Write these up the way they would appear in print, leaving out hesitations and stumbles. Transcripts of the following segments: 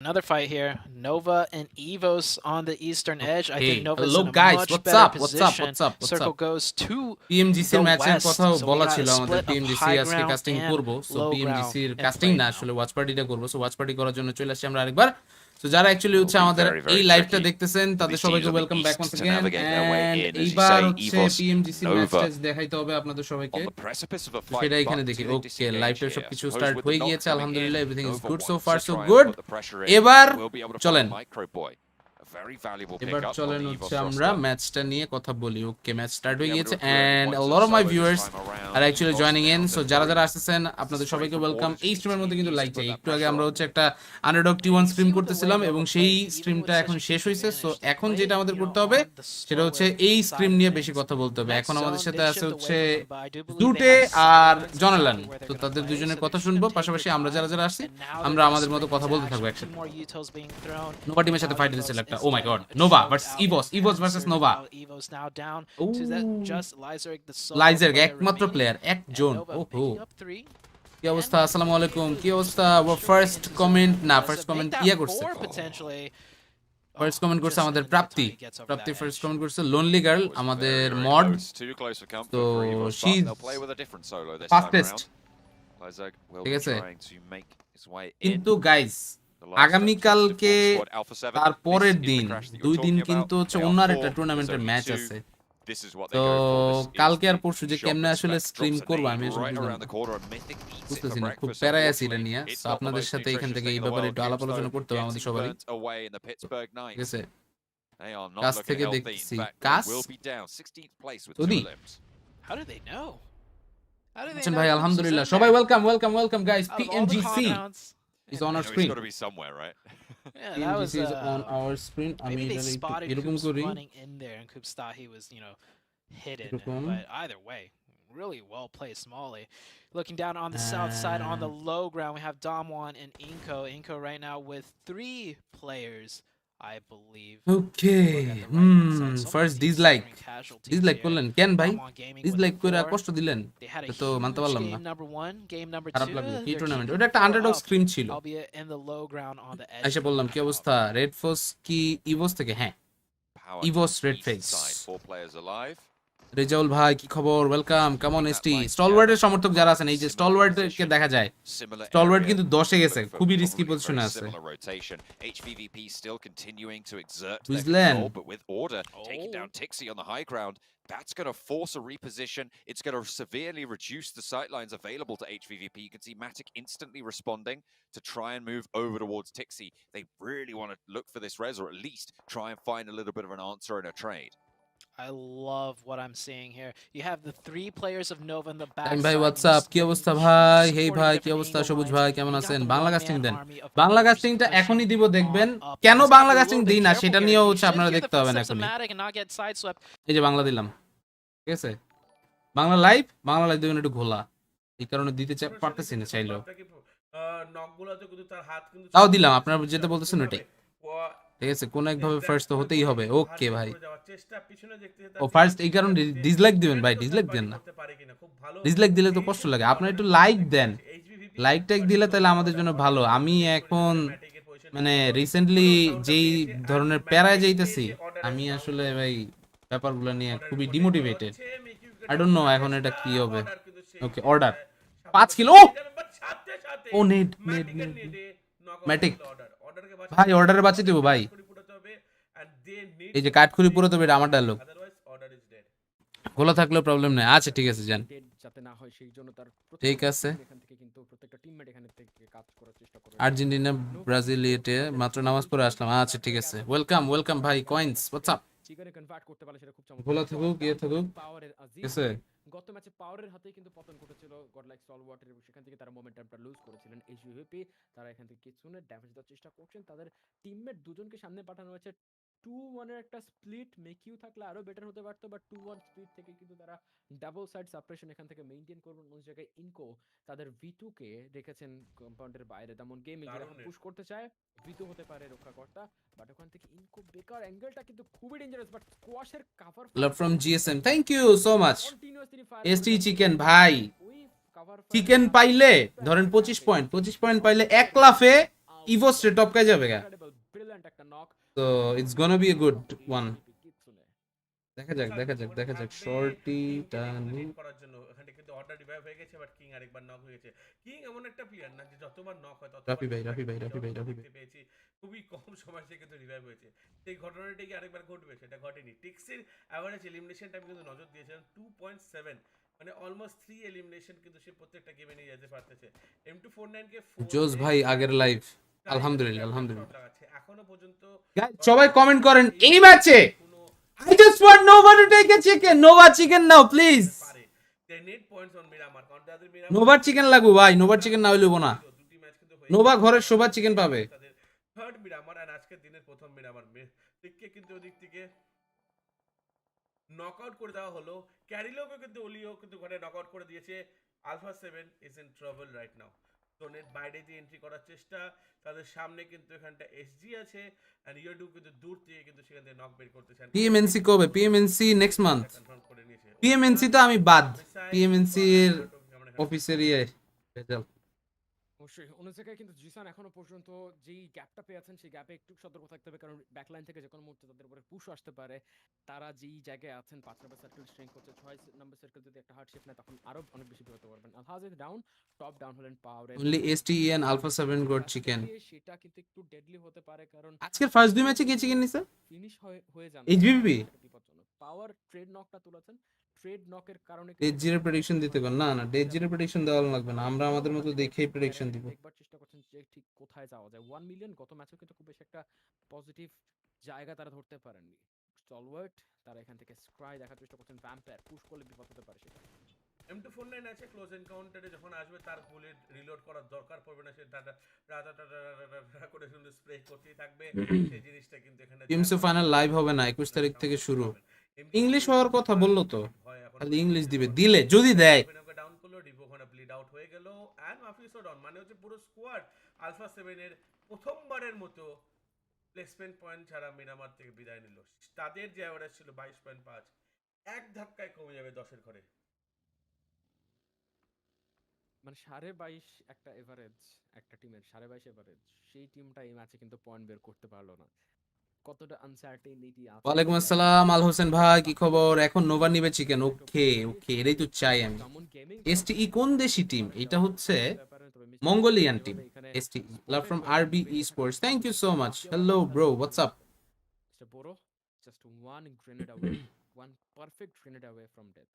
Another fight here. Nova and Evos on the eastern edge. I think Nova's Hello in a guys, much what's better up? What's up? position. What's up? What's Circle up? goes to PMGC the এর ম্যাচের west. কথাও So we বলা got ছিল a আমাদের split of PMGC high আজকে ground casting and করব so low PMGC ground এর in casting play না now. আসলে ওয়াচ পার্টিটা করব সো ওয়াচ পার্টি করার জন্য চলে আসছি আমরা আরেকবার সো যারা অ্যাকচুয়ালি হচ্ছে আমাদের এই লাইভটা দেখতেছেন তাদের সবাইকে welcome back once again and এইবার হচ্ছে PMGC ম্যাচটা দেখাইতে হবে আপনাদের সবাইকে সেটা এখানে দেখি ওকে লাইভটা সবকিছু স্টার্ট হয়ে গিয়েছে আলহামদুলিল্লাহ everything is good so far so good এবার চলেন এবার চলেন হচ্ছে আমরা ম্যাচটা নিয়ে কথা বলি ওকে ম্যাচ স্টার্ট হয়ে গিয়েছে and a lot of my viewers are actually joining in so যারা যারা আসছেন আপনাদের সবাইকে ওয়েলকাম এই স্ট্রিমের মধ্যে কিন্তু লাইক চাই একটু আগে আমরা হচ্ছে একটা আন্ডারডগ টি1 স্ট্রিম করতেছিলাম এবং সেই স্ট্রিমটা এখন শেষ হয়েছে সো এখন যেটা আমাদের করতে হবে সেটা হচ্ছে এই স্ট্রিম নিয়ে বেশি কথা বলতে হবে এখন আমাদের সাথে আছে হচ্ছে দুটে আর জনালান তো তাদের দুজনের কথা শুনবো পাশাপাশি আমরা যারা যারা আসছি আমরা আমাদের মতো কথা বলতে থাকবো একসাথে নোভা টিমের সাথে ফাইট দিয়েছিল একটা oh my god Nova versus Evos versus Nova লাইজার একমাত্র প্লেয়ার একজন ওহো কি অবস্থা আসসালামু আলাইকুম কি অবস্থা ফার্স্ট কমেন্ট না ফার্স্ট কমেন্ট ইয়া করছে ফার্স্ট কমেন্ট করছে আমাদের প্রাপ্তি ফার্স্ট কমেন্ট করছে লোনলি গার্ল আমাদের মড তো শি ফাস্টেস্ট ঠিক আছে কিন্তু গাইস আগামীকালকে তার পরের দিন দুই দিন কিন্তু হচ্ছে অন্য একটা টুর্নামেন্টের ম্যাচ আছে তো কালকে আর পরশু যে কেমনে আসলে স্ট্রিম করব আমি আসলে বুঝতেছি না খুব প্যারায় আছি এটা নিয়ে তো আপনাদের সাথে এখান থেকে এই ব্যাপারে একটু আলাপ আলোচনা করতে হবে আমাদের সবারই ঠিক আছে কাছ থেকে দেখছি কাছ যদি আচ্ছা ভাই আলহামদুলিল্লাহ সবাই welcome welcome welcome guys PMGC is on our screen. Yeah, that was is on our screen. maybe they spotted Coop's running in there, and Coop's thought he was, hidden. But either way, really well played, Smalley. Looking down on the south side, on the low ground, we have Damwon and Inko. Inko right now with 3 players, I believe. Okay. First dislike করলেন কেন ভাই dislike করে কষ্ট দিলেন তো মানতে পারলাম না খারাপ লাগলো কি টুর্নামেন্ট ওটা একটা আন্ডারডগ স্ক্রিম ছিল এসে বললাম কি অবস্থা রেড ফোর্স কি ইভোস থেকে হ্যাঁ ইভোস রেড ফেস রেজাউল ভাই কি খবর ওয়েলকাম কেমন এসটি স্টলওয়ার্ডের সমর্থক যারা আছেন এই যে স্টলওয়ার্ডকে দেখা যায় স্টলওয়ার্ড কিন্তু 10 এ গেছে খুবই রিস্কি পজিশনে আছে বুঝলেন That's going to force a reposition. It's going to severely reduce the sightlines available to HVVP. You can see Matic instantly responding to try and move over towards Tixi. They really want to look for this res, or at least try and find a little bit of an answer in a trade. I love what I'm seeing here. You have the 3 players of Nova in the back. ভাই WhatsApp কি অবস্থা ভাই হেই ভাই কি অবস্থা সবুজ ভাই কেমন আছেন বাংলা কাস্টিং দেন বাংলা কাস্টিংটা এখনই দিব দেখবেন কেন বাংলা কাস্টিং দেই না সেটা নিয়েও হচ্ছে আপনারা দেখতে হবেন এখনই এই যে বাংলা দিলাম ঠিক আছে বাংলা লাইভ দেবেন একটু ঘোলা এই কারণে দিতে পারতেছি না চাইলেও তাও দিলাম আপনারা যেতে বলতেছেন ওটাই ঠিক আছে কোন একভাবে ফার্স্ট তো হতেই হবে ওকে ভাই ও ফার্স্ট এই কারণে ডিসলাইক দিবেন ভাই ডিসলাইক দেন না ডিসলাইক দিলে তো কষ্ট লাগে আপনারা একটু লাইক দেন লাইক ট্যাগ দিলে তাহলে আমাদের জন্য ভালো আমি এখন মানে রিসেন্টলি যেই ধরনের প্যারায় যাইতেছি আমি আসলে ভাই ব্যাপারগুলো নিয়ে খুবই ডিমোটিভেটেড আই ডোন্ট নো এখন এটা কি হবে ওকে অর্ডার 5 কিলো ও নেট ম্যাটিক ভাই অর্ডারে বাঁচিয়ে দেবো ভাই এই যে কাঠখুরি পুরো তো বেটা আমার ডায়লগ খোলা থাকলেও প্রবলেম নেই আচ্ছা ঠিক আছে যান ঠিক আছে আর্জেন্টিনা ব্রাজিলিয়াতে মাত্র নামাজ পড়ে আসলাম আচ্ছা ঠিক আছে ওয়েলকাম ওয়েলকাম ভাই কয়েন্স হোয়াটসঅ্যাপ খোলা থাকুক গিয়ে থাকুক ঠিক আছে গত ম্যাচে পাওয়ারের হাতেই কিন্তু পতন ঘটেছিল গডলাইক স্টলওয়ার্টের এবং সেখান থেকে তারা মোমেন্টামটা লুজ করেছিলেন এইচভিপি তারা এখান থেকে কিছুনে ড্যামেজ দেওয়ার চেষ্টা করছেন তাদের টিমমেট দুজনকে সামনে পাঠানো হয়েছে 2-1 এর একটা স্প্লিট মেকিউ থাকলে আরো বেটার হতে পারতো বাট 2-1 স্প্লিট থেকে কিন্তু তারা ডাবল সাইড সাপ্রেশন এখান থেকে মেইনটেইন করবেন অন্য জায়গায় ইনকো তাদের V2 কে রেখেছেন কম্পাউন্ডের বাইরে তেমন গেম এগিয়ে পুশ করতে চায় V2 হতে পারে রক্ষাকর্তা বাট ওখান থেকে ইনকো বেকার অ্যাঙ্গেলটা কিন্তু খুবই ডেঞ্জারাস বাট স্কোয়াশের cover love from GSM thank you so much ST chicken ভাই চিকেন পাইলে ধরেন 25 পয়েন্ট পাইলে এক লাফে ইভো স্টে টপকায় যাবে গা। ব্রিলিয়ান্ট একটা নক। তো it's gonna B a good one. দেখা যাক শর্টিটা করার জন্য এখানে কিন্তু অর্ডার রিভাইভ হয়ে গেছে, বাট কিং আরেকবার নক হয়ে গেছে। কিং এমন একটা প্লেয়ার না যে যতবার নক হয় ততবার রাফি ভাই দেখতে পেয়েছি খুবই কম সময় সে কিন্তু রিভাইভ হয়েছে। সেই ঘটনাটা কি আরেকবার ঘটবে? সেটা ঘটেনি। টিক্সের অ্যাভারেজ এলিমিনেশনটা আমি কিন্তু নজর দিয়েছিলাম 2.7, মানে অলমোস্ট 3 এলিমিনেশন কিন্তু সে প্রত্যেকটা গেমে নিয়ে যেতে পারতেছে। M249 কে জোস ভাই আগের লাইভ আলহামদুলিল্লাহ এখনো পর্যন্ত সবাই কমেন্ট করেন এই ম্যাচে I just want Nova to take a chicken. Nova chicken now, please. They need points on Miramar. Nova chicken লাগু ভাই, Nova chicken না হইলো না। Nova ঘরের সবা চিকেন পাবে। থার্ড মিরামার আর আজকের দিনের প্রথম মিরামার দিককে কিন্তু ওদিক থেকে নকআউট করে দেওয়া হলো। ক্যারিলোকে কিন্তু ওলিও কিন্তু ঘরে নকআউট করে দিয়েছে। Alpha 7 is in trouble right now. জোনের বাইরে দিয়ে এন্ট্রি করার চেষ্টা, তাদের সামনে কিন্তু এখানটা এসজি আছে এন্ড ইয়োডু কিন্তু দূর থেকে কিন্তু সেখান থেকে নক বের করতে চান। PMNC কবে? PMNC next month. PMNC তো আমি বাদ। PMNC এর অফিসের ইয়ে রেজাল্ট অবশ্যই অন্য জায়গায় কিন্তু জিসান এখনো পর্যন্ত যেই গ্যাপটা পেয়েছেন সেই গ্যাপে একটু সতর্ক থাকতে হবে, কারণ ব্যাকলাইন থেকে যে কোনো মুহূর্তে তাদের উপরে পুশ আসতে পারে। তারা যেই জায়গায় আছেন 5 নম্বর সার্কেল স্ট্রেং করছে, 6 নম্বর সার্কেল যদি একটা হার্ড শিফট নেয় তখন আরো অনেক বেশি বিরত করবেন। আলহাজ ডাউন, টপ ডাউন হলেন পাওয়ারে। only STE and Alpha 7 got chicken. সেটা কিন্তু একটু ডেডলি হতে পারে, কারণ আজকের ফার্স্ট দুই ম্যাচে কে চিকেন নিছে? ফিনিশ হয়ে যান HBB বিপজ্জনক। পাওয়ার ট্রেড নকটা তুলেছেন, ট্রেড নকের কারণে ডেট জিরো প্রেডিকশন দিতে কোন না ডেট জিরো প্রেডিকশন দেওয়া লাগবে না, আমরা আমাদের মতো দেখেই প্রেডিকশন দিব। একবার চেষ্টা করছেন যে ঠিক কোথায় যাওয়া যায়। 1 মিলিয়ন গত ম্যাচে কিন্তু খুব বেশি একটা পজিটিভ জায়গা তারা ধরতে পারেননি। স্টলওয়ার্ট তারা এখান থেকে স্ক্রাই দেখার চেষ্টা করছেন, ভ্যাম্পায়ার পুশ করলে বিপদ হতে পারে সেটা। M249 আছে ক্লোজ এনকাউন্টারে যখন আসবে তার বুলেট রিলোড করার দরকার পড়বে না, সে রাটা করে শুধু স্প্রে করতেই থাকবে। সেই জিনিসটা কিন্তু এখানে টিমস ফাইনাল লাইভ হবে না 21 তারিখ থেকে শুরু। ইংলিশ হওয়ার কথা বললো তো, খালি ইংলিশ দিবে, দিলে যদি দেয় ডাউন করলো, ডিভো ওখানে ব্লিড আউট হয়ে গেল এন্ড মাফিসও ডাউন। মানে হচ্ছে পুরো স্কোয়াড আলফা 7 এর প্রথমবারের মতো প্লেসমেন্ট পয়েন্ট ছাড়া মিরামার থেকে বিদায় নিল। তাদের যে এভারেজ ছিল 22.5 এক ধাক্কায় কমে যাবে 10 এর ঘরে। মানে 22.5 একটা এভারেজ, একটা টিমের 22.5 এভারেজ, সেই টিমটা এই ম্যাচে কিন্তু পয়েন্ট বের করতে পারলো না। কতটা আনসার্টেনিটি আছে। ওয়ালাইকুম আসসালাম আল হোসেন ভাই, কি খবর? এখন নোভা নিবে চিকেন। ওকে ওকে, এটাই তো চাই আমি। STE কোন দেশি টিম? এটা হচ্ছে Mongolian team. STE love from RB Esports, thank you so much. Hello bro, what's up? Mr. Boro, just one grenade away, one perfect grenade away from death.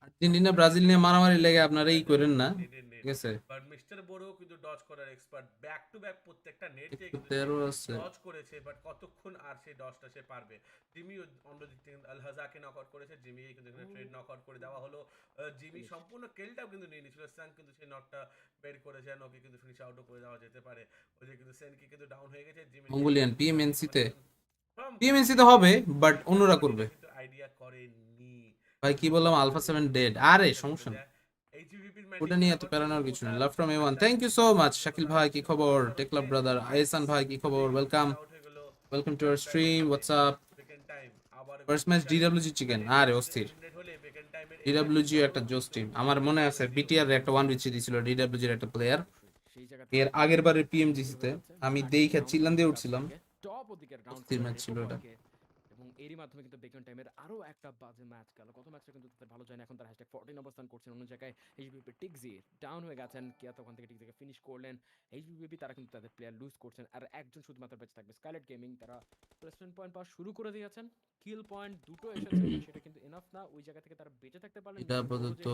Argentina Brazil নিয়ে মারামারি লেগে আপনারা এই করেন না, ঠিক আছে? বাট মিস্টার বোরো কিন্তু ডজ করার এক্সপার্ট, ব্যাক টু ব্যাক প্রত্যেকটা নেট থেকে 13 আছে ডজ করেছে, বাট কতক্ষণ আর সেই ডজটা সে পারবে। জিমি অন্য দিক থেকে আলহাজাকে নকআউট করেছে, জিমি কিন্তু এখানে ট্রেড নকআউট করে দেওয়া হলো। জিমি সম্পূর্ণ কিলটাও কিন্তু নিয়ে নিয়েছিল, সাং কিন্তু সেই নকটা বের করেছে, ওকে কিন্তু ফিনিশ আউটও করে দেওয়া যেতে পারে। ওই যে কিন্তু সেনকি কিন্তু ডাউন হয়ে গেছে। জিমি মঙ্গোলিয়ান PMNC তে হবে, বাট অন্যরা করবে। কিন্তু আইডিয়া করেনি ভাই কি বললাম, আলফা 7 ডেড। আরে সমস্যা না, ওটা নিয়ে এত প্যারানোর কিছু নেই। Love from A1, thank you so much. Shakil ভাই কি খবর? Techlab brother. আহসান ভাই কি খবর? Welcome to our stream, what's up? First match DWG chicken. আরে অস্থির, DWG একটা জোস টিম। আমার মনে আছে BTR এর একটা 1v3 দিছিল DWG এর একটা প্লেয়ার, এর আগের বারের PMGC তে আমি দেখে চিল্লান দিয়ে উঠছিলাম। টপ ওদিকে ডাউন অস্থির ম্যাচ ছিল এটা। এবং এরই মাধ্যমে কিন্তু বেকন টাইমের আরো একটা বাজে ম্যাচ গেল। কত ম্যাচটা কিন্তু তাদের ভালো যায় না, এখন তার #14 অবস্থান করছেন। অন্য জায়গায় এইচবিপি টিকজি ডাউন হয়ে গেছেন, কিয়া তখন থেকে টিকজিকে ফিনিশ করলেন। এইচবিপি তারা কিন্তু তাদের প্লেয়ার লুজ করছেন, আর একজন শুধুমাত্র বেঁচে থাকবে স্কাইলাইট গেমিং। তারা প্লেসমেন্ট পয়েন্ট পাওয়া শুরু করে দিয়েছেন, কিল পয়েন্ট দুটো এসেছে, সেটা কিন্তু এনাফ না। ওই জায়গা থেকে তারা বেঁচে থাকতে পারলেন। এটা আপাতত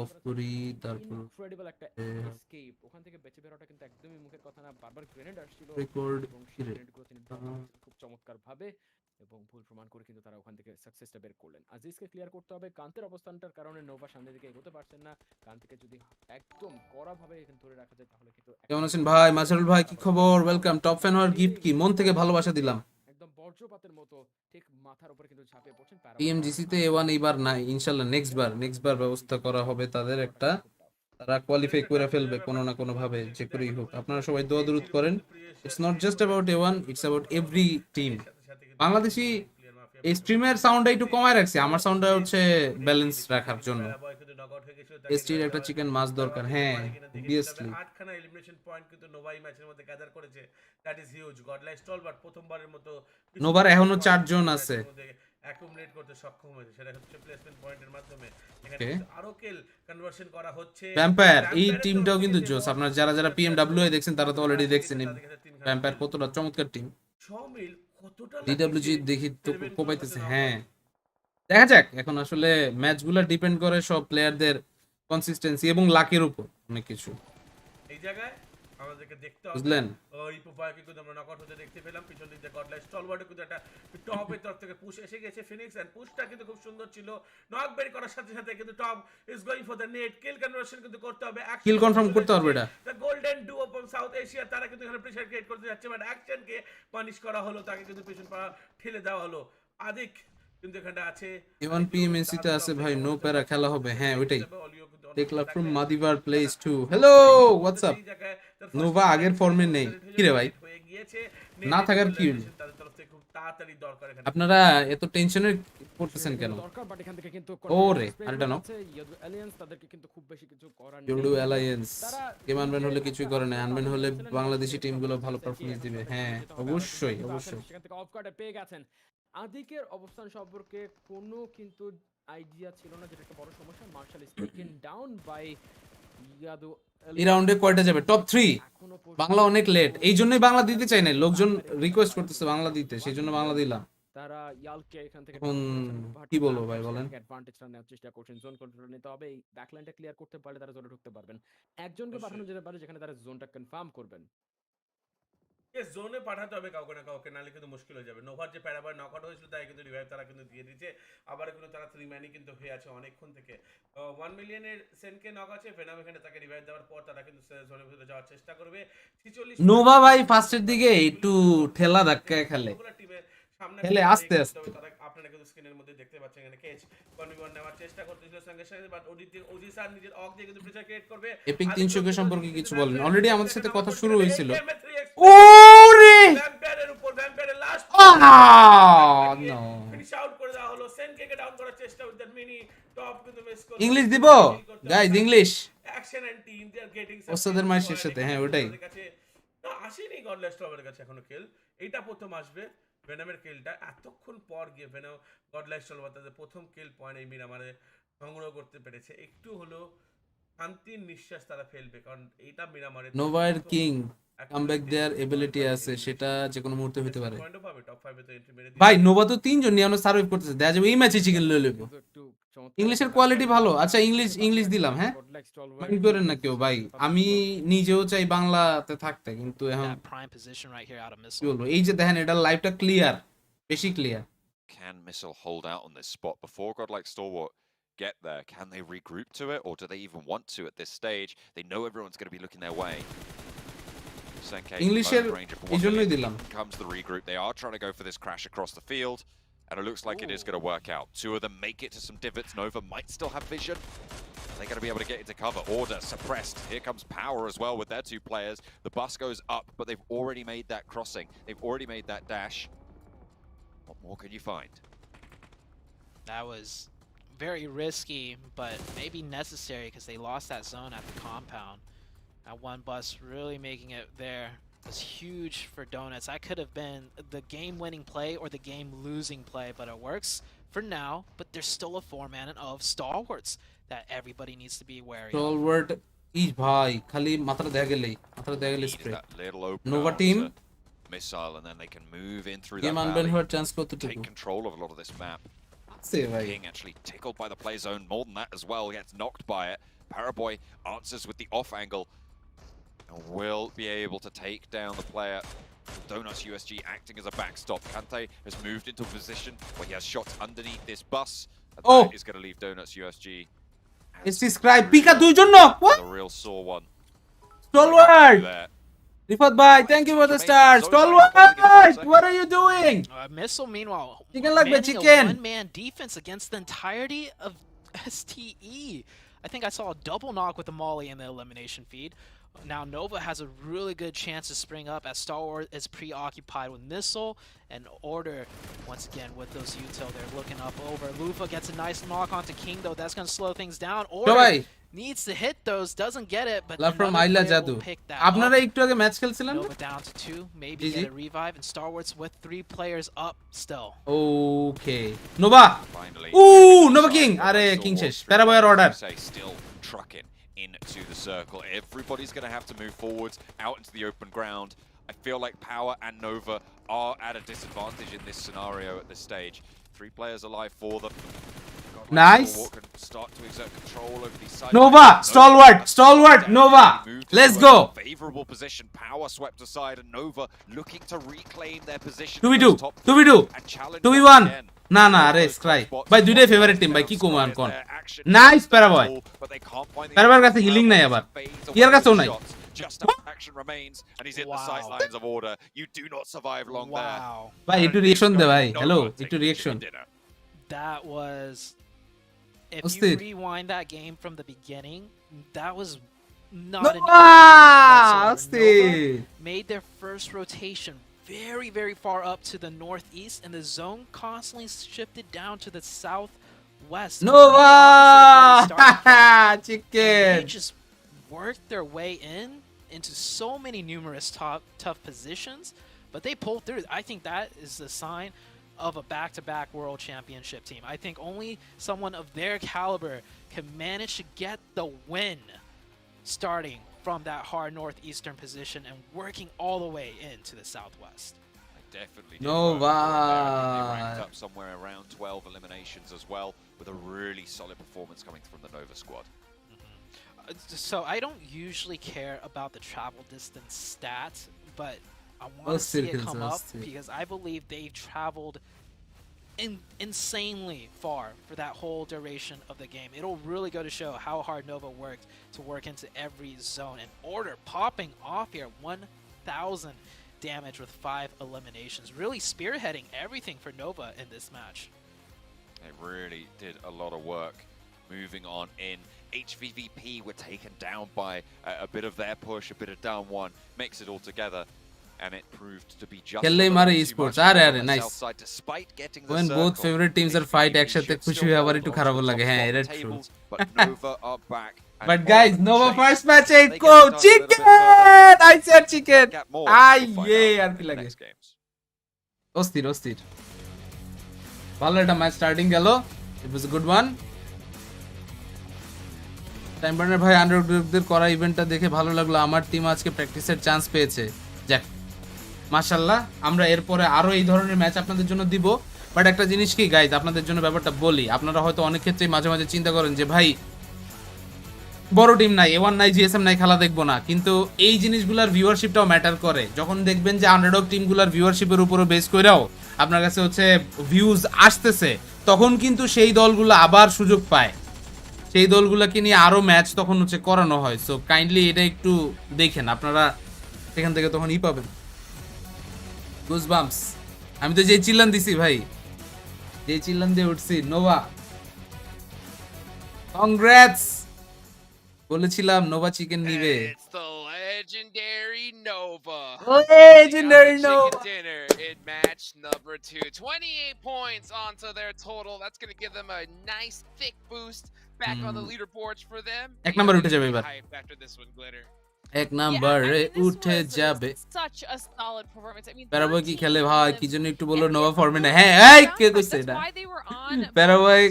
অফ করি, তারপর ইনক্রেডিবল একটা এসকেপ। ওখান থেকে বেঁচে বেরোটা কিন্তু একদমই মুখের কথা না, বারবার গ্রেনেড আসছিল রেকর্ড এবং সেই গ্রেনেডগুলো তিনি খুব চমৎকার ভাবে এবং ভুল প্রমাণ করে কিন্তু তারা ওখান থেকে সাকসেসটা বের করলেন। আজিজকে ক্লিয়ার করতে হবে। কান্তের অবস্থানটার কারণে নোভা সামনের দিকে এগোতে পারছেন না। কান্তিকে যদি একদম কড়া ভাবে এখানে ধরে রাখা যায় তাহলে কিন্তু। কেমন আছেন ভাই? মাসরুল ভাই কি খবর? ওয়েলকাম। টপ ফ্যান হওয়ার গিফট কি? মন থেকে ভালোবাসা দিলাম। একদম বজ্রপাতের মতো ঠিক মাথার উপরে কিন্তু ঝাঁপিয়ে পড়ছেন। PMGC তে A1 এইবার নাই, ইনশাআল্লাহ নেক্সট বার ব্যবস্থা করা হবে তাদের একটা, তারা কোয়ালিফাই করে ফেলবে কোনো না কোনো ভাবে, যে করেই হোক। আপনারা সবাই দোয়া দরুদ করেন। It's not just about A1, it's about every team. Bangladeshi এই স্ট্রিমের সাউন্ডটা একটু কমায় রাখছি, আমার সাউন্ডটা হচ্ছে ব্যালেন্স রাখার জন্য। নকআউট হয়ে গেছিল এসটির একটা চিকেন মাছ দরকার হ্যাঁ অবভিয়াসলি 8খানা এলিমিনেশন পয়েন্ট কিন্তু নোভা এই ম্যাচের মধ্যে গ্যাদার করেছে দ্যাট ইজ হিউজ গডলাইক স্টলবার্ট প্রথমবার মতো নোভার এখনো 4 জন আছে অ্যাকুমুলেট করতে সক্ষম হয়েছে সেটা হচ্ছে প্লেসমেন্ট পয়েন্টের মাধ্যমে এখানে আরো কিল কনভার্সন করা হচ্ছে ভ্যাম্পায়ার এই টিমটাও কিন্তু জোস আপনারা যারা যারা পিএমডব্লিউ দেখছেন তারা তো অলরেডি দেখছেন ভ্যাম্পায়ার কতটা চমৎকার টিম শমিল কতটা ডিডব্লিউজি দেখি তো কোপাইতেছে হ্যাঁ দেখা যাক এখন আসলে ম্যাচগুলো ডিপেন্ড করে সব প্লেয়ারদের কনসিস্টেন্সি এবং লাকের উপর অনেক কিছু এই জায়গায় আমাদেরকে দেখতে হবে বুঝলেন রিপোফাইকে কিন্তু আমরা নকআউট হতে দেখতে পেলাম পিছন দিক দিয়ে গডলাইক স্টলওয়ার্ডে কিন্তু একটা টপের তরফ থেকে পুশ এসে গেছে ফিনিক্স এন্ড পুশটা কিন্তু খুব সুন্দর ছিল নক বের করার সাথে সাথে কিন্তু top is going for the net kill conversion কিন্তু করতে হবে কিল কনফার্ম করতে পারবে এটা the golden duo from south Asia তারা কিন্তু এখানে প্রেসার ক্রিয়েট করতে যাচ্ছে বাট অ্যাকশনকে পানিশ করা হলো তাকে কিন্তু পিছন পা ঠেলে দেওয়া হলো আদিক কিন্তু এখানে আছে ইভান পিএমএসি তে আছে ভাই নো প্যারা খেলা হবে হ্যাঁ ওইটাই দেখলা ফ্রম মাদিবার place to hello what's up Nova আগের ফর্মে নেই কি রে ভাই না থাকার কি আপনারা এত টেনশনের করতেছেন কেন ওরে আরেকটা নাও অ্যালিয়েন্স তাদেরকে কিন্তু খুব বেশি কিছু করার নেই ইউডু অ্যালায়েন্স গেম আনবেন হলে কিছুই করে না আনবেন হলে বাংলাদেশি টিমগুলো ভালো পারফরম্যান্স দিবে হ্যাঁ অবশ্যই অবশ্যই সেখান থেকে অফ কার্ডে পেয়ে গেছেন আদিকের অবস্থান সম্পর্কে কোনো কিন্তু আইডিয়া ছিল না যেটা একটা বড় সমস্যা Marshal is taken down by ইয়াদু এই রাউন্ডে কয়টা যাবে টপ 3 বাংলা অনেক লেট এই জন্যই বাংলা দিতে চাই না লোকজন রিকোয়েস্ট করতেছে বাংলা দিতে সেইজন্য বাংলা দিলাম তারা ইয়ালকে এখান থেকে কি বলবো ভাই বলেন অ্যাডভান্টেজটা নেওয়ার চেষ্টা করছেন জোন কন্ট্রোল নিতে হবে এই ব্যাকলাইনটা ক্লিয়ার করতে পারলে তারা জোনে ঢুকতে পারবেন একজনকে পাঠানো যেতে পারে যেখানে তারা জোনটা কনফার্ম করবেন জোনে পাঠাতে হবে কাউকে না কাউকে নালে কিন্তু মুশকিল হয়ে যাবে নোভার যে প্যারাবার নকআউট হয়েছিল তাই কিন্তু রিভাইভ তারা কিন্তু দিয়ে দিয়েছে আবার কিন্তু তারা 3 ম্যানই কিন্তু হয়ে আছে অনেকক্ষণ থেকে 1 মিলিয়নের সেনকে নক আছে ভেনাম এখানে তাকে রিভাইভ দেওয়ার পর তারা কিন্তু জোনের ভিতরে যাওয়ার চেষ্টা করবে 46 নোভা ভাই ফার্স্টের দিকে একটু ঠেলা ধাক্কা খেলে টিমের সামনে খেলে আস্তে আস্তে আপনারা কিন্তু স্ক্রিনের মধ্যে দেখতে পাচ্ছেন এখানে কেচ কনভিগন নেওয়ার চেষ্টা করতেছিল সঙ্গে সঙ্গে বাট ওজি স্যার নিজের অক দিয়ে কিন্তু প্রেসার ক্রিয়েট করবে এপিক 300 কে সম্পর্কে কিছু বলেন অলরেডি আমাদের সাথে কথা শুরু হয়েছিল ওরে ভ্যাম্পায়ারের উপর ভ্যাম্পায়ারের লাস্ট নো ফিনিশ আউট করে দেওয়া হলো সেনকে ডাউন করার চেষ্টা উইথ দ্যাট মিনি টপ কিন্তু মিস করলো ইংলিশ দিব guys English action and team they are getting ওস্তাদের মায়ের শেষেতে হ্যাঁ ওটাই না আসেনি গডলেস টপের কাছে এখনো কিল এইটা প্রথম আসবে ভেনামের কিলটা এতক্ষণ পর গিয়ে ভেনাম গডলাইক স্টলবার তাদের প্রথম কিল পয়েন্ট এই মিরামারে সংগ্রহ করতে পেরেছে একটু হলো শান্তির নিঃশ্বাস তারা ফেলবে কারণ এইটা মিরামারে নোভার কিং কামব্যাক দেয়ার এবিলিটি আছে সেটা যে কোনো মুহূর্তে হতে পারে পয়েন্টও পাবে টপ 5 এ তো এন্ট্রি মেরে ভাই নোভা তো তিনজন নিয়ে সার্ভাইভ করতেছে দেখা যাবে এই ম্যাচে চিকেন লয়ে লইব ইংলিশের কোয়ালিটি ভালো আচ্ছা ইংলিশ দিলাম হ্যাঁ মাইন্ড করেন না কেউ ভাই আমি নিজেও চাই বাংলাতে থাকতে কিন্তু এখন কি বলবো এই যে দেখেন এটা লাইভটা ক্লিয়ার বেশি clear Can Missile hold out on this spot before Godlike Stalwart get there? Can they regroup to it, or do they even want to at this stage? They know everyone's going to be looking their way. ইংলিশের এইজন্যই দিলাম comes the regroup. They are trying to go for this crash across the field, and it looks like it is going to work out. Two of them make it to some divots. Nova might still have vision. They're going to be able to get into cover. Order suppressed. Here comes Power as well with their two players. The bus goes up, but they've already made that crossing. They've already made that dash. What more can you find? That was very risky, but maybe necessary because they lost that zone at the compound. That one bus really making it there was huge for Donuts. That could have been the game-winning play or the game-losing play, but it works for now. But there's still a 4-man of stalwarts that everybody needs to be wary of. Stalwart is bhai khali matra deya gele spray Nova team missile, and then they can move in through game that unban valley, hor chance koto take control of a lot of this map. Say bhai Being actually tickled by the play zone more than that as well, gets knocked by it. Paraboy answers with the off angle and will be able to take down the player. Donuts USG acting as a backstop. Kante has moved into a position where he has shots underneath this bus, and that is going to leave Donuts USG is describe pika duijon no what the real sore one. Stalwart Rifat bhai, thank you for the stars. Stalwart, what are you doing? Missile, meanwhile, chicken like the manning chicken. A one-man defense against the entirety of STE. I think I saw a double knock with the molly in the elimination feed. Now Nova has a really good chance to spring up as Star Wars is preoccupied with Missile and Order. Once again with those util, they're looking up over. Lufa gets a nice knock onto King though. That's going to slow things down. Order needs to hit those, doesn't get it, but love from Aila Jadu. আপনারা একটু আগে match খেলছিলেন না? Nova down to 2, maybe get a revive, and Star Wars with 3 players up still. Okay. Nova. Ooh, Nova King. আরে King শেষ. প্যারাবয়ের order. Still trucking into the circle. Everybody's going to have to move forwards out into the open ground. I feel like Power and Nova are at a disadvantage in this scenario at this stage. 3 players alive for them. Nice. Start to exert control over these sides. Nova, stalwart, Nova. Let's go. Favorable position. Power swept aside, and Nova looking to reclaim their position. 2v2. 2v1. না না আরে স্ক্রাই ভাই দুইটাই favourite team ভাই কি কমান কোন nice প্যারাবয় প্যারাবয়ের কাছে হিলিং নাই আবার ইয়ার কাছেও নাই Just action remains, and he's in the sidelines of Order. You do not survive long there. ভাই একটু রিঅ্যাকশন দে ভাই হ্যালো একটু reaction That was, if you rewind that game from the beginning, that was not an Nova made their first rotation very far up to the northeast, and the zone constantly shifted down to the southwest. Nova chicken. They just worked their way into so many numerous tough positions, but they pulled through. I think that is the sign of a back-to-back world championship team. I think only someone of their caliber can manage to get the win, starting from that hard northeastern position and working all the way into the southwest. Definitely Nova. They ranked up somewhere around 12 eliminations as well, with a really solid performance coming from the Nova squad. So I don't usually care about the travel distance stats, but I want to see it come up because I believe they've traveled insanely far for that whole duration of the game. It'll really go to show how hard Nova worked to work into every zone. And Order popping off here, 1,000 damage with 5 eliminations, really spearheading everything for Nova in this match. They really did a lot of work. Moving on in, HVVP were taken down by a bit of their push, a bit of down one, mix it all together, and it proved to be just esports nice when both favorite teams are fight একসাথে খুশি হয়ে আবার একটু খারাপ লাগে হ্যাঁ এটা true but guys Nova first match 8 go chicken I said chicken আর কি লাগে অস্থির ভালো একটা ম্যাচ স্টার্টিং গেল it was a good one TimeBurner ভাই আন্ডারগ্রাউন্ডদের করা ইভেন্টটা দেখে ভালো লাগলো আমার টিম আজকে প্র্যাকটিসের চান্স পেয়েছে যাক মাশাআল্লাহ আমরা এরপরে আরো এই ধরনের ম্যাচ আপনাদের জন্য দিব বাট একটা জিনিস কি গাইজ আপনাদের জন্য ব্যাপারটা বলি আপনারা হয়তো অনেক ক্ষেত্রে মাঝে মাঝে চিন্তা করেন যে ভাই বড় টিম নাই A1 নাই GSM নাই খেলা দেখবো না কিন্তু এই জিনিসগুলোর ভিউয়ারশিপটাও ম্যাটার করে যখন দেখবেন যে আন্ডারডগ টিমগুলোর ভিউয়ারশিপের উপরে বেস কইরাও আপনার কাছে হচ্ছে ভিউজ আসতেছে তখন কিন্তু সেই দলগুলো আবার সুযোগ পায় সেই দলগুলোকে নিয়ে আরো ম্যাচ তখন হচ্ছে করানো হয় সো কাইন্ডলি এটা একটু দেখেন আপনারা এখান থেকে তখন পাবেন গুজবাম্পস আমি তো যে চিল্লান দিছি ভাই যে চিল্লান দিয়ে উঠছি নোভা কংগ্রেটস বলেছিলাম নোভা চিকেন নিবে It's the legendary Nova. Legendary Nova. Dinner in match number 2. 28 points onto their total. That's going to give them a nice thick boost back on the leaderboards for them. এক number উঠে যাবে এবার After this one, Glitter. এক নম্বরে উঠে যাবে প্যারাবয় কি খেলে ভাই কি জন্য একটু বলো নোভা ফর্মে না হ্যাঁ এই কে কইছে এটা প্যারাবয়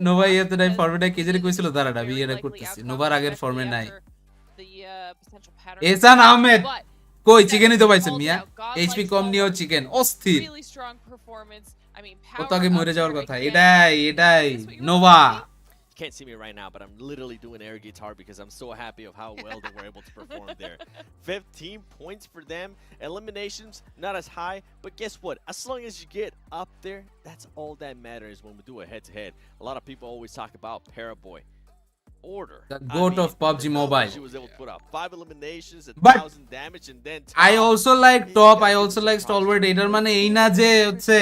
নোভা এতে নাই ফর্মে নাই কে জানি কইছিল দাঁড়াটা আমি এটা করতেছি নোভার আগের ফর্মে নাই এহসান আহমেদ কই চিকেনই তো পাইছেন মিয়া এইচপি কম নিও চিকেন অস্থির কত আগে মরে যাওয়ার কথা এটাই Nova You can't see me right now, but I'm literally doing air guitar because I'm so happy of how well they were able to perform there. 15 points for them. Eliminations, not as high, but guess what? As long as you get up there, that's all that matters when we do a head-to-head. A lot of people always talk about Paraboy. Order. The goat of PUBG Mobile. She was able to put out 5 eliminations, 1,000 damage, and then I also like top. I also like stalwart এটার মানে এই না যে হচ্ছে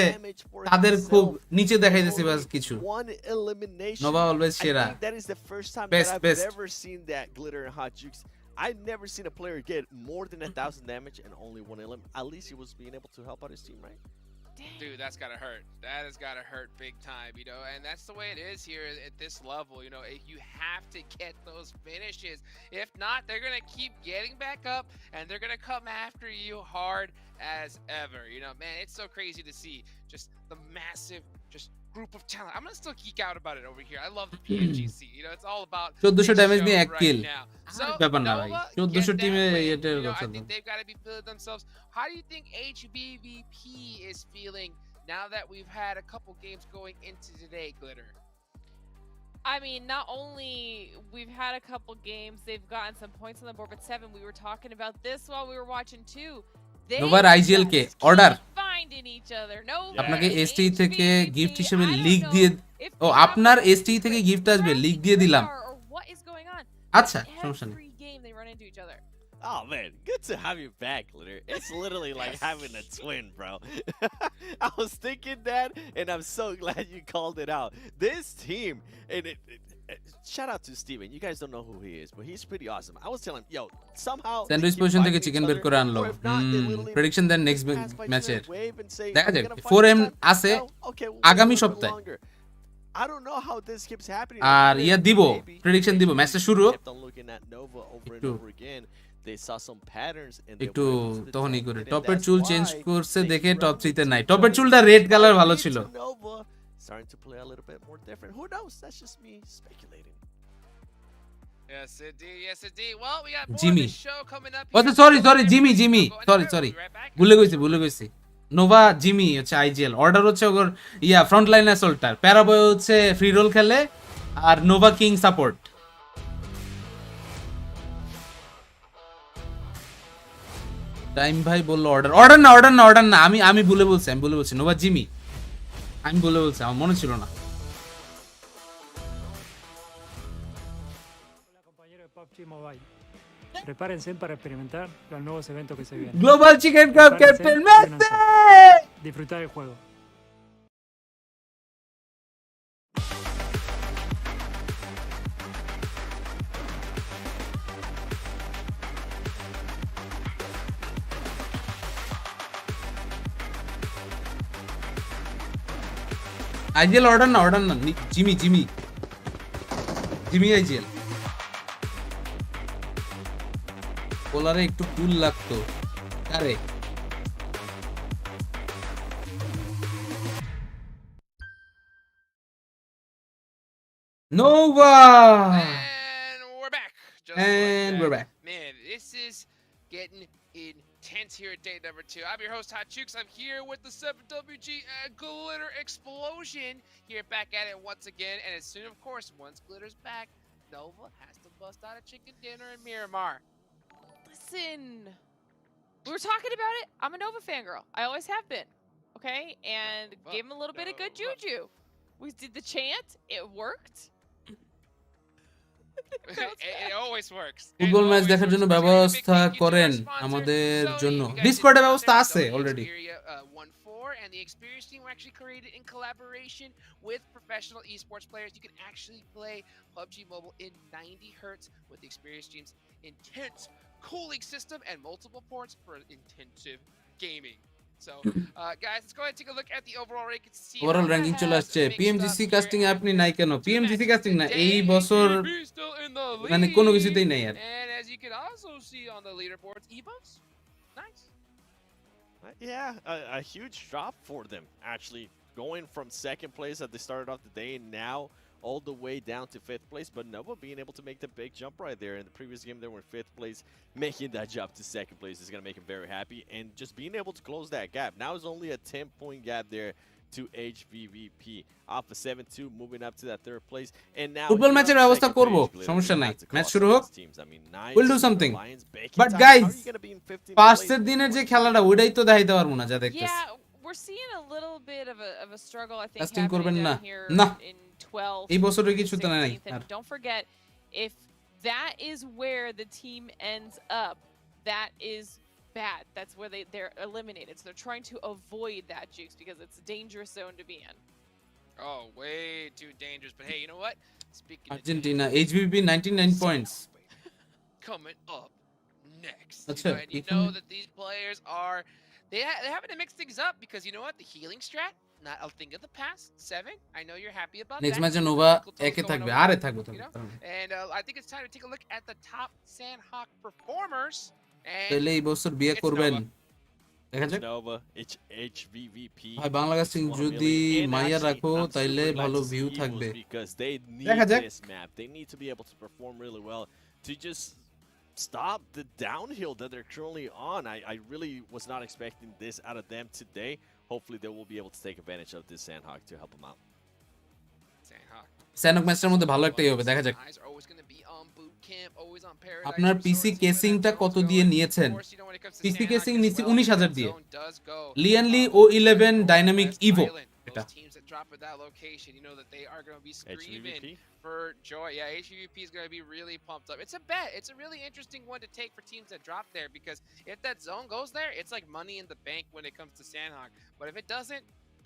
তাদের খুব নিচে দেখাইতেছে বাস কিছু Nova always সেরা that is the first time best, that I've best. ever seen that Glitter and Hot Jukes. I've never seen a player get more than 1,000 damage and only one elim. At least he was being able to help out his team, right? Dude, that's gotta hurt. That has gotta hurt big time, you know, and that's the way it is here at this level. You know, you have to get those finishes. If not, they're gonna keep getting back up and they're gonna come after you hard as ever. You know, man, it's so crazy to see just the massive group of talent. I'm gonna still geek out about it over here. I love the PMGC. You know, it's all about 1400 damage নিয়ে 1 কিল So ব্যাপার না ভাই Nova, 1400 get টিমে that win. এটার You know, কথা I think they've got to be feeling themselves. How do you think HVVP is feeling now that we've had a couple games going into today, Glitter? I mean, not only we've had a couple games, they've gotten some points on the board, but 7, we were talking about this while we were watching too. নোভার IGL কে order finding each other. No, আপনাকে ST থেকে gift হিসেবে league দিয়ে ও আপনার ST থেকে gift আসবে লিগ দিয়ে দিলাম What is going on? আচ্ছা সমস্যা নেই Every game they run into each other. Oh man, good to have you back, Glitter. It's literally like having a twin, bro. I was thinking that, and I'm so glad you called it out. This team, and shout out to Steven. You guys don't know who he is, but he's pretty awesome. I was telling him, yo, somehow sandwich position থেকে chicken বের করে আনলো prediction দেন next ম্যাচের দেখা যাক 4M আছে আগামী সপ্তাহে I don't know how this keeps happening. আর ইয়া দিব প্রেডিকশন দিব ম্যাচটা শুরু They saw some patterns in একটু তখনই করে টপের চুল চেঞ্জ করছে দেখে টপ 3 তে নাই টপের চুলটা রেড কালার ভালো ছিল starting to play a little bit more different. Who knows? That's just me speculating. Yes, indeed. Yes, indeed. Well, we got more Jimmy. of the show coming up. Oh, sorry, Jimmy. Sorry. ভুলে গেছি Nova Jimmy হচ্ছে IGL order হচ্ছে ওর ইয়া front line অ্যাসল্টার প্যারাবয় হচ্ছে free role খেলে আর Nova king support time ভাই বললো order না আমি ভুলে বলছি নোভা জিমি আমি ভুলে বলছি আমার মনে ছিল না PUBGM Mobile. Prepárense para experimentar los nuevos eventos que se vienen. Global Chicken Cup Captain Messi. Disfrutar el juego. IGL order না জিমি আইজিএল পোলারে একটু কুল লাগতো কারে Nova And we're back. Just and like we're back. Man, this is getting intense here at day number 2. I'm your host, Hot Chooks. I'm here with the 7WG Glitter Explosion. Here back at it once again. And as soon, of course, once Glitter's back, Nova has to bust out a chicken dinner in Miramar. Listen, we were talking about it. I'm a Nova fangirl. I always have been. Okay? And gave him a little bit of good juju. We did the chant. It worked. It always works. Football match দেখার জন্য ব্যবস্থা করেন আমাদের জন্য ডিসকর্ডে ব্যবস্থা আছে already and the experience team were actually created in collaboration with professional esports players. You can actually play PUBG Mobile in 90 hertz with the experience team's intense cooling system and multiple ports for intensive gaming. So, guys, let's go ahead and take a look at the overall rankings to see overall ranking চলে আসছে PMGC casting এ আপনি নাই কেন PMGC casting না এই বছর মানে কোনো কিছুতেই নাই আর And as you can also see on the leaderboards, Evos, nice. Yeah, a huge drop for them, actually. Going from second place that they started off the day and now all the way down to 5th place. But Nova being able to make the big jump right there. In the previous game, they were in 5th place. Making that jump to second place is going to make him very happy. And just being able to close that gap. Now it's only a 10-point gap there to HVVP. Off a 7-2, moving up to that 3rd place. And now football ম্যাচের ব্যবস্থা করব সমস্যা নাই match শুরু হোক will do something but guys পাঁচের দিনের যে খেলাটা ওইটাই তো দেখাইতে পারবো না যা দেখতেছি We're seeing a little bit of a struggle, I think, casting করবেন happening না down here না in 12th. এই বছরের কিছু তো নাই 16th, and don't forget, if that is where the team ends up, that is bad. That's where they're eliminated. So they're trying to avoid that, Jukes, because it's a dangerous zone to be in. Oh, way too dangerous. But hey, you know what? Speaking Argentina, HVP 99 points. coming up next. Achha, And you know that these players are they're having to mix things up because you know what, the healing strat, not a thing of the past. 7, I know you're happy about next that. match Nova একে থাকবে আরে থাকবে And I think it's time to take a look at the top Sanhok performers. তাহলে এই বছর বিয়ে করবেন দেখা যাক Nova, HVVP. ভাই বাংলাদেশে যদি মাইয়া রাখো তাইলে ভালো ভিউ থাকবে Because they need দেখা যাক this map. They need to be able to perform really well to just stop the downhill that they're currently on. I really was not expecting this out of them today. Hopefully they will be able to take advantage of this Sanhok to help them out. Sanhok ম্যাচটার মধ্যে ভালো একটাই হবে দেখা যাক আপনার পিসি কেসিংটা কত দিয়ে নিয়েছেন পিসি কেসিং নিছি 19000 দিয়ে লিয়ানলি O11 ডাইনামিক ইভো এটা HVVP? For joy. Yeah, HVVP is going to be really pumped up. It's a bet. It's a really interesting one to take for teams that drop there because if that zone goes there, it's like money in the bank when it comes to Sanhok. But if it doesn't,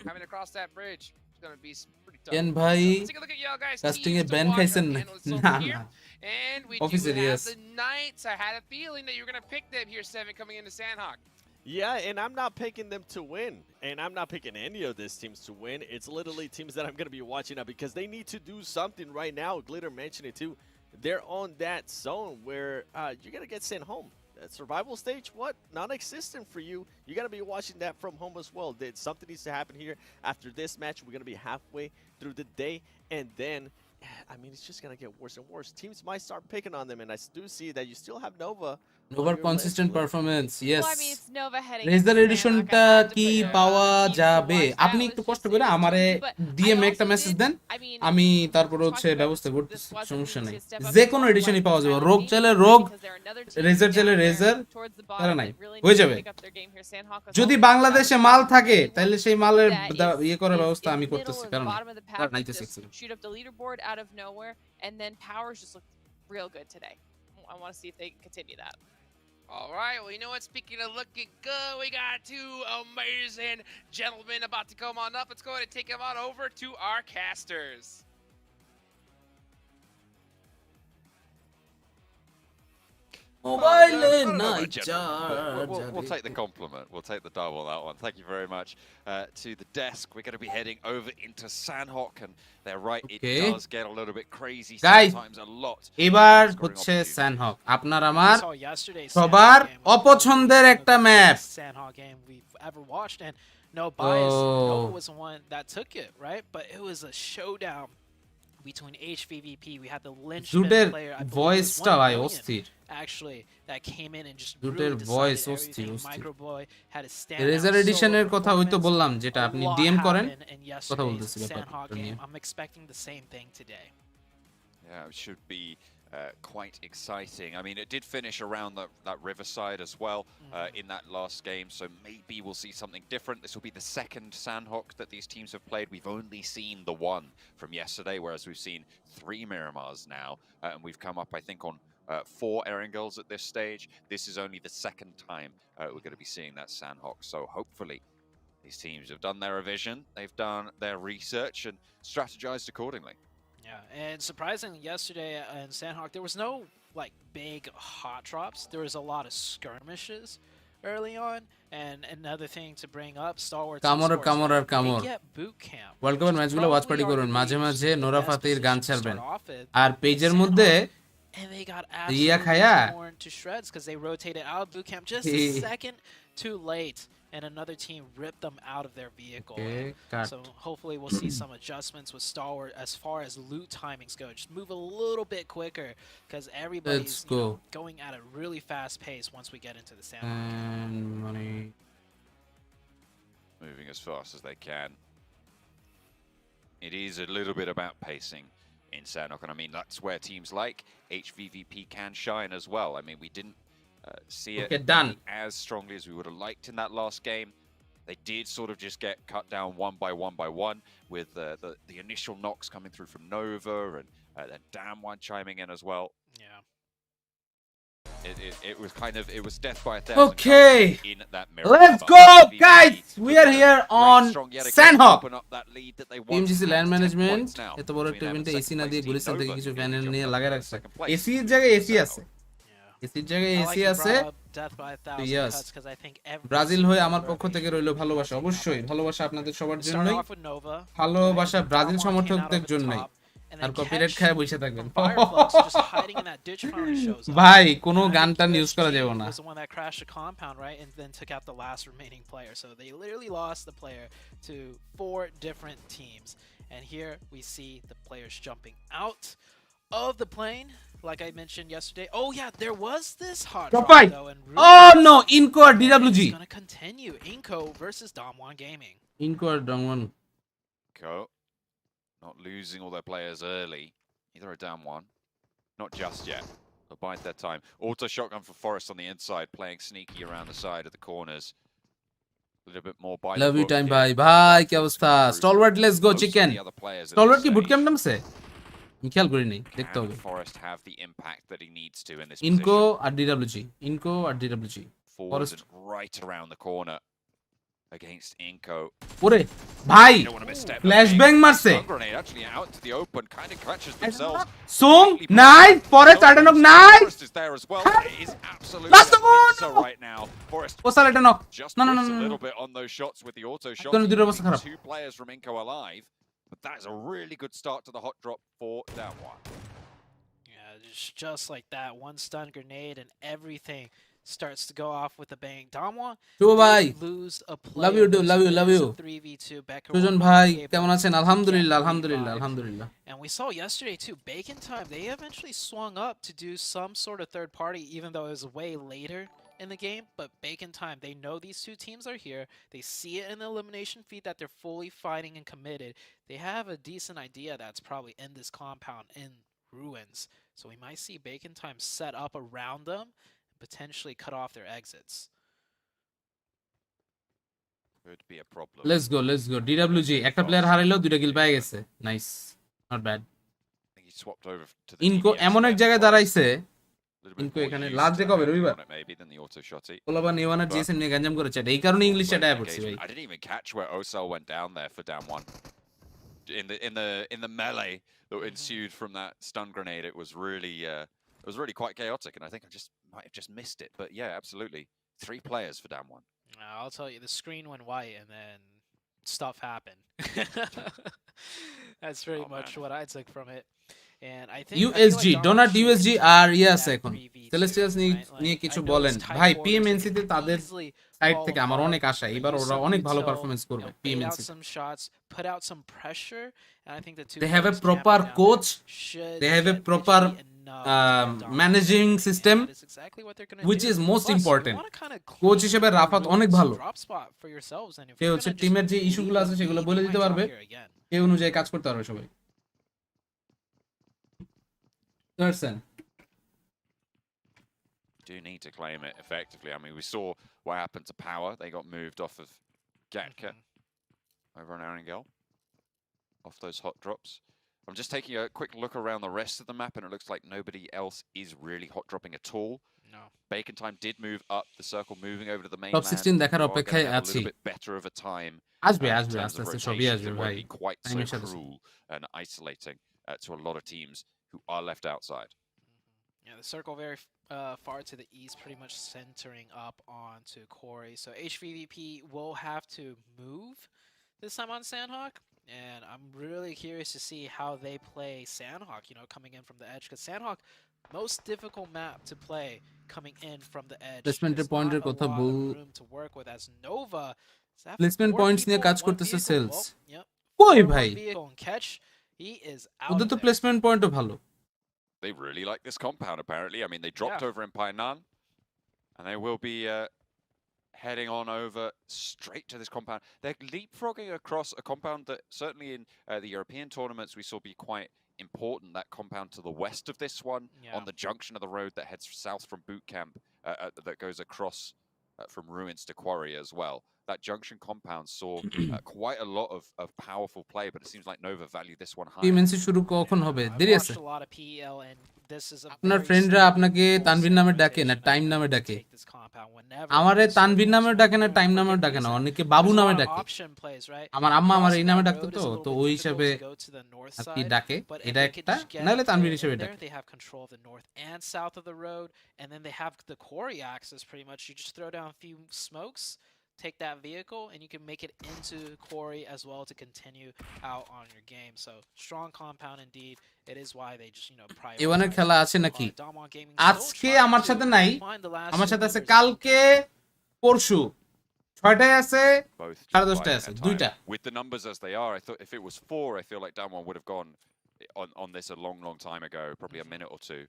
having to cross that bridge is going to be pretty tough. Ken bhai Let's take a look at y'all guys. casting e ban khaisen na And we officer do have yes the Knights. I had a feeling that you were going to pick them here, 7, coming into Sanhok. Yeah, and I'm not picking them to win. And I'm not picking any of these teams to win. It's literally teams that I'm going to be watching out because they need to do something right now. Glitter mentioned it too. They're on that zone where you're going to get sent home. Survival stage, what? Non-existent for you. You got to be watching that from home as well. Something needs to happen here. After this match, we're going to be halfway through the day. And then, I mean, it's just going to get worse and worse. Teams might start picking on them. And I do see that you still have Nova. Nova's consistent performance, yes. Well, I mean, it's Nova heading Razer editionটা কি পাওয়া যাবে আপনি একটু কষ্ট করে আমারে DM একটা message দেন আমি তারপর হচ্ছে ব্যবস্থা করতেছি সমস্যা নাই যে কোনো এডিশনই পাওয়া যাবে রোগ চাইলে রোগ রেজার চাইলে রেজার তারা নাই হয়ে যাবে যদি বাংলাদেশে মাল থাকে তাহলে সেই মালের ইয়ে করার ব্যবস্থা আমি করতেছি কারণ আর 96 shoot up the leaderboard out of nowhere and then powers just look real good today. I want to see if they can continue that. All right, well, you know what? Speaking of looking good, we got 2 amazing gentlemen about to come on up. Let's go ahead and take them on over to our casters. Mobile we'll take the compliment. We'll take the double on that one. Thank you very much. To the desk, we're going to be heading over into Sanhok, and they're right. It does get a little bit crazy sometimes. A lot. এবার হচ্ছে Sanhok আপনার আমার সবার অপছন্দের একটা match Sanhok game we've ever watched, and no bias, Nova was the one that took it, right? But it was a showdown between HVVP. We had the linchpin player, I believe, actually, that came in and just really decided everything. Microboy had to stand out. Razer editionের কথা ওই তো বললাম যেটা আপনি DM করেন কথা বলতেছি Sanhok game. I'm expecting the same thing today. Yeah, it should be quite exciting. I mean, it did finish around that riverside as well in that last game, so maybe we'll see something different. This will be the second Sanhok that these teams have played. We've only seen the one from yesterday, whereas we've seen 3 Miramars now, and we've come up, I think, on 4 Erangels at this stage. This is only the second time we're going to be seeing that Sanhok, so hopefully these teams have done their revision, they've done their research and strategized accordingly. Yeah, and surprisingly, yesterday in Sanhok, there was no like big hot drops. There was a lot of skirmishes early on, and another thing to bring up, Star Wars. কামর get boot camp. World কাপের ম্যাচগুলো watch party করুন মাঝে মাঝে Nora ফাতির গান ছাড়বেন আর পেজের মধ্যে and they got absolutely torn to shreds because they rotated out of boot camp just a second too late. And another team ripped them out of their vehicle. So hopefully we'll see some adjustments with Star Wars as far as loot timings go. Just move a little bit quicker because everybody's going at a really fast pace once we get into the Sanhok. Moving as fast as they can. It is a little bit about pacing in Sanhok, and I mean that's where teams like HVVP can shine as well. I mean, we didn't see it as strongly as we would have liked in that last game. They did sort of just get cut down one by one with the initial knocks coming through from Nova and then Damwon chiming in as well. Yeah. It was kind of, it was death by 1,000 okay in that Miramar. Let's go guys, we are here on Sanhok. PMGC land management এত বড় একটা ইভেন্টে AC না দিয়ে গুলিস্তান থেকে কিছু fan নিয়ে লাগায় রাখছে এসি এর জায়গায় এসি আছে এসির জায়গায় I like এসি you আছে brought up Death by a Thousand yes Cuts because I think every Brazil single হয়ে আমার member পক্ষ of থেকে HVP রইল has ভালোবাসা taken অবশ্যই opportunity. ভালোবাসা আপনাদের সবার We started জন্যই off with Nova, ভালোবাসা right? Brazil Damwon came out সমর্থকদের over the জন্যই top, and আর then কপিরাইট Ketch খায় বসে থাকবেন from Fireflux just hiding in that ditch finally shows up. ভাই কোনো And I গান think টান ইউজ করা USG যাবে না was the one that crashed the compound, right? And then took out the last remaining player. So they literally lost the player to 4 different teams. And here we see the players jumping out of the plane. Like I mentioned yesterday. Oh yeah, there was this hot drop Popeye! though. And Oh no, Inco or DWG. It's gonna continue. Inco versus Damwon Gaming. Inco or Damwon. Co not losing all their players early. Either a down one. Not just yet. They'll bide their time. Auto shotgun for Forest on the inside, playing sneaky around the side of the corners. A little bit more by Love the you book time here. bye. Bye, কি অবস্থা? Stalwart, let's go Most of chicken. the other players at Stalwart this কি bootcamp stage, নামছে? আমি খেয়াল করিনি, দেখতে can হবে। Forest have the impact that he needs to in this Inco position? R DWG. Inco R DWG. Forward Forest. and right around the corner against Inco. ওরে ভাই Don't want to misstep. flashbang মারছে। Stun grenade actually out to the open, kind of catches themselves. Sung nice Forest Ardenok nice. Forest is there as well. It is absolutely Last a one! pizza right now. Forest O sir এটা knock. just No, no, puts no, a no, little bit on those shots with the auto shot. একদম দুটোর অবস্থা খারাপ। 2 players from Inco alive, but that is a really good start to the hot drop for Damwon. Yeah, just like that. One stun grenade and everything starts to go off with a bang. Damwon শুভ ভাই lose a player. love you dude this love you is love a you 3v2. Becker Sujan will not ভাই be able কেমন আছেন to আলহামদুলিল্লাহ get আলহামদুলিল্লাহ revived. আলহামদুলিল্লাহ And we saw yesterday too, Bacon Time, they eventually swung up to do some sort of third party, even though it was way later in the game. But Bacon Time, they know these two teams are here. They see it in the elimination feed that they're fully fighting and committed. They have a decent idea that's probably in this compound in ruins. So we might see Bacon Time set up around them and potentially cut off their exits. Could be a problem. let's go DWG একটা player হারাইলো দুইটা কিল পেয়ে গেছে nice not bad I think he swapped over to the ইনকো DBS এমন এক there. জায়গায় দাঁড়াইছে A little bit ইনকো more এখানে used last to day কবে moving রবিবার on it maybe than the auto shotty. পোলাবা নিওয়ানার জিএসএম নিয়ে গঞ্জাম করেছে এইকারণে ইংলিশে ডায়া পড়ছি ভাই I didn't even catch where Osel went down there for down one. In the melee that ensued from that stun grenade, it was really quite chaotic, and I think I just might have just missed it. But yeah, absolutely, 3 players for down one. I'll tell you, the screen went white and then stuff happened. That's pretty much what I took from it. And I think USG donut USG আর ইয়াস that এখন 3v2, celestials right? নিয়ে Like, কিছু I know বলেন this ভাই Type PMNC তে could তাদের easily side fall থেকে আমার apart, অনেক আশা but এবার use ওরা some অনেক ভালো util, পারফরম্যান্স you করবে know, bait out PMNC some shots, put out some pressure, and I think the two they have a players proper camping down coach there should they have a get proper literally enough to dominate managing the game, and system that is exactly what they're gonna which do. is most Plus, you important wanna kinda coach clean হিসেবে the Rafat অনেক Ruins ভালো drop spot for yourselves, and if say you're হচ্ছে gonna টিমের just যে leave ইস্যুগুলো আছে the সেগুলো lead, বলে you দিতে might পারবে drop here again. সেই অনুযায়ী কাজ করতে পারবে সবাই Thurston. Do need to claim it effectively. I mean, we saw what happened to Power. They got moved off of Gatka over on Arangel, off those hot drops. I'm just taking a quick look around the rest of the map, and it looks like nobody else is really hot dropping at all. No. Bacon Time did move up the circle, moving over to the main Top 16 দেখার অপেক্ষায় a আছি little bit better of a time. আসবে In আসবে terms আস্তে of আস্তে সবই rotations, আসবে it ভাই won't be quite so টাইমের সাথে cruel and isolating to a lot of teams who are left outside. Yeah, the circle very far to the east, pretty much centering up onto Corey. So HVVP will have to move this time on Sanhok, and I'm really curious to see how they play Sanhok, you know, coming in from the edge, because Sanhok, most difficult map to play coming in from the edge. Placement There's point not a কথা lot ball of room to work with, as Nova is having placement 4 points নিয়ে people, কাজ 1 করতেছে vehicle. Sales Well, yep. কই 4, ভাই 1 vehicle and Catch, he is out ওদের of তো there. Placement পয়েন্টও ভালো They really like this compound, apparently. I mean, they dropped Yeah. over in Painan, and they will be heading on over straight to this compound. They're leapfrogging across a compound that certainly in the European tournaments we saw be quite important, that compound to the west of this one, Yeah. on the junction of the road that heads south from boot camp, that goes across from ruins to quarry as well. That junction compound saw quite a lot of powerful play, but it seems like Nova valued this one higher. PMNC শুরু কখন হবে I've দেরি আছে watched a lot of PEL, and this is a আপনার very ফ্রেন্ডরা standard আপনাকে full Tanvir set নামে ডাকে না rotation that টাইম you নামে can ডাকে? take this compound whenever আমারে the তানভীর circle নামে is ডাকে না running টাইম for নামে good ডাকে না, reason. অনেকে বাবু There's a নামে lot of ডাকে। option plays, right? আমার আম্মা আমার এই Crossing নামে that ডাকতো road is তো a little তো bit ওই difficult হিসাবে to go to the north আর কি side, ডাকে, but if এটা they could একটা just get নাহলে a তানভীর player হিসেবে in there, ডাকে। they have control of the north and south of the road, and then they have the quarry access pretty much. You just throw down a few smokes, take that vehicle, and you can make it into quarry as well to continue out on your game. So strong compound indeed. It is why they just, এওয়ানের prioritize খেলা আছে নাকি? Damwon Gaming still আজকে trying আমার to সাথে নাই, find the last আমার two সাথে আছে members of the কালকে পরশু 6টায় আছে Both just 10:30টায় biding আছে, their time. দুইটা। With the numbers as they are, I thought if it was 4, I feel like Damwon would have gone on this a long time ago, probably a minute or two.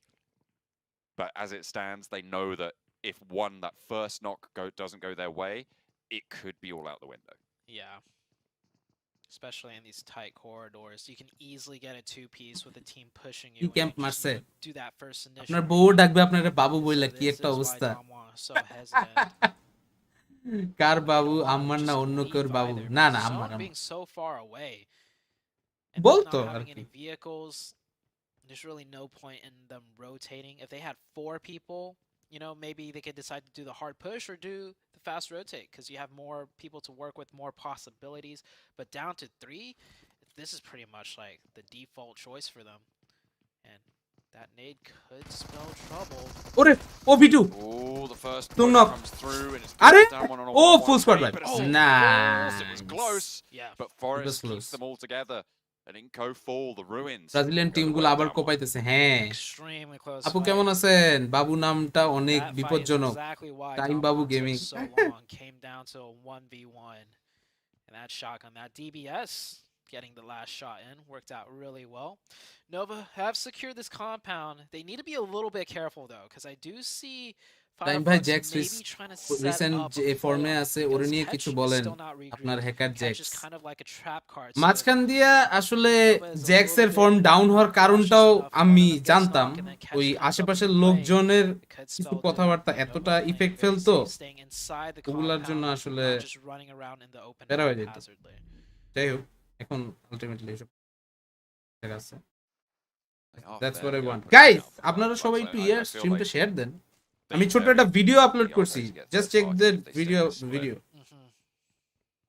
But as it stands, they know that if that first knock doesn't go their way, it could be all out the window. Yeah. Especially in these tight corridors. You can easily get a 2-piece with a team pushing you. কি camp and you just মারছে? do that first initial. আপনার বউ ডাকবে আপনারে বাবু বইলা, So কি this একটা is why অবস্থা। Damwon is so hesitant. Car Babu? They don't wanna আম্মার না just অন্য leave কেউর বাবু? either, না because না the আম্মার zone আম্মার। being so far away and বলতো not আর having কি। any vehicles, there's really no point in them rotating. If they had 4 people, maybe they could decide to do the hard push or do the fast rotate, because you have more people to work with, more possibilities. But down to 3, this is pretty much like the default choice for them. And that nade could spell trouble. ওরে ও B2 Oh, the first Tung push knock. comes through and it's আরে Damwon on a ও 1-1 full squad lead, ভাই, but it's so nice. close. It was close, Yeah. but Forest close. keeps them all together. And Inco fall, the ruins. Brazilian go the টিমগুলো way of আবার Damwon. কোপাইতেছে। হ্যাঁ Extremely close আপু fight. কেমন আছেন? বাবু নামটা অনেক That fight is বিপজ্জনক। exactly why Time Damwon Babu took Gaming। so long. Came down to a 1v1. And that shotgun, that DBS, getting the last shot in, worked out really well. Nova have secured this compound. They need to be a little bit careful though, because I do see time ভাই Firefox Jax maybe trying to set recent up যে a play ফর্মে on আছে him, ওরে because নিয়ে Ketch কিছু is বলেন still not regrouped. আপনার hacker Ketch Jax. is kind of like a trap card. So মাঝখান দিয়া আসলে Nova is a জ্যাক্সের little form bit down হওয়ার cautious কারণটাও enough when আমি one of them gets জানতাম। knocked and then Ketch ওই comes up আশেপাশের and লোকজনের it could কিছু spell কথাবার্তা doom. এতটা Nova playing ইফেক্ট very ফেলতো, safe, staying inside the ওগুলার জন্য compound, আসলে not just running around in the open বের হয়ে যেত। haphazardly. যাই হোক এখন আলটিমেটলি এসব ঠিক আছে। They are that's what fairly I want. open right guys now for that আপনারা one, সবাই so একটু I feel স্ট্রিমটা like শেয়ার দেন। they আমি ছোট very একটা ভিডিও আপলোড are করছি, going to get just so check far the if they stay video this split. Video.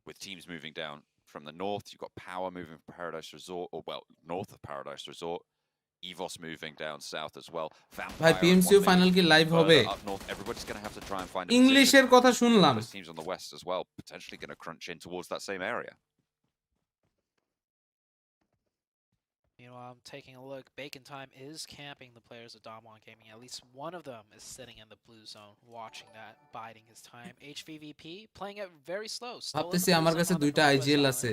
With teams moving down from the north, you've got Power moving from Paradise Resort, or north of Paradise Resort. EVOS moving down south as well. ভাই Vampire পিএমসিও and one final কি live further হবে? up north. Everybody's going to have to try and find a ইংলিশের position. কথা শুনলাম। Those teams on the west as well, potentially going to crunch in towards that same area. Meanwhile, I'm taking a look. Bacon Time is camping the players of Damwon Gaming. At least one of them is sitting in the blue zone, watching that, biding his time. HVVP playing it very slow. Still in the ভাবতেছি blue আমার zone কাছে on the দুইটা northwest IGL island. আছে,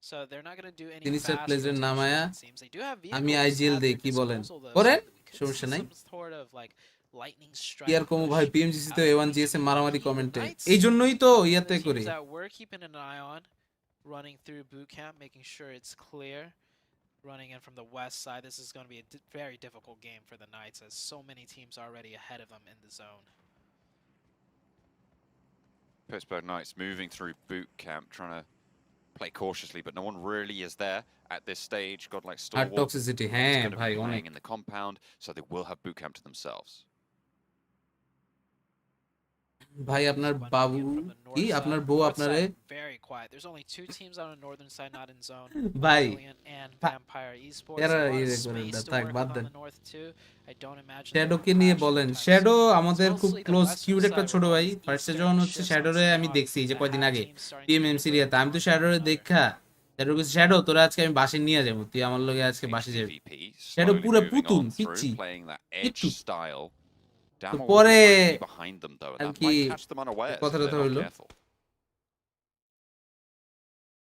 So they're not going to do any জিনিসটার fast প্লেজের rotations, নামায়া it seems. They do have আমি vehicles IGL at দেই, their কি বলেন? disposal, though, করেন so we could সমস্যা see নাই। some sort of like lightning strike কি আর কমু push ভাই, পিএমজিসি তো out A1 of জিএসএ মারামারি HVVP. কমেন্টে, Knights এই জন্যই তো are one of ইয়াতে the করি। teams that we're keeping an eye on, running through boot camp, making sure it's clear. Running in from the west side, this is going to be a very difficult game for the Knights, as so many teams are already ahead of them in the zone. Pittsburgh Knights moving through boot camp, trying to play cautiously, but no one really is there at this stage. God like আর Stalwart toxicity, is হ্যাঁ going to ভাই be অনেক। playing in the compound, so they will have boot camp to themselves. ভাই আপনার One Babu again from the north কি side. আপনার বউ North আপনারে side, very quiet. There's only 2 teams on the northern side not in zone. ভাই Brilliant and Vampire Esports. এরা A lot of ইয়ে করেন space না, to থাক work বাদ with on দেন। the north too. I don't imagine shadow they're কে নিয়ে clashing বলেন, anytime শ্যাডো soon. আমাদের It's খুব mostly the close western cute একটা side ছোট where ভাই। all these ফার্স্টে eastern যখন হচ্ছে shifts on শ্যাডোরে আমি Sanhok দেখছি যে that কয়দিন have আগে teams starting to পিএমএমসি move রিয়াতে, আমি তো on শ্যাডোরে one another. দেখা শ্যাডো কিছু শ্যাডো তোরা আজকে আমি বাসে নিয়ে যাবো, তুই আমার লগে আজকে বাসে যাবি। HVVP শ্যাডো slowly পুরো moving পুতুল on পিচ্ছি through, playing that edge কিচ্ছু। style. তো Damwon will পরে be trying to be behind them though, and আর that কি might catch them unawares if কথা they're টথা not হইলো। careful.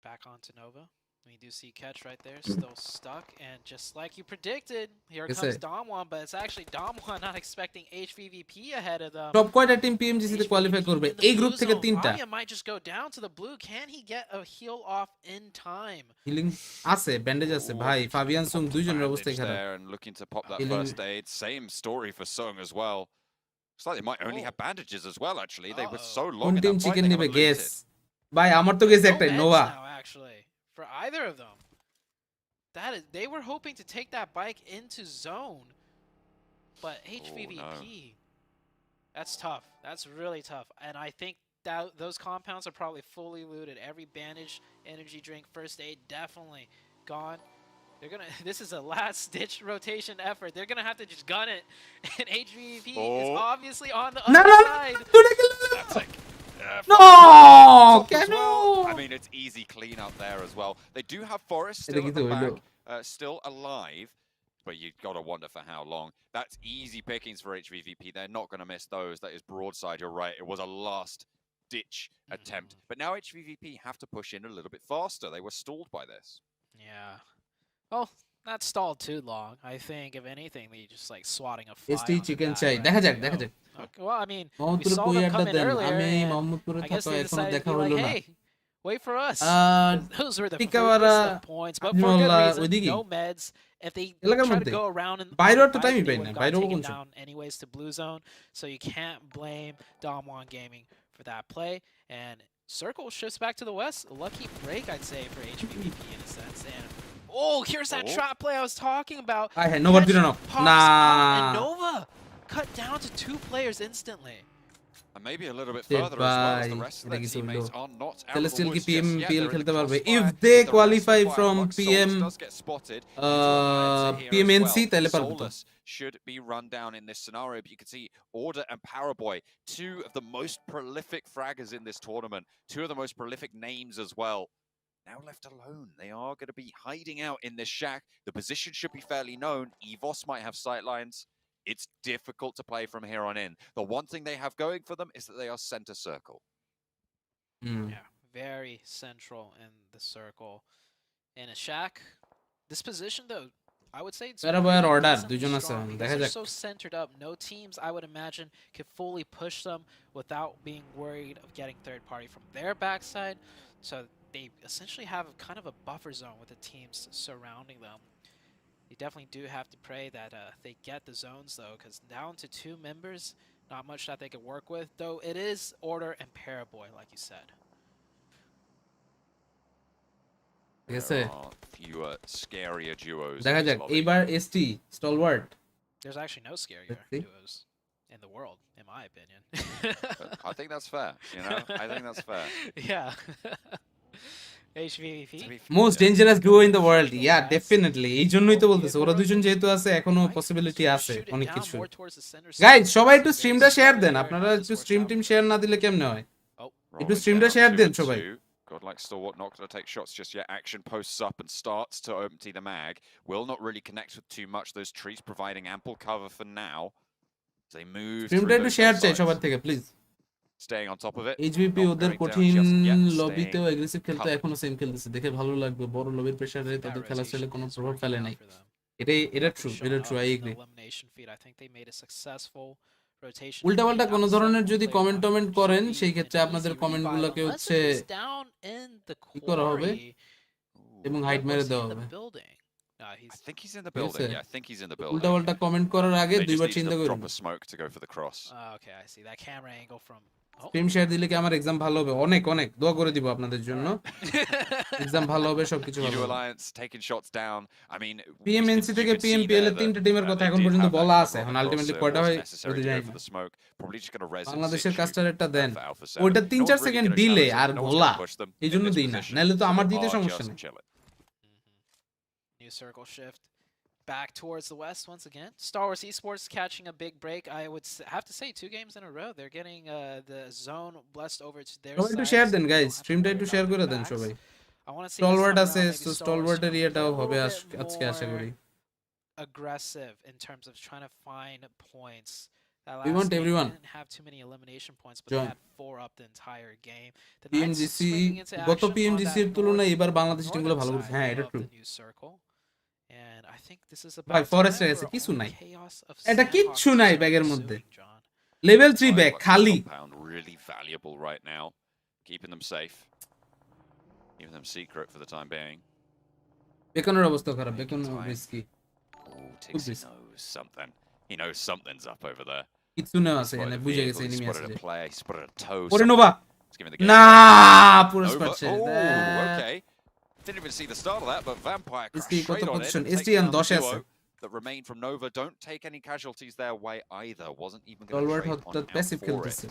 Back on to Nova. We do see Catch right there, still stuck, and just like you predicted, here Yes, comes sir. Damwon, but it's actually Damwon not expecting HVVP ahead of them. Top কয়টা team PMGC তে qualify HVVP করবে? in the এই group blue থেকে zone. 3টা Raya might just go down to the blue. Can he get a heal off in time? Healing আছে, bandage আছে Ooh, ভাই। Fabien সুং popped the দুইজনের bandage অবস্থাই খারাপ। there and looking to pop that Healing. first aid. Same story for Sung as well. Looks like they might only Oh. have bandages as well, actually. They were so Uh-oh. long কোন in team that fight, chicken they নিবে haven't guess? looted. ভাই আমার তো গেছে No একটাই, meds Nova. now, actually, for either of them. That is, they were hoping to take that bike into zone. but HVVP, that's tough. That's really tough. And I think that those compounds are probably fully looted. Every bandage, energy drink, first aid, definitely gone. They're gonna. This is a last-ditch rotation effort. They're gonna have to just gun it, and HVVP is obviously on the other side. That's like, No! as well. I mean, it's easy clean up there as well. They do have Forest still at the back, still alive, but you've got to wonder for how long. That's easy pickings for HVVP. They're not going to miss those. That is broadside. You're right. It was a last-ditch attempt. But now HVVP have to push in a little bit faster. They were stalled by this. Yeah. Well, not stalled too long. I think, if anything, they just like swatting a fly. ST chicken chai. দেখা যাক, দেখা যাক. Okay, well, I mean, we saw them come in earlier, and I guess they decided to be like, hey, wait for us. Those were the first points, but for good reason. No meds. If they try to go around and they would have taken down anyways to blue zone, so you can't blame Damwon Gaming for that play. And Circle shifts back to the west. A lucky break, I'd say, for HVVP in a sense. And oh, here's that trap play I was talking about. I had Nova didn't know. And Nova cut down to 2 players instantly. And maybe a little bit further as well, as the rest of their teammates are not out of the Celestial woods ki just yet. PMPL They're in খেলতে the পারবে crossfire. if they The rest qualify of from Firefox, PM Solus does get spotted. He's on here as PMNC well. তাহলে পারবে তো Solus should be run down in this scenario, but you can see Order and Paraboy, 2 of the most prolific fraggers in this tournament, 2 of the most prolific names as well. Now left alone. They are going to be hiding out in this shack. The position should be fairly known. EVOS might have sightlines. It's difficult to play from here on in. The one thing they have going for them is that they are center circle. Yeah, very central in the circle. In a shack, this position though, I would say it's order they're so centered up. No teams, I would imagine, could fully push them without being worried of getting third party from their backside. So they essentially have kind of a buffer zone with the teams surrounding them. You definitely do have to pray that they get the zones though, because down to 2 members, not much that they could work with. Though it is Order and Paraboy, like you said. There are fewer, scarier duos. দেখা যাক এইবার ST stalwart. There's actually no scarier duos in the world, in my opinion. I think that's fair. You know, I think that's fair. Yeah. HVVP Most dangerous duo in the world. Yeah, definitely. এই জন্যই তো বলতেছে ওরা দুজন যেহেতু আছে এখনো possibility আছে অনেক কিছু। গাইস সবাই একটু স্ট্রিমটা শেয়ার দেন। আপনারা একটু স্ট্রিম শেয়ার না দিলে কেমনে হয়? একটু স্ট্রিমটা শেয়ার দেন সবাই। Godlike Stalwart not going to take shots just yet. Action posts up and starts to empty the mag. Will not really connect with too much. Those trees providing ample cover for now. They move. স্ট্রিমটা একটু share চাই সবার থেকে please. Staying on top of it. HVP ওদের কঠিন লবিতেও aggressive খেলতে এখনো same খেলতেছে। দেখে ভালো লাগবে। বড় লবির প্রেসারে তাদের খেলা স্টাইলে কোনো প্রভাব ফেলে নাই। এটা ট্রু আই এগ্রি। উল্টাপাল্টা কোনো ধরনের যদি কমেন্ট করেন সেই ক্ষেত্রে আপনাদের কমেন্টগুলোকে হচ্ছে কি করা হবে এবং হাইড মেরে দেওয়া হবে। I think he's in the building. Yeah, I think he's in the building. উল্টাপাল্টা কমেন্ট করার আগে দুইবার চিন্তা করুন। Proper smoke to go for the cross. Okay, I see that camera angle from stream share দিলে কি আমার এক্সাম ভালো হবে? অনেক দোয়া করে দিব আপনাদের জন্য। এক্সাম ভালো হবে, সবকিছু ভালো হবে। Alliance taking shots down. I mean, PMNC থেকে PMPL এর 3টা টিমের কথা এখন পর্যন্ত বলা আছে। এখন আলটিমেটলি কয়টা হয় বুঝতে যাই না। বাংলাদেশের কাস্টারেরটা দেন। ওইটা 3-4 সেকেন্ড দিলে আর গোলা। এইজন্য দেই না। নাহলে তো আমার দিতে সমস্যা নেই। New circle shift back towards the west once again. Star Wars Esports catching a big break. I would have to say 2 games in a row. They're getting the zone blessed over to their side. একটু share দেন guys, স্ট্রিমটা একটু share করে দেন সবাই। I want to see stalwart আছে, so স্টলওয়ার্ডের ইয়েটাও হবে আজকে আশা করি। Aggressive in terms of trying to find points. We want everyone. Didn't have too many elimination points, but they had 4 up the entire game. The PMGC গত PMGC এর তুলনায় এবার বাংলাদেশ টিমগুলো ভালো করছে। হ্যাঁ, এটা true. And I think this is about ভাই ফরেস্টে আছে কিছু নাই। এটা কিচ্ছু নাই ব্যাগের মধ্যে। লেভেল 3 ব্যাগ খালি। Really valuable right now. Keeping them safe. Keeping them secret for the time being. বেকনের অবস্থা খারাপ, beacon risky. Tixi knows something. He knows something's up over there. কিছু না আছে এনে বুঝে গেছে এনিমি আছে। ওরে নোভা না পুরো স্পটছে। Okay. Didn't even see the start of that, but Vampire ST কত পজিশন? ST এন 10 আছে। that remain from Nova don't take any casualties their way either. Wasn't even going to Stalwart trade on হঠাৎ out passive for it. খেলতেছে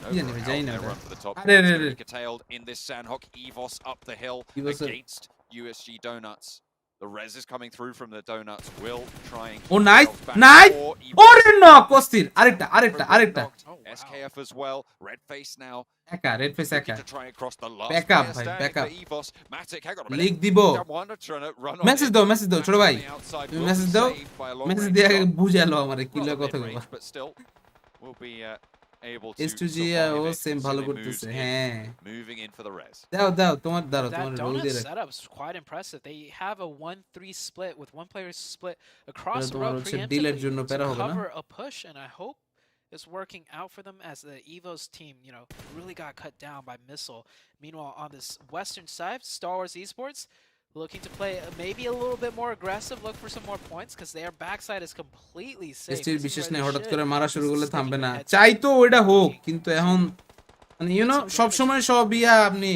Nova জানি ভাই, out জানি না their ওটা। run for the top. আরে, It's আরে, going to আরে। be curtailed in this Sanhok. EVOS up the hill EVOS -এর- against USG Donuts. The res is coming through from the Donuts. Will try and ও keep nice themselves back nice before ওরে EVOS knock অস্থির আরেকটা আরেকটা Nova আরেকটা knocked. Oh, wow. SKF as well. Red face now. একা red face একা Looking to try and cross the last Back up, player ভাই, standing back up. for EVOS. Matic, hang on a leak minute. দিব Someone trying to run on message in. দাও message দাও ছোট Matic ভাই on the outside তুমি will message be দাও saved by a long message range দিয়ে shot. বুঝালো আমারে কি Rather লয় কথা mid-range, কইবা but still will be able to S2G survive ও it, সেম ভালো considering moves করতেছে in, হ্যাঁ moving in for the res. দাও দাও তোমার দাঁড়াও That তোমার রোল donut দিয়ে রাখ setup's quite impressive. They have a 1-3 split with one player split across the তোমার road হচ্ছে ডিলের জন্য preemptively প্যারা to হবে না cover a push, and I hope it's working out for them as the EVO's team, really got cut down by missile. Meanwhile, on this western side, Star Wars Esports looking to play maybe a little bit more aggressive, look for some more points because their backside is completely safe. এসটির This is বিশেষ where নেই they হঠাৎ should করে মারা be শুরু করলে sticking থামবে their না heads চাই down, তো ওইটা হোক looking কিন্তু to এখন মানে সব সময় সব আপনি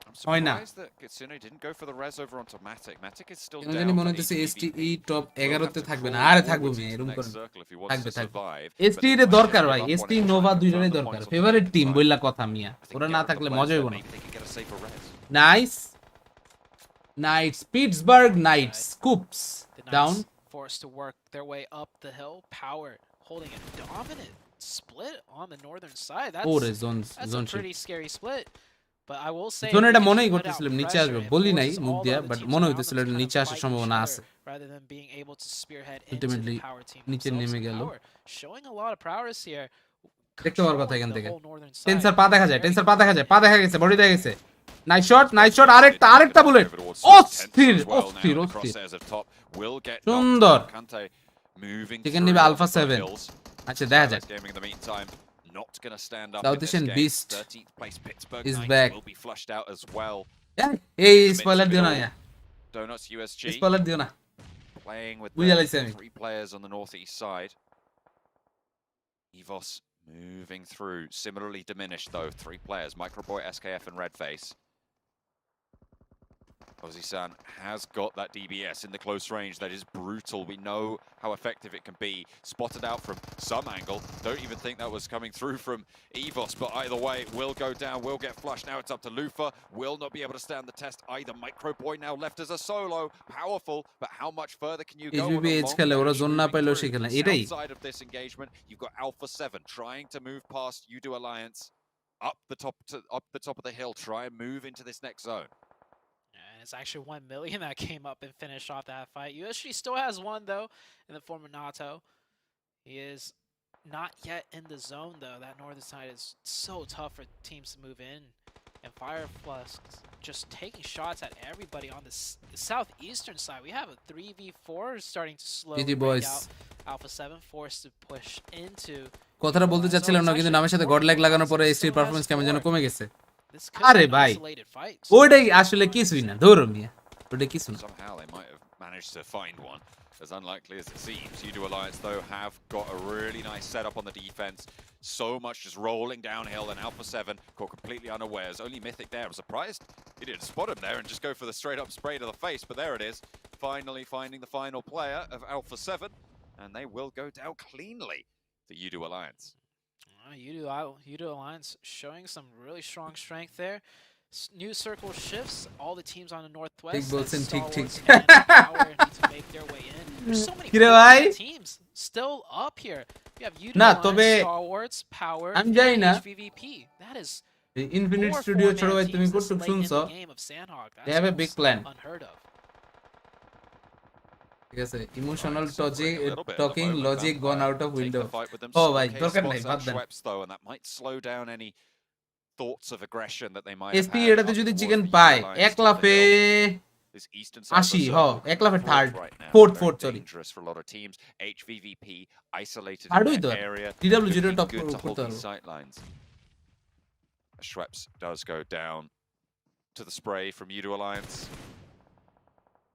I'm হয় না surprised that Kitsune didn't go for the res over onto Matic. Matic is still কেন down জানি for মনে হইতেছে HVVP. এসটিই টপ Will have 11 তে to থাকবে না crawl আরে থাকবো forwards মেয়ে into the এরকম next করে circle if he wants থাকবে to থাকবে survive. But এসটি the এর question দরকার is, ভাই give up ST on it, Nova try and দুইজনেরই confirm the দরকার points on favourite second team time. বললা কথা মিয়া I think ওরা given না the থাকলে players মজা there, হইব না maybe they can get a safer res. Nice Knights Pittsburgh Knights scoops The down Knights forced to work their way up the hill. Power holding a dominant split on the northern side. ওরে zone That's zone a pretty scary split. But I will say, zone if এটা they can মনেই put out করতেছিলাম নিচে pressure, আসবে it বলি নাই forces মুখ all the দিয়া other বাট teams মনে around হইতেছিল them to এটা kind of নিচে আসার fight সম্ভাবনা each আছে other rather than being able to spearhead into Ultimately, the power team নিচে themselves. নেমে And গেল Power showing a lot of prowess here. দেখতে পাওয়ার কথা এখান controlling the থেকে whole northern side. টেন্সার পা দেখা যায় Very টেন্সার পা দেখা যায় পা দেখা গেছে বডি দেখা গেছে নাইস শট It's আরেকটা বুলেট over towards অস্থির Tensor as well now. অস্থির The অস্থির crosshairs up top will get সুন্দর knocked. Kante moving chicken through নিবে on alpha the front 7 hills. আচ্ছা দেখা যাক Silas Gaming in the meantime not going to stand up South in this Asian game. Beast 13th place Pittsburgh is Knights back. will be flushed out as well. এই The spoiler দিও না midfield, ইয়া Donuts USG spoiler দিও না playing with বুঝা the লাইছে আমি 3 players on the northeast side. EVOS moving through, similarly diminished though. 3 players, Microboy, SKF and Redface. Ozzy-san has got that DBS in the close range. That is brutal. We know how effective it can be. Spotted out from some angle. Don't even think that was coming through from EVOS, but either way, will go down, will get flushed. Now it's up to Lufa. Will not be able to stand the test either. Microboy now left as a solo. Powerful, but how much further can you go? on HBB a as long খেলে ওরা dash zone না moving পাইলেও through? সে খেলে এটাই South side of this engagement, you've got Alpha 7 trying to move past Udo Alliance up the top of the hill. Try and move into this next zone. And it's actually 1 million that came up and finished off that fight. USG still has one, though, in the form of Nato. He is not yet in the zone, though. That northern side is so tough for teams to move in. And Fireflux just taking shots at everybody on the southeastern side. We have a 3v4 starting to slowly break boys. out. Alpha 7 forced to push into... কথাটা বলতে চাচ্ছিলাম না কিন্তু নামের সাথে god like লাগানোর পরে এসটির performance কেমন যেন কমে গেছে This could আরে be an ভাই isolated fight. ওইটাই আসলে কিছুই না ধরো মিয়া ওইটা কিছু না Somehow they might have managed to find one. As unlikely as it seems, Udo Alliance though have got a really nice setup on the defense. So much just rolling downhill, and Alpha 7 caught completely unawares. Only Mythic there. I'm surprised he didn't spot him there and just go for the straight up spray to the face, but there it is. Finally finding the final player of Alpha 7, and they will go down cleanly, the Udo Alliance. Udo Alliance showing some really strong strength there. New circle shifts. All the teams on the northwest. Big Bulls and Star Tick Wars Tick. and Power need to make their way in. There's so many Kira cool bhai? teams still up here. You have Udo না Alliance, তবে Star Wars, Power, আমি জানি and না HVVP. That is infinite 4 studio ছোট ভাই four-man তুমি teams this কতটুকু late in শুনছো the game of Sanhok. They have a That's big almost plan. unheard of. ঠিক আছে emotional Suffering a little bit at the talking moment. Logic Vampire gone out of take window the fight with them. ও ভাই Soulcase দরকার spots নাই out বাদ দেন Schweppes though, and that might slow down any thoughts of aggression that they might SP have had এটাতে up যদি towards chicken the পায় Alliance এক top of the লাফে hill. This eastern side of the 80 হ circle এক লাফে fourth third right now. Fourth Very fourth sorry dangerous for a lot of teams. HVVP isolated থার্ডই in তো that area. DW zero Looking top good to hold করতে these পারবো sight lines. Schweppes does go down to the spray from Udo Alliance.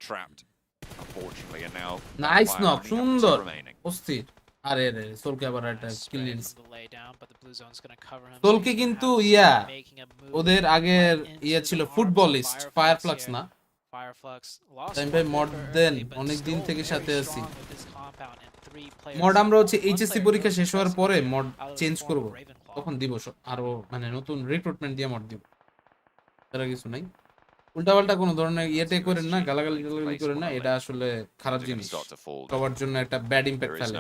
Trapped, unfortunately, and now nice Vampire knock only have সুন্দর 2 remaining. অস্থির আরে রে সোলকে আবার একটা Nice কিল spray নিস from the lay down, but the blue zone's gonna cover him. সোলকে So he কিন্তু has yeah making a move ওদের আগের right into ইয়া ছিল the arms of ফুটবলিস্ট Fireflux ফায়ারফ্লাক্স here. না Fireflux lost টাইম ভাই one mod member দেন, early, but অনেক দিন still থেকে very সাথে আছি। strong with this compound and 3 players. Mod আমরা হচ্ছে One এইচএসসি player পরীক্ষা really শেষ হওয়ার impressed পরে me mod out of the change form করব, of Ravenclaw. তখন দিব আরো মানে নতুন রিক্রুটমেন্ট দিয়ে মড দিব, তারা কিছু নাই। উল্টাপাল্টা কোনো ধরনের ইয়েতে করেন না, গালাগালি টালাগালি করেন না, এটা আসলে খারাপ জিনিস, সবার জন্য একটা ব্যাড ইমপ্যাক্ট ফেলে।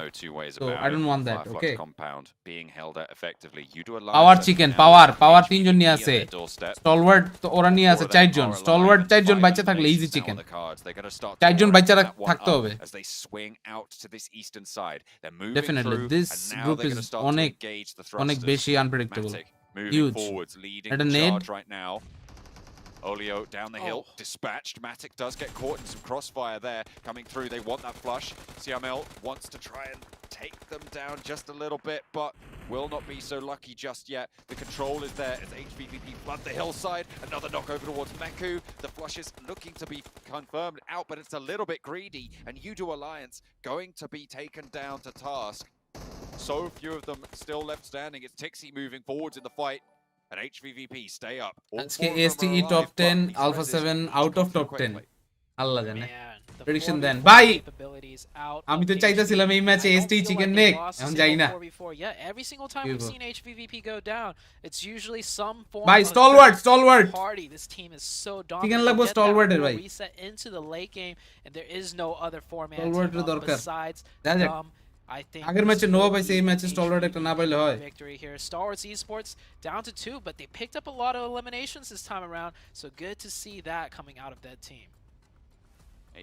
So I don't want that, okay. Power chicken, power তিনজন নিয়ে আছে, স্টলওয়ার্ড তো ওরা নিয়ে আছে চারজন, স্টলওয়ার্ড চারজন বাচ্চা থাকলে ইজি চিকেন, চারজন বাচ্চা থাকতে হবে। ডেফিনেটলি দিস গ্রুপ ইজ অনেক অনেক বেশি আনপ্রেডিক্টেবল, হিউজ। এটা নেড Olio down the hill, dispatched. Matic does get caught in some crossfire there. Coming through, they want that flush. CML wants to try and take them down just a little bit, but will not be so lucky just yet. The control is there as HVVP flood the hillside. Another knock over towards Meku. The flush is looking to be confirmed out, but it's a little bit greedy. And Udo Alliance going to be taken down to task. So few of them still left standing. It's Tixi moving forwards in the fight. And HVVP stay up. আজকে STE top 10, alpha 7 out of top 10, Allah জানে। Prediction দেন ভাই, আমি তো চাইতেছিলাম এই ম্যাচে এসটিই chicken neck, এখন যাই না। Yeah, every single time we've seen HVVP go down, it's usually some form ভাই of stalwart party. This team is so dominant. Chicken They লাগবো get that স্টলওয়ার্ডের full ভাই, reset into the late game, and there is no other four-man স্টলওয়ার্ডের team দরকার। besides দেখা যাক। I think আগের ম্যাচে নোয়া পাইছে, এই ম্যাচে স্টলওয়ার্ড একটা না পাইলে হয়। victory here. Star Wars Esports down to 2, but they picked up a lot of eliminations this time around, so good to see that coming out of that team.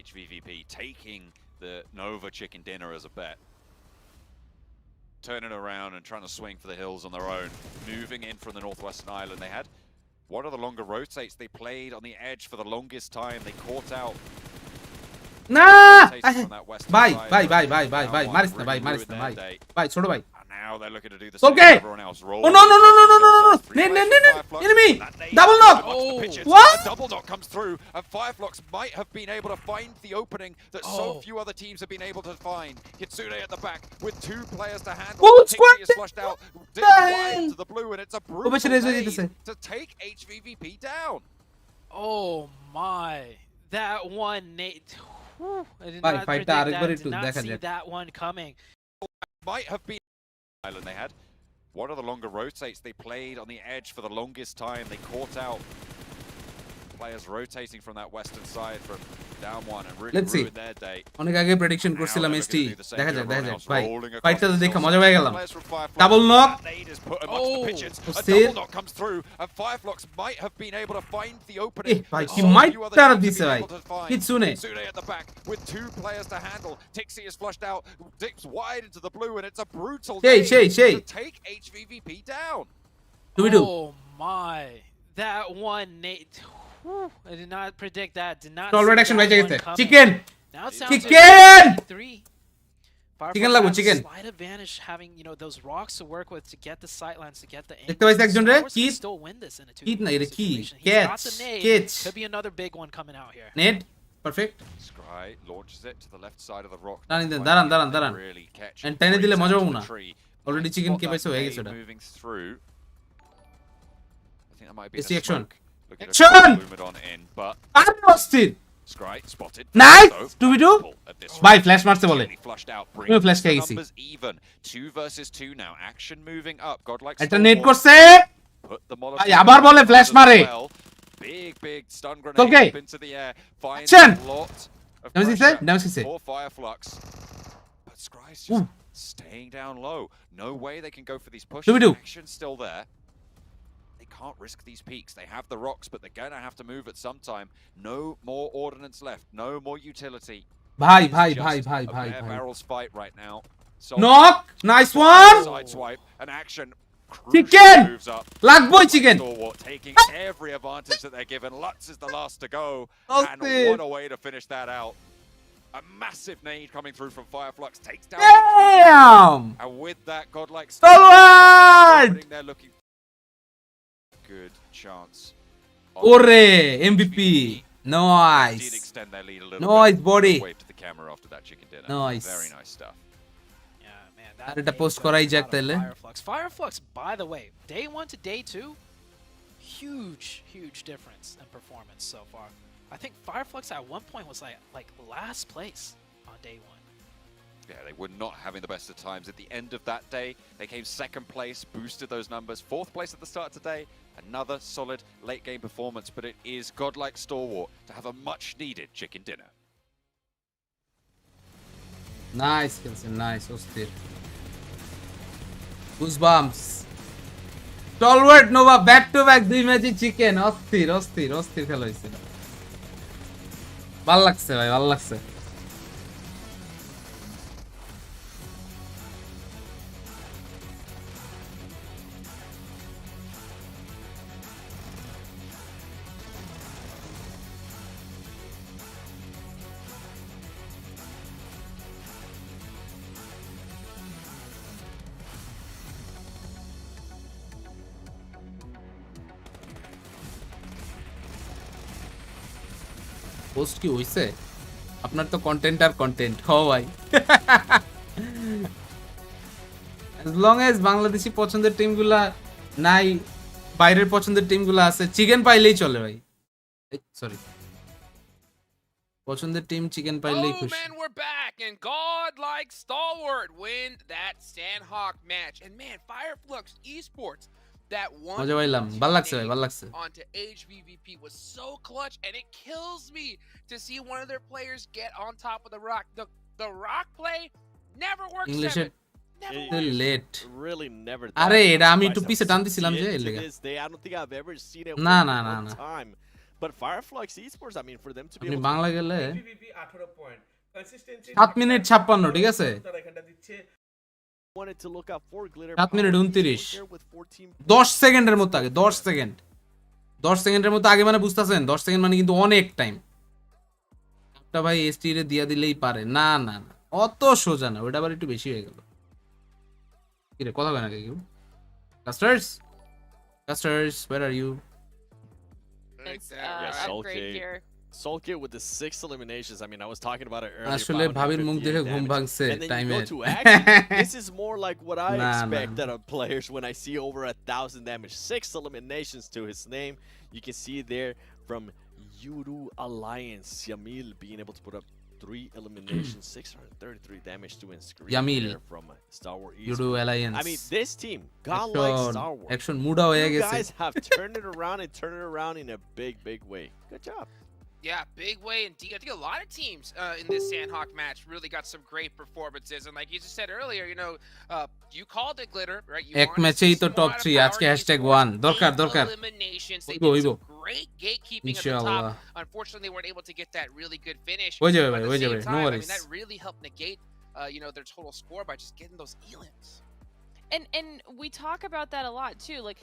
HVVP taking the Nova chicken dinner as a bet. Turning around and trying to swing for the hills on their own. Moving in from the northwestern island. They had one of the longer rotates. They played on the edge for the longest time. They caught out. না ভাই ভাই ভাই ভাই ভাই ভাই মারিস না ভাই, মারিস না ভাই, ভাই ছোট ভাই। Now they're looking to do the same Okay. as everyone else. Oh no no no no no no no, enemy, double knock, what? A double knock comes through, and Fireflux might have been able to find the opening that so few other teams have been able to find. Kitsune at the back with 2 players to handle. Tixi is flushed out, dipped wide to the blue, and it's a brutal nade to take HVVP down. Oh my, that one Nate. I did Bye, not fight predict that. that. Did not see that one coming. Might have been island they had. One of the longer rotates. They played on the edge for the longest time. They caught out players rotating from that western side from down one and really ruined their day. অনেক আগে prediction করছিলাম ST, দেখা যাক ভাই, ফাইটটা তো দেখে মজা পেয়ে গেলাম। Double knock, a double knock comes through, and Fireflux might have been able to find the opening. ভাই কি মাইটার দিছে ভাই, কিৎসুনে Kitsune at the back with 2 players to handle. Tixi is flushed out, dips wide into the blue, and it's a brutal Shay. to take HVVP down. Oh my, that one Nate. I did not predict that. Did not. Already action see right that one there. coming. Chicken. Now it sounds Chicken. like 3. Chicken লাগবো, chicken. Slight advantage having, you know, those rocks to work with to get the sightlines, to get the aim. দেখতে পাইছ একজন রে, কি still win this in a 2. কি না এটা কি Catch. catch Could be another big one coming out here. Net perfect. Scry launches it to the left side of the rock. দাঁড়ান এন্ড টেনে দিলে মজা পাবো না, অলরেডি চিকেন কে পাইছে হয়ে গেছে ওটা। Moving through. I think that might be Is the action? Action! আর অস্থির। Scry spotted. নাইস 2v2 ভাই ফ্ল্যাশ মারতে বলে, আমি ফ্ল্যাশ খেয়ে গেছি। 2 versus 2 now. Action moving up. Godlike এটা নেট করছে ভাই, ভাই আবার বলে ফ্ল্যাশ মারে। Big stun grenade up into the air. Finds Action! a lot of Damage pressure kiss. for Fireflux. But Scry's just staying down low. No way they can go for these pushes. 2v2 Action's still there. They can't risk these peaks. They have the rocks, but they're gonna have to move at some time. No more ordnance left. No more utility. ভাই Barrels fight right now. Knock, nice one, Sideswipe and action. Chicken Moves up. লাগবই chicken. Taking every advantage that they're given. Lutz is the last to go. And Austin. what a way to finish that out. A massive nade coming through from Fireflux takes down. Damn! And with that godlike Stalwart! they're looking good chance. Ore MVP. Did Nice. extend their lead a little Nice bit. body. Wave to the camera after that chicken dinner. Nice. Very nice stuff. That আর এটা post করাই যাক তাহলে। Fireflux, by the way, day 1 to day 2, huge difference in performance so far. I think Fireflux at one point was like last place on day 1. Yeah, they were not having the best of times. At the end of that day, they came second place, boosted those numbers. 4th place at the start of today. Another solid late game performance, but it is godlike stalwart to have a much needed chicken dinner. Nice, Kelsen, nice. Ostir. Goosebumps. Stalwart Nova back to back 2 ম্যাচে chicken অস্থির খেলা হয়েছিল ভালো লাগছে ভাই ভালো লাগছে post কি হইছে আপনার তো কন্টেন্ট আর কন্টেন্ট হও ভাই as long as বাংলাদেশি পছন্দের টিমগুলা নাই বাইরের পছন্দের টিমগুলা আছে চিকেন পাইলেই চলে ভাই সরি পছন্দের টিম চিকেন পাইলেই খুশি man, we're back and godlike stalwart win that Sanhok match and man Fireflux Esports that one মজা পাইলাম ভালো লাগছে ভাই ভালো লাগছে onto HVVP was so clutch and it kills me to see one of their players get on top of the rock. The rock play never works. English never late really never আরে এটা আমি একটু পিছে টান দিছিলাম যে এর লাগা I don't think I've ever seen it না time but Fireflux Esports I mean for them to be আপনি able বাংলা গেলে PVP 18 পয়েন্ট কনসিস্টেন্সি 7 মিনিট 56 ঠিক আছে তারা এখানটা দিচ্ছে wanted to look out for glitter 7 minute 29 10 সেকেন্ডের মতো আগে 10 সেকেন্ডের মতো আগে মানে বুঝতাছেন 10 সেকেন্ড মানে কিন্তু অনেক টাইম একটা ভাই এসটি রে দিয়া দিলেই পারে না অত সোজা না ওটা আবার একটু বেশি হয়ে গেল কি রে কথা কয় না কেউ কাস্টার্স where are you It's, Yeah, upgrade here. Sulkit with the 6 eliminations. I mean, I was talking about it earlier. আসলে ভাবির মুখ দেখে ঘুম ভাঙছে টাইমে This is more like what I expect out of players when I see over 1,000 damage. 6 eliminations to his name. You can see there from Yuru Alliance, Yamil being able to put up 3 eliminations, 633 damage to Inscreen Yamil from Star Wars Yuru Alliance. I mean, this team, godlike Star Wars. Action muda hoye You geche. guys have turned it around in a big way. Good job. Yeah, big way indeed. I think a lot of teams in this Sanhok match really got some great performances. And like you just said earlier, you know, you called it glitter, right? You এক ম্যাচেই তো top 3 আজকে #1 দরকার eliminations. They হইবো did হইবো some great gatekeeping at the ইনশাআল্লাহ top. Unfortunately, they weren't able to get that really good finish. হয়ে যাবে But ভাই at the হয়ে same যাবে no time, I mean, Warsi that really helped negate, you know, their total score by just getting those elims. And we talk about that a lot too, like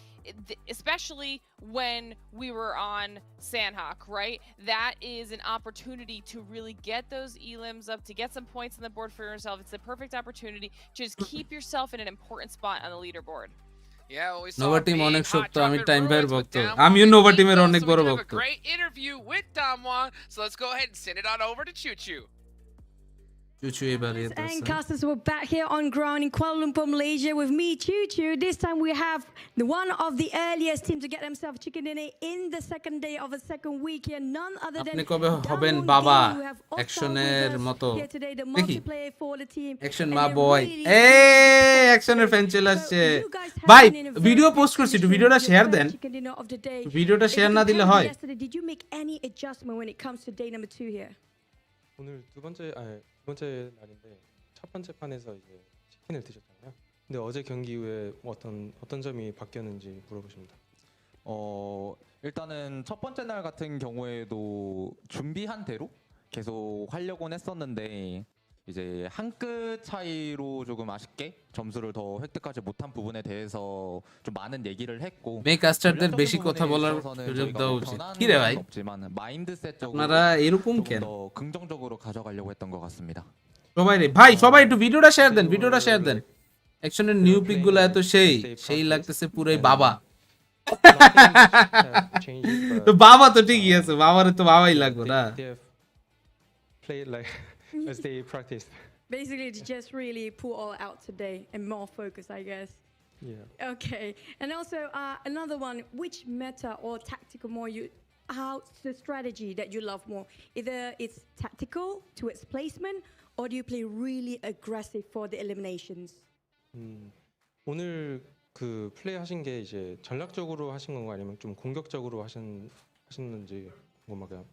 especially when we were on Sanhok, right? That is an opportunity to really get those elims up, to get some points on the board for yourself. It's the perfect opportunity to just keep yourself in an important spot on the leaderboard. Yeah, we saw Nova team big অনেক hot সত্য আমি chocolate time বের ruins with ভক্ত Damwon আমিও and Nova Nico, টিমের so অনেক we বড় did have ভক্ত a great interview with Damwon, so let's go ahead and send it on over to Choo Choo. চুচু এবার And casters, we're back here on ground in Kuala Lumpur, Malaysia with me, Choo Choo. This time we have one of the earliest team to get themselves chicken dinner in the second day of the second week here. None other than আপনি কবে হবেন Damwon বাবা Gaming, who have also অ্যাকশনের with us মতো here today, the দেখি multiplayer for the team. Action And মা they're বয় really, এই অ্যাকশনের ফ্যান চলে আসছে So you guys have ভাই been in a very video good post করছি একটু condition ভিডিওটা with your শেয়ার first দেন chicken dinner of the day. ভিডিওটা If শেয়ার you না দিলে compare হয় yesterday, did you make any adjustment when it comes to day number 2 here? 오늘 두 번째 날인데 첫 번째 판에서 이제 치킨을 드셨잖아요. 근데 어제 경기 이후에 어떤 점이 바뀌었는지 물어보십니다. 일단은 첫 번째 날 같은 경우에도 준비한 대로 계속 하려고는 했었는데 이제 한 끗 차이로 조금 아쉽게 점수를 더 획득하지 못한 부분에 대해서 좀 많은 얘기를 했고 মেয়ে কাস্টারদের বেশি কথা বলার সুযোগ দেওয়া উচিত কি রে ভাই 없지만 마인드셋적으로 আপনারা এরকম কেন 더 긍정적으로 가져가려고 했던 것 같습니다. সবাই রে ভাই সবাই একটু ভিডিওটা শেয়ার দেন অ্যাকশনের নিউ পিক গুলো এত সেই লাগতেছে পুরোই বাবা তো বাবা তো ঠিকই আছে বাবারে তো বাবাই লাগবে না Play like as they practiced. Basically, to just really pull all out today and more focus, I guess. Yeah. Okay, and also another one. Which meta or tactical mode out the strategy that you love more? Either it's tactical to its placement, or do you play really aggressive for the eliminations? 오늘 그 플레이 하신 게 이제 전략적으로 하신 건가 아니면 좀 공격적으로 하셨는지 궁금하게요.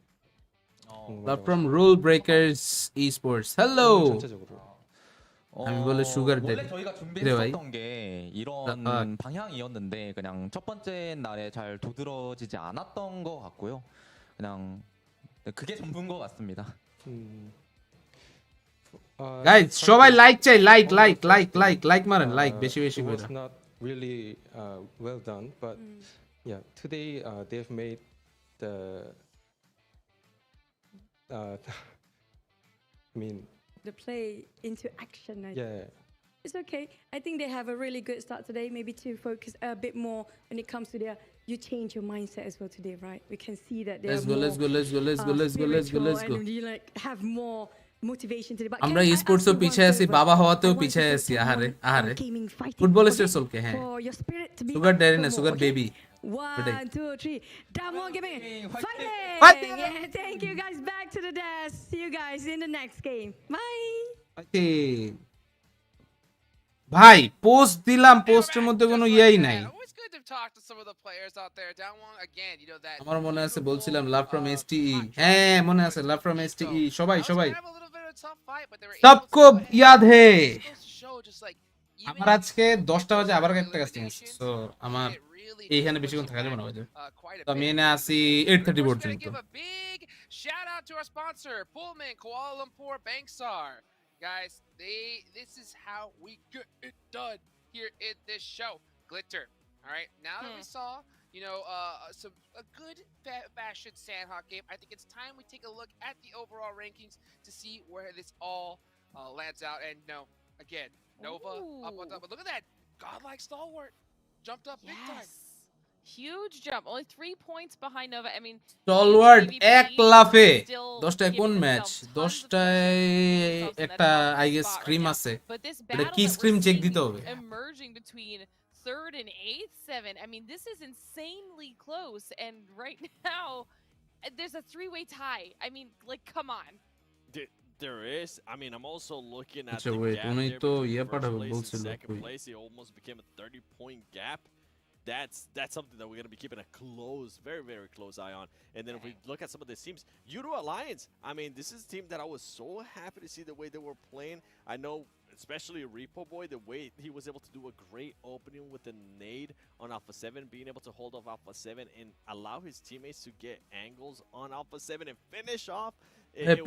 Love from Rule Breakers Esports. Hello. 전체적으로. 원래 원래 저희가 준비했었던 게 이런 방향이었는데 그냥 첫 번째 날에 잘 도드러지지 않았던 것 같고요. 그냥 그게 전부인 것 같습니다. Guys, সবাই like চাই, like মারেন, like বেশি বেশি It করে। was not really well done, but yeah, today they've made the I mean, The play into action. yeah. It's okay. I think they have a really good start today. Maybe to focus a bit more when it comes to their. You change your mindset as well today, right? We can see that they're Let's go, let's go, let's go, let's go, let's go, let's go, let's go. And you like have more motivation today. But আমরা can I esports ask O you পিছিয়ে one আছি, favor? বাবা হওয়াতেও I want পিছিয়ে you to আছি। tell আহারে me আহারে। gaming fighting, ফুটবলিস্টের okay? সোলকে, হ্যাঁ। For your spirit to be sugar back daddy for না, more, sugar okay? Baby. 1, 2, 3. Damwon Gaming, fighting! Fighting! Yeah, thank you guys. Back to the desk. See you guys in the next game. Bye. ভাই post দিলাম, পোস্টের মধ্যে কোনো ইয়াই নাই। Always good to talk to some of the players out there. Down one again, you know that. আমার মনে আছে বলছিলাম লাভ ফ্রম এসটিই, হ্যাঁ মনে আছে লাভ ফ্রম এসটিই। সবাই সবাই সবকো ইয়াদ হে। আমার আজকে 10টা বাজে আবার একটা কাস্টিং আছে, সো আমার এইখানে বেশিক্ষণ থাকা যাবে না। তো আমি এনে আসি 8:30 পর্যন্ত। Shout out to our sponsor, Pullman Kuala Lumpur Bangsar. Guys, this is how we get it done here in this show. Glitter. All right. Now that we saw, you know, a good fashion Sanhok game, I think it's time we take a look at the overall rankings to see where this all lands out. And no, again, Nova up on top. But look at that godlike stalwart jumped up big time. Huge jump. Only 3 points behind Nova. I mean, stalwart এক লাফে 10টায় কোন match? 10টায় একটা I guess scream আছে। এটা কি scream check দিতে হবে? Emerging between 3rd and 8th 7. I mean, this is insanely close, and right now there's a 3-way tie. I mean, like, come on. There is. I mean, I'm also looking at আচ্ছা the wait, gap উনি there তো between ইয়ে first পাঠাবে place and বলছিল। second place. It almost became a 30-point gap. That's something that we're going to be keeping a close, very, very close eye on. And then if we look at some of the teams, Yudo Alliance, I mean, this is a team that I was so happy to see the way they were playing. I know, especially Repo Boy, the way he was able to do a great opening with the nade on Alpha 7, being able to hold off Alpha 7 and allow his teammates to get angles on Alpha 7 and finish off.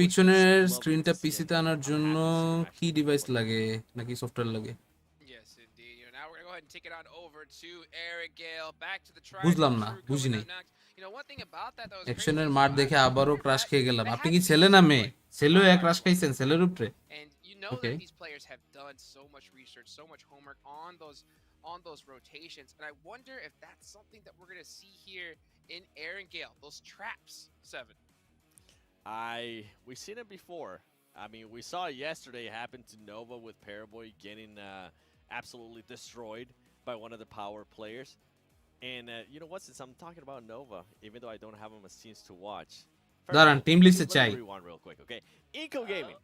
পিছনের স্ক্রিনটা পিসিতে আনার জন্য কি device লাগে নাকি software লাগে? Yes, indeed. Now we're gonna go ahead and take it on over to Eric Gale, back to the try. বুঝলাম না, বুঝি নাই। One thing about that though is অ্যাকশনের মার দেখে আবারও ক্রাশ খেয়ে গেলাম। আপনি কি ছেলে না মেয়ে? ছেলেও এক ক্রাশ খাইছেন ছেলের উপরে? And you know that these players have done so much research, so much homework on those rotations, and I wonder if that's something that we're gonna see here in Aaron Gale, those traps, 7. We've seen it before. I mean, we saw it yesterday happen to Nova with Paraboy getting absolutely destroyed by one of the power players. And you know what? Since I'm talking about Nova, even though I don't have them as teams to watch, দাঁড়ান team লিস্টে চাই। rewind real quick, okay? Eco Gaming,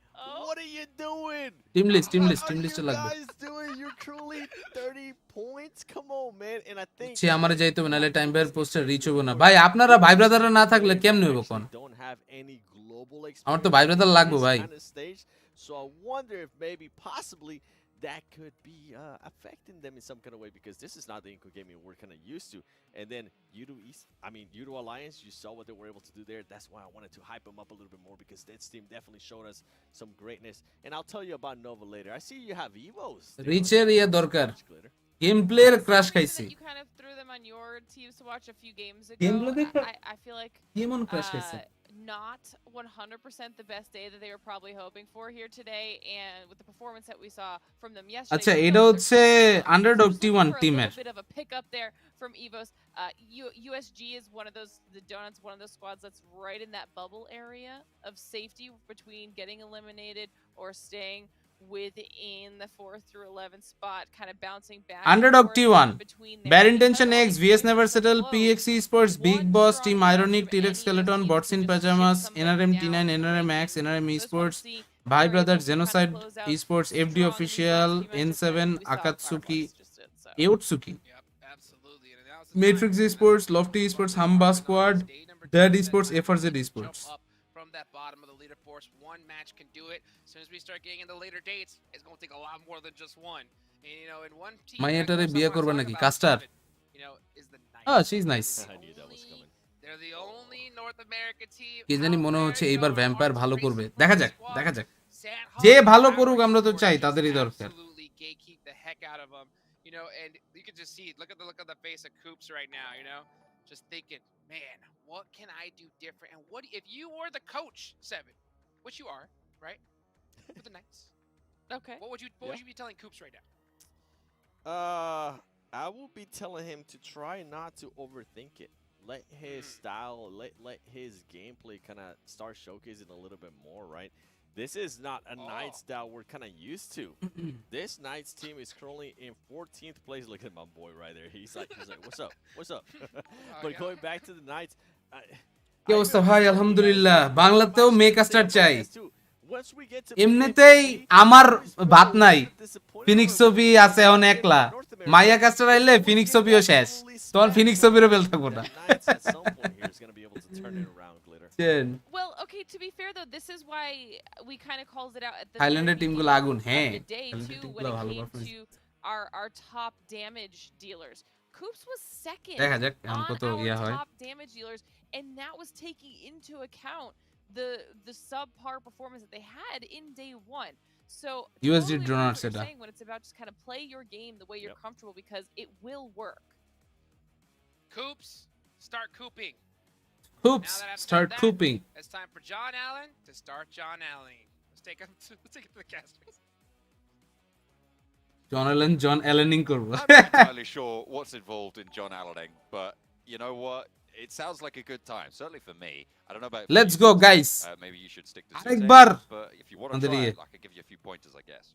what are you doing? Team লিস্টে লাগবে। What are you guys doing? You're truly 30 points. Come on, man. And I think সে আমারে যাইতে হবে, নাহলে time বের পোস্টার রিচ হবে না। ভাই আপনারা ভাই ব্রাদাররা না থাকলে কেমনে হইব কোন? don't have any global আমার তো ভাই ব্রাদার লাগবে ভাই। So I wonder if maybe possibly that could be affecting them in some kind of way, because this is not the Inco Gaming we're kind of used to. And then Yudo Alliance, you saw what they were able to do there. That's why I wanted to hype them up a little bit more, because this team definitely showed us some greatness. And I'll tell you about Nova later. I see you have Evos. রিচের ইয়া দরকার। Game player crush খাইছে। You kind of threw them on your teams to watch a few games ago. I feel like কেমন crush খাইছে? not 100% the best day that they were probably hoping for here today, and with the performance that we saw from them yesterday. আচ্ছা এটা হচ্ছে underdog টি1 টিমের। A bit of a pickup there from Evos. USG is one of those, the Donuts, one of those squads that's right in that bubble area of safety between getting eliminated or staying within the 4th through 11th spot, kind of bouncing back. Underdog T1, between there. Bad Because Intention all X, these VS points Never are Settle, close, PXC Sports, Big one Boss, strong Team match Ironic, from T-Rex any Skeleton, team Bots in could just Pajamas, shift somebody NRM down T9, the NRM Max, rankings. NRM So I just wanna Esports, see Bhai if they're Brothers, able to kind of Genocide close out Esports, FD strong in these Official, last few matches N7, that we saw Akatsuki, Firebox just did, so. Eotsuki, Yep, absolutely. And that was the Matrix time Esports, as Lofty we Esports, talked Hamba about Squad, day number Dead 2, that Esports, time FRZ to Esports. jump up from that bottom of the leaderboard. One match can do it. As soon as we start getting into later dates, it's going to take a lot more than just one. And you know, in one team, মাইয়াটারে that বিয়ে course I করবে wanna নাকি talk about, custard? you know, is the Oh, she's nice. I knew that was coming. They're the only North American team. কে জানি out মনে there, হচ্ছে you এইবার know, vampire Arts ভালো Racing করবে, from দেখা the যাক squad. দেখা যাক, Sanhok, যে ভালো Power করুক আমরা তো Esports চাই, just তাদেরই দরকার। absolutely gatekeep the heck out of them, you know, and you can just see, look at the face of Coops right now, you know, just thinking, man, what can I do different? And what if you were the coach, Seven, which you are, right, for the Knights? Okay. What would you be telling Coops right now? I will be telling him to try not to overthink it. Let his style, let his gameplay kind of start showcasing a little bit more, right? This is not a Knights that we're kind of used to. This Knights team is currently in 14th place. Look at my boy right there. He's like, what's up? What's up? But going back to the Knights, কি অবস্থা ভাই? আলহামদুলিল্লাহ, বাংলাতেও মেকাস্টার চাই। এমনিতেই আমার ভাত নাই, ফিনিক্স ছবি আছে এখন একলা, মাইয়া কাস্টার আইলে ফিনিক্স ছবিও শেষ, তখন ফিনিক্স ছবিরও বেল থাকবো না। Well, okay, to be fair though, this is why we kind of called it out at the থাইল্যান্ডের টিমগুলো আগুন, হ্যাঁ, the day too, when it came to our top damage dealers. Coops was second দেখা যাক on কত our ইয়া হয়। top damage dealers, and that was taking into account the subpar performance that they had in day one. So USD totally drone what you're সেটা। saying when it's about just kind of play your game the way you're comfortable, because it will work. Coops, start cooping. Coops, start cooping. It's time for John Allen to start John Allen. Let's take it to the casters. John Allening করব। I'm not entirely sure what's involved in John Allening, but you know what? It sounds like a good time, certainly for me. I don't know about Let's you, go guys. Maybe you should stick to আরেকবার but if you want to try it, I could give you a few pointers, I guess.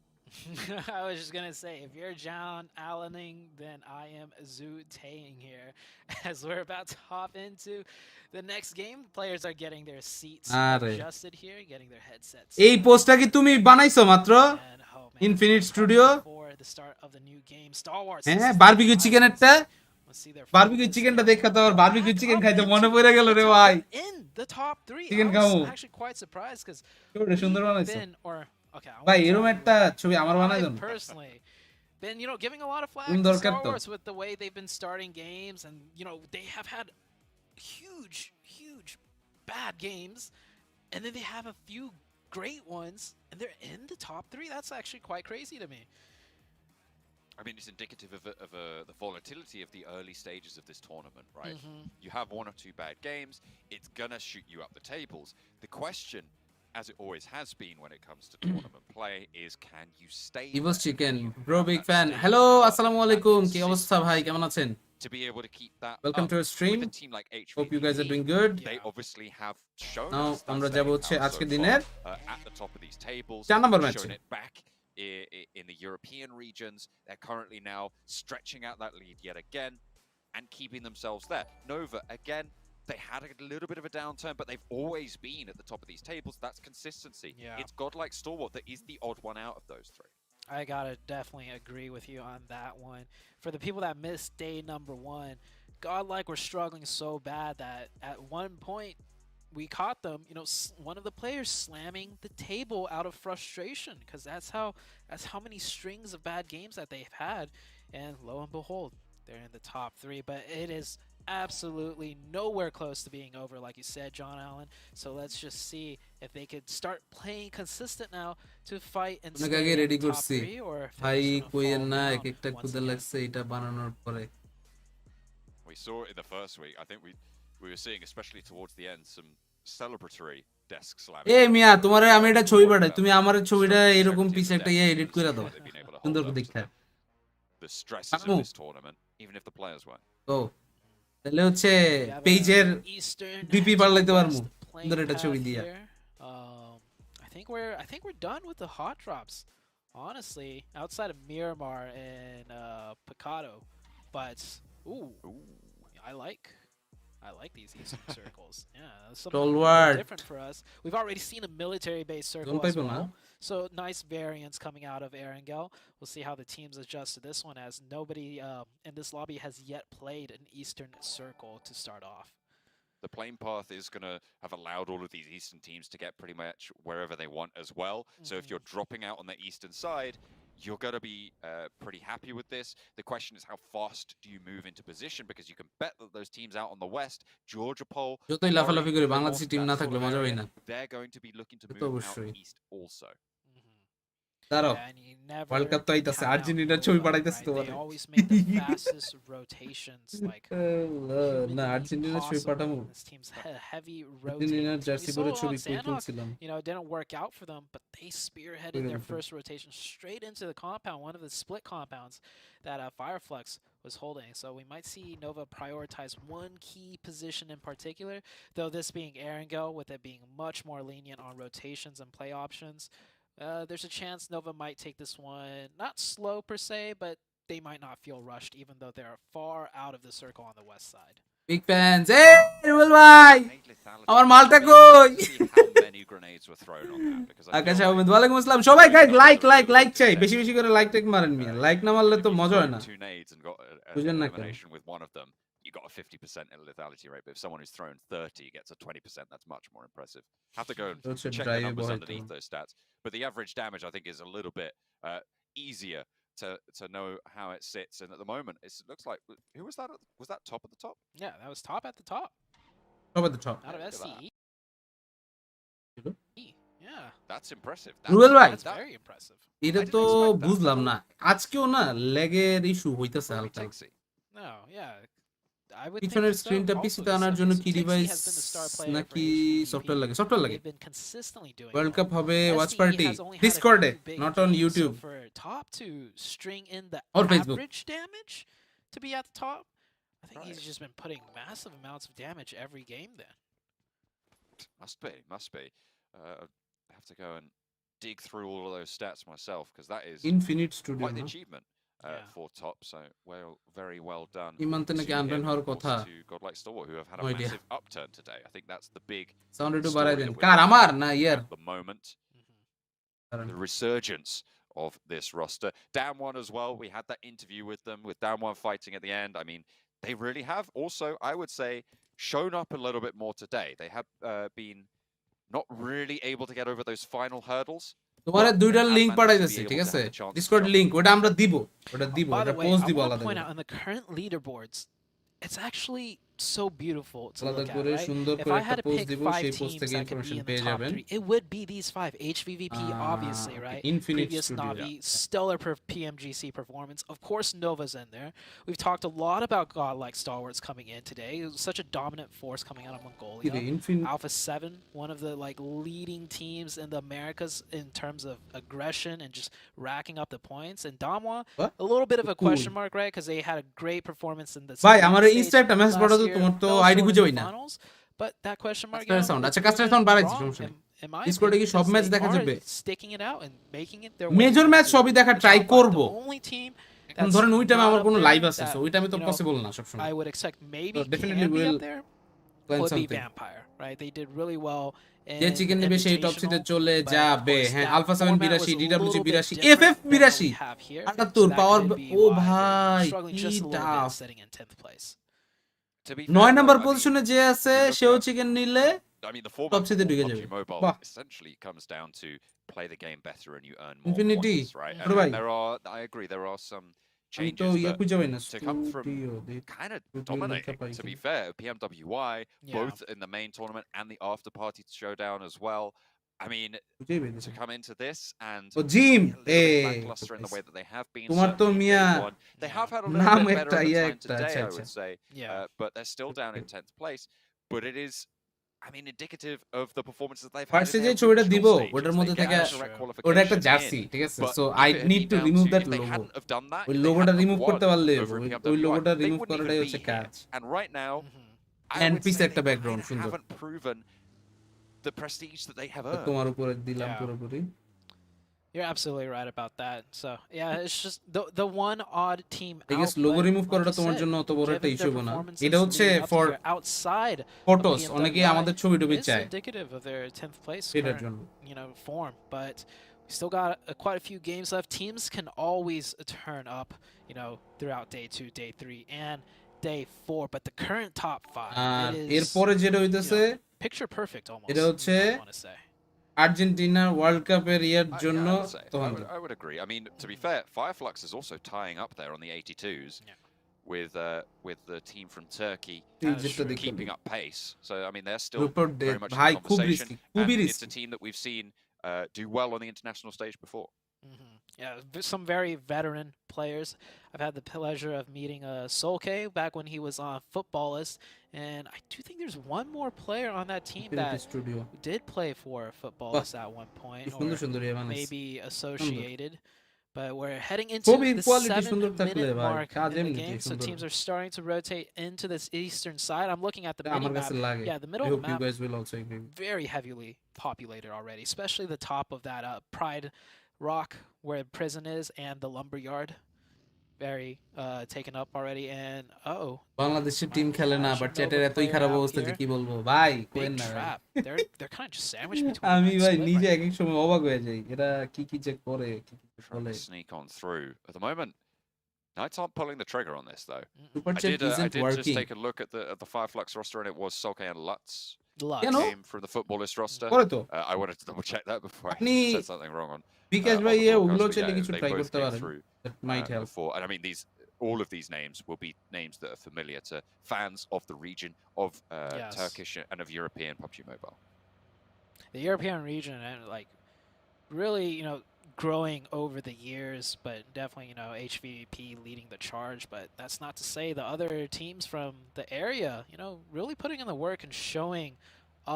I was just gonna say, if you're John Allening, then I am Zhu-Taeing here, as we're about to hop into the next game. Players are getting their seats adjusted here, getting their headsets. এই পোস্টটা কি তুমি বানাইছো মাত্র? Infinite studio? For the start of the new game, Star Wars. হ্যাঁ, barbecue চিকেনেরটা? Barbecue চিকেনটা দেখা তো আর বারবিকিউ চিকেন খাইতে মনে পড়ে গেল রে ভাই। In the top 3. Chicken I খাও। was actually quite surprised cuz সুন্দর বানাইছো। Okay, ভাই এরকম একটা ছবি আমার বানাই দেন। Personally been, you know, giving a lot of flack to Star Wars with the way they've been starting games, and you know, they have had huge bad games, and then they have a few great ones, and they're in the top 3. That's actually quite crazy to me. I mean, it's indicative of the volatility of the early stages of this tournament, right? You have one or two bad games, it's gonna shoot you up the tables. The question, as it always has been when it comes to tournament play, is can you stay Evo's Chicken, bro, big fan. Hello, assalamu alaikum. কি অবস্থা ভাই, কেমন আছেন? To be able to keep that Welcome to our stream. with a team like HVP, Hope you guys are doing good. They obviously have shown Now us that আমরা they যাব have হচ্ছে so আজকের far, দিনের at the top of these tables, 4 নম্বর ম্যাচে। shown it back in the European regions. They're currently now stretching out that lead yet again and keeping themselves there. Nova, again, they had a little bit of a downturn, but they've always been at the top of these tables. That's consistency. Yeah. It's godlike Stalwart that is the odd one out of those three. I gotta definitely agree with you on that one. For the people that missed day number 1, Godlike were struggling so bad that at one point we caught them, you know, one of the players slamming the table out of frustration, because that's how many strings of bad games that they've had, and lo and behold, they're in the top 3. But it is absolutely nowhere close to being over, like you said, John Allen. So let's just see if they could start playing consistent now to fight and stay in the top 3, or if ভাই কইেন না, down এক একটা কুদা লাগছে এটা বানানোর পরে। We saw it in the first week. I think we were seeing, especially towards the end, some celebratory desk slamming. এ মিয়া, তোমারে আমি এটা ছবি পাঠাই, তুমি আমার ছবিটা এরকম পিছে একটা এডিট করে দাও, সুন্দর করে দেখা। The stresses of this tournament, even if the players weren't. ও তাহলে হচ্ছে পেজের ডিপি পাল্টাইতে পারমু সুন্দর একটা ছবি দিয়া। I think we're done with the hot drops. honestly, outside of Miramar and Picado, but ooh, I like these eastern circles. Yeah, that's something a Stalwart. little different for us. We've already seen a military-based circle Don't as pipe on, well. So nice variance coming out of Erangel. We'll see how the teams adjust to this one, as nobody in this lobby has yet played an eastern circle to start off. The plane path is going to have allowed all of these eastern teams to get pretty much wherever they want as well. So if you're dropping out on the eastern side, you're going to be pretty happy with this. The question is, how fast do you move into position? Because you can bet that those teams out on the west, Georgia Pole, যতই লাফালাফি করে Bangladeshi team না থাকলে মজা হয় না। they're going to be looking to এটা তো move out অবশ্যই। east also. দাঁড়াও, And you never world cup তো আইতাছে, count out আর্জেন্টিনার Nova, ছবি পাঠাইতেছে right? তোমারে। They always make the fastest rotations, like না, আর্জেন্টিনার ছবি possible. পাঠামু। This team's heavy আর্জেন্টিনার rotating. জার্সি We পরে saw ছবি on কই Sanhok, তুলছিলাম। you know, it didn't work out for them, but they spearheaded their first rotation straight into the compound, one of the split compounds that Fireflex was holding. So we might see Nova prioritize one key position in particular, though this being Erangel, with it being much more lenient on rotations and play options. There's a chance Nova might take this one, not slow per se, but they might not feel rushed, even though they're far out of the circle on the west side. Big fans. Hey, Rubel ভাই, আমার মালটা কই? আকাশ আহমেদ, ওয়ালাইকুম আসসালাম। সবাই guys like চাই, বেশি বেশি করে লাইক টেক মারেন মিয়া। লাইক না মারলে তো মজা হয় না। বুঝেন না কেন? You got a 50% lethality rate, but if someone who's thrown 30 gets a 20%, that's much more impressive. Have to go and check the numbers underneath those stats. But the average damage, I think, is a little bit easier to know how it sits. And at the moment, it looks like, who was that? Was that top at the top? Yeah, that was top at the top. Top at the top. Out of SCE. Yeah. That's impressive. Rubel ভাই, That's very impressive. এটা তো বুঝলাম না। আজকেও না ল্যাগের issue হইতাছে হালকা। No, yeah. I would পিছনের think so. স্ক্রিনটা Also, পিসিতে the আনার Sanhok জন্য কি Tixi device has been the star player নাকি for HVVP. সফটওয়্যার লাগে? সফটওয়্যার লাগে। They've been consistently doing world well. Cup হবে watch SDE party has only had a ডিসকর্ডে, few big not on games, YouTube so for top to string in the or Facebook. average damage to be at the top, I think he's just been putting massive amounts of damage every game then. Must be. I have to go and dig through all of those stats myself, because that is infinite studio quite the না? achievement for top. So very well done. ইমানতে নাকি to আনবেন him, হওয়ার of course, কথা। to Godlike Stalwart, who have had No a idea. massive upturn today. I think that's the big sound একটু story বাড়াই that then. we're কার, আমার না looking year? at the moment. The resurgence of this roster. Damwon as well. We had that interview with them, with Damwon fighting at the end. I mean, they really have also, I would say, shown up a little bit more today. They have been not really able to get over those final hurdles. তোমারে দুইটা link পাঠাইতেছি, ঠিক আছে? Discord link, ওটা আমরা দিব। ওটা দিব, By ওটা the way, পোস্ট I দিব want আলাদা to point করে। out on the current leaderboards, it's actually so beautiful to আলাদা look at, করে right? সুন্দর If করে I একটা had to পোস্ট pick দিব, 5 সেই পোস্ট teams থেকে that could be information in the পেয়ে top যাবেন। 3, it would be these 5. HVVP, obviously, right? Infinite Previous Studio. Navi, stellar PMGC performance. Of course, Nova's in there. We've talked a lot about Godlike Stalwarts coming in today. It was such a dominant force coming out of Mongolia. Alpha 7, one of the leading teams in the Americas in terms of aggression and just racking up the points. And Damwa, a little bit of a question mark, right? Because they had a great performance in the ভাই আমার Insta একটা message পাঠাও তো, তোমার তো ID খুঁজে পাই না। But that question mark, custard sound, আচ্ছা custard sound বাড়াইছি, সমস্যা নেই। ডিসকর্ডে কি সব ম্যাচ দেখা যাবে? Sticking it out and making it their major match সবই দেখা ট্রাই করব। only team এখন ধরেন ওই টাইমে আমার কোনো লাইভ আছে, সো ওই টাইমে তো পসিবল না সব সময়। I would expect maybe definitely can be will up there plan would be something. Vampire, right? They did really well. যে চিকেন নেবে সেই টপ সিটে চলে but যাবে। of course হ্যাঁ, that alpha 7 format was 82, a DWG little bit 82, different FF than what 82, we have here. 78 So that power. could be ও why they're ভাই struggling কি just a little tough. bit sitting in 10th place. To be 9 fair, number though, I mean, পজিশনে যে আছে সেও chicken নিলে I mean, the format top সিটে of ঢুকে PUBG যাবে। Mobile বাহ। essentially comes down to play the game better and you earn more Infinity, points, right? ছোট ভাই। And there are, I agree, there are some আমি তো changes yeah that খুঁজে পাই না, to come from studio kind of লেখা dominating, pi to be কি? fair. PMWY, Yeah. both in the main tournament and the after party showdown as well. I mean, খুঁজেই পাই না। to come into this and ও Jim, be a little bit এই lackluster in the way that they have been. তোমার তো certainly Mia day one. They have had a little নাম bit better একটা of a yeah time একটা, today, আচ্ছা I আচ্ছা। would say. Yeah. But they're still down in 10th place. But it is, I mean, indicative of the performances they've had. ফার্স্টে in যে their ছবিটা regional দিব stages. ওটার They মধ্যে get থেকে a direct ওটা একটা qualification জার্সি, in. ঠিক আছে? But so if I it had need been to down remove to- that if they logo. hadn't have done that, ওই if they লোগোটা hadn't have রিমুভ করতে won পারলে over ওই PMWI, লোগোটা they remove wouldn't করাটাই even হচ্ছে be here. কাজ। And right now, I And would piece say একটা they background, kinda সুন্দর। haven't proven the prestige that they have earned. তোমার উপরে দিলাম Yeah. পুরোপুরি। You're absolutely right about that. So yeah, it's just the one odd team I guess out, logo but remove like করাটা you তোমার said, জন্য অত বড় একটা given ইস্যু their না performances এটা হচ্ছে leading up to for here outside of photos অনেকে PMWI, আমাদের ছবি টবি it's চায় indicative of their 10th place এটার current, জন্য form, but we still got quite a few games left. Teams can always turn up, throughout day 2, day 3, and day 4, but the current top 5 R it is এরপরে যেটা হইতেছে picture perfect almost. এটা হচ্ছে I want to say. Argentina world কাপের ইয়ার Yeah, জন্য I would agree. I mean, to be fair, Fireflux is also tying up there on the 82s with the team from Turkey keeping up pace. So I mean, they're still very much in the conversation. And it's a team that we've seen do well on the international stage before. Yeah, some very veteran players. I've had the pleasure of meeting Solke back when he was on Footballist, and I do think there's one more player on that team that did play for Footballist at one point, or maybe associated. But we're heading into the 7-minute mark in the game, so teams are starting to rotate into this eastern side. I'm looking at the mini map. Yeah, the middle of the map very heavily populated already, especially the top of that Pride Rock where prison is and the lumber yard. Very taken up already, and বাংলাদেশের team খেলে না but চ্যাটের এতই খারাপ অবস্থা যে কি বলবো ভাই কোয়েন না they're kind of just sandwiched between আমি ভাই নিজে এক এক সময় অবাক হয়ে যাই এরা কি কি যে করে কি কি বলে sneak on through at the moment. Knights aren't pulling the trigger on this though. Super I did just take a look at the Fireflux roster, and it was Solke and Lutz came from the Footballist roster. I wanted to double check that before I said something wrong on. Because ভাই ওগুলো চাইলে কিছু try করতে পারেন that might help. And I mean all of these names will be names that are familiar to fans of the region of Turkish and of European PUBG Mobile. The European region, and really, growing over the years, but definitely, HVP leading the charge. But that's not to say the other teams from the area, really putting in the work and showing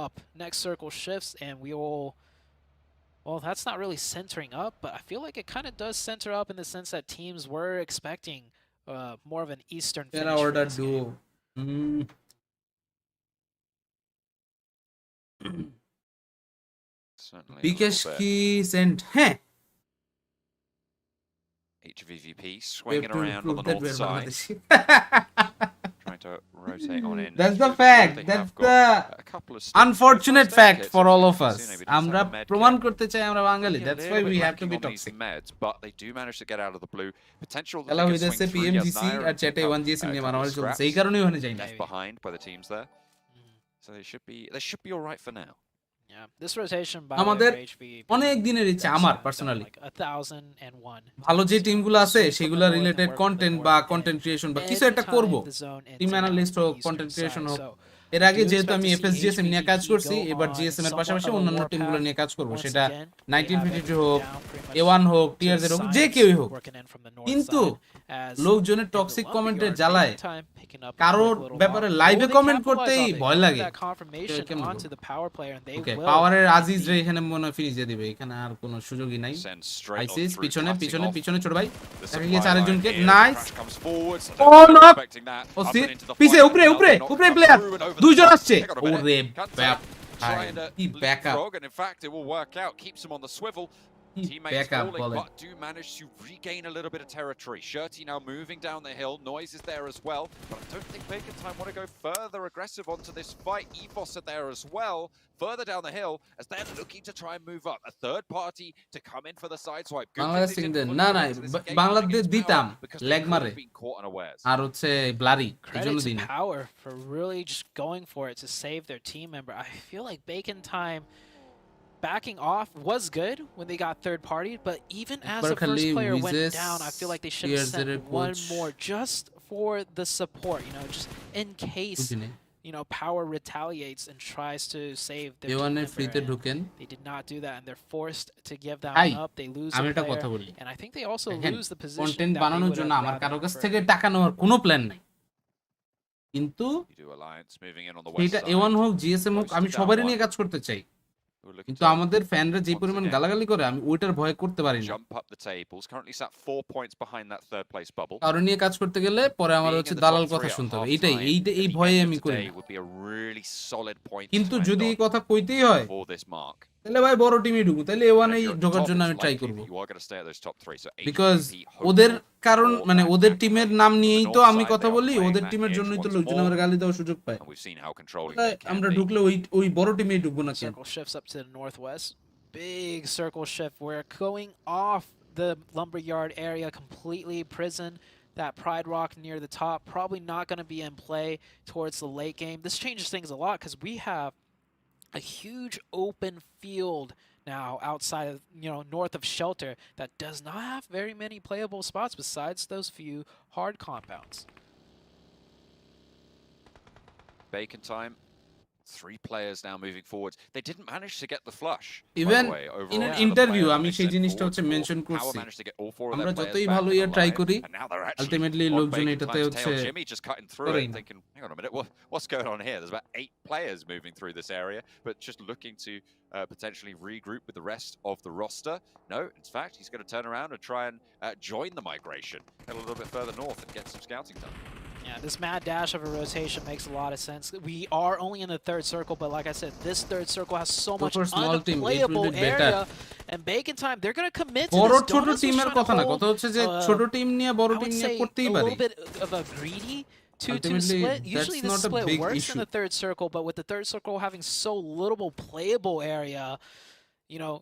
up. Next circle shifts, and we will. Well, that's not really centering up, but I feel like it kind of does center up in the sense that teams were expecting more of an Eastern finish for this game. Because he sent HVVP swinging around on the north side. Trying to rotate on in. That's the fact. That's the unfortunate fact for all of us. আমরা প্রমাণ করতে চাই আমরা বাঙালি. That's why we have to be toxic. But they do manage to get out of the blue. Potential that they can swing PMGC R চ্যাটে 1GS নিয়ে মারামারি চলছে এই কারণেই ওখানে যাই না. Left behind by the teams there. So they should be all right for now. Yeah, this rotation by HVP অনেক দিনের ইচ্ছা আমার পার্সোনালি 1001 ভালো যে টিমগুলো আছে সেগুলো রিলেটেড কন্টেন্ট বা কন্টেন্ট ক্রিয়েশন বা কিছু একটা করব টিম অ্যানালিস্ট হোক কন্টেন্ট ক্রিয়েশন হোক এর আগে যেহেতু আমি FSGSM নিয়ে কাজ করছি এবার GSM এর পাশাপাশি অন্যান্য টিমগুলো নিয়ে কাজ করব সেটা 1952 হোক A1 হোক TR0 হোক যে কেউই হোক কিন্তু লোকজনের টক্সিক কমেন্টের জ্বালায় কারোর ব্যাপারে লাইভে কমেন্ট করতেই ভয় লাগে ওকে পাওয়ারের আজিজ রে এখানে মনে ফিনিশ দিয়ে দিবে এখানে আর কোনো সুযোগই নাই আইসিস পিছনে পিছনে পিছনে ছোট ভাই দেখা গিয়েছে আরেকজনকে নাইস ও নক ও সি পিছে উপরে উপরে উপরে প্লেয়ার দুইজন আসছে ওরে ব্যাপ কি backup and in fact it will work out, keeps him on the swivel. Teammates falling, but do manage to regain a little bit of territory. Shirty now moving down the hill. Noise is there as well, but I don't think Bacon Time want to go further aggressive onto this fight. EVOS are there as well, further down the hill, as they're looking to try and move up. A third party to come in for the side swipe. Bangladesh না না বাংলাদেশ দিতাম leg মারে আর হচ্ছে blurry এজন্য দিন power for really just going for it to save their team member. I feel like Bacon Time backing off was good when they got third party, but even as the first player went down, I feel like they should have sent one more just for the support, just in case power retaliates and tries to save their team member. They did not do that, and they're forced to give that one up. They lose a player, and I think they also lose the position. Content বানানোর জন্য আমার কারো কাছ থেকে টাকা নেওয়ার কোনো plan নাই, কিন্তু এটা A1 হোক GSM হোক আমি সবারই নিয়ে কাজ করতে চাই, কিন্তু আমাদের ফ্যানরা যে পরিমাণ গালাগালি করে আমি ওইটার ভয় করতে পারি না। কারণ নিয়ে কাজ করতে গেলে পরে আমার হচ্ছে দালাল কথা শুনতে হবে, এই ভয়ে আমি করি। কিন্তু যদি এই কথা কইতেই হয় তাহলে ভাই বড় টিমই ঢুকবো, তাহলে A1 And if এই you're at the ঢোকার top, জন্য it's আমি ট্রাই likely করব, that you are going to stay at those top 3. So because HVP ওদের hopeful কারণ for মানে that ওদের angle টিমের play. নাম On the নিয়েই তো north আমি side, কথা they are বলি, playing ওদের that টিমের edge জন্যই তো once লোকজন more. আমার গালি দেওয়ার সুযোগ পায়। And we've seen how controlling তাই they can আমরা be. ঢুকলে ওই বড় টিমেই ঢুকবো না কেন? Circle shifts up to the northwest. Big circle shift. We're going off the lumberyard area completely. Prison, that Pride Rock near the top, probably not going to be in play towards the late game. This changes things a lot because we have a huge open field now outside of, north of shelter that does not have very many playable spots besides those few hard compounds. Bacon time. 3 players now moving forwards. They didn't manage to get the flush. Even by the way, overall, in an for the interview player that আমি they সেই sent জিনিসটা forwards হচ্ছে for, mention Power করছি, managed to get all 4 of আমরা their players যতই back ভালো and ইয়ে try alive, করি and now they're actually ultimately on লোকজন Bacon এটাতে time's হচ্ছে tail. Jimmy just cutting through করেই it, না। thinking, hang on a minute, what's going on here? There's about 8 players moving through this area, but just looking to potentially regroup with the rest of the roster. No, in fact, he's going to turn around and try and join the migration a little bit further north and get some scouting done. Yeah, this mad dash of a rotation makes a lot of sense. We are only in the third circle, but like I said, this third circle has so much for small team, it will unplayable be better. area. And Bacon time, they're going to commit to বড় this. ছোট Donuts was টিমের trying to কথা না, hold, কথা হচ্ছে যে ছোট team নিয়ে বড় I টিম would নিয়ে say করতেই a পারি। little bit of a greedy 2-2 Ultimately, split. Usually that's this not a split big works issue. in the third circle, but with the third circle having so little playable area,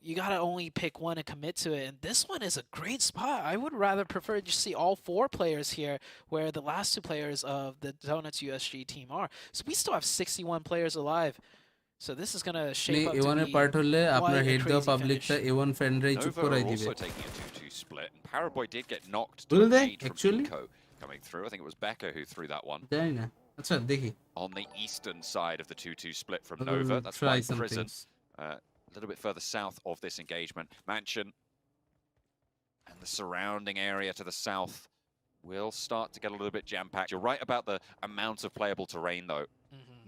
you got to only pick one and commit to it. And this one is a great spot. I would rather prefer to see all 4 players here where the last 2 players of the Donuts USG team are. So we still have 61 players alive. So this is going to shape up to A1 এর be part হলে আপনার quite a head দেওয়া crazy পাবলিকটা finish. A1 ফ্যানরাই চুপ Nova করাই are দিবে। also taking a 2-2 split, and Paraboy did get knocked to Will a they, lead from actually? Pico coming through. I think it was Becca who threw that one. জানি না, আচ্ছা দেখি। On the eastern side of the 2-2 split from I'll Nova, that's try one some prison. things. A little bit further south of this engagement. Mansion and the surrounding area to the south will start to get a little bit jam-packed. You're right about the amount of playable terrain, though.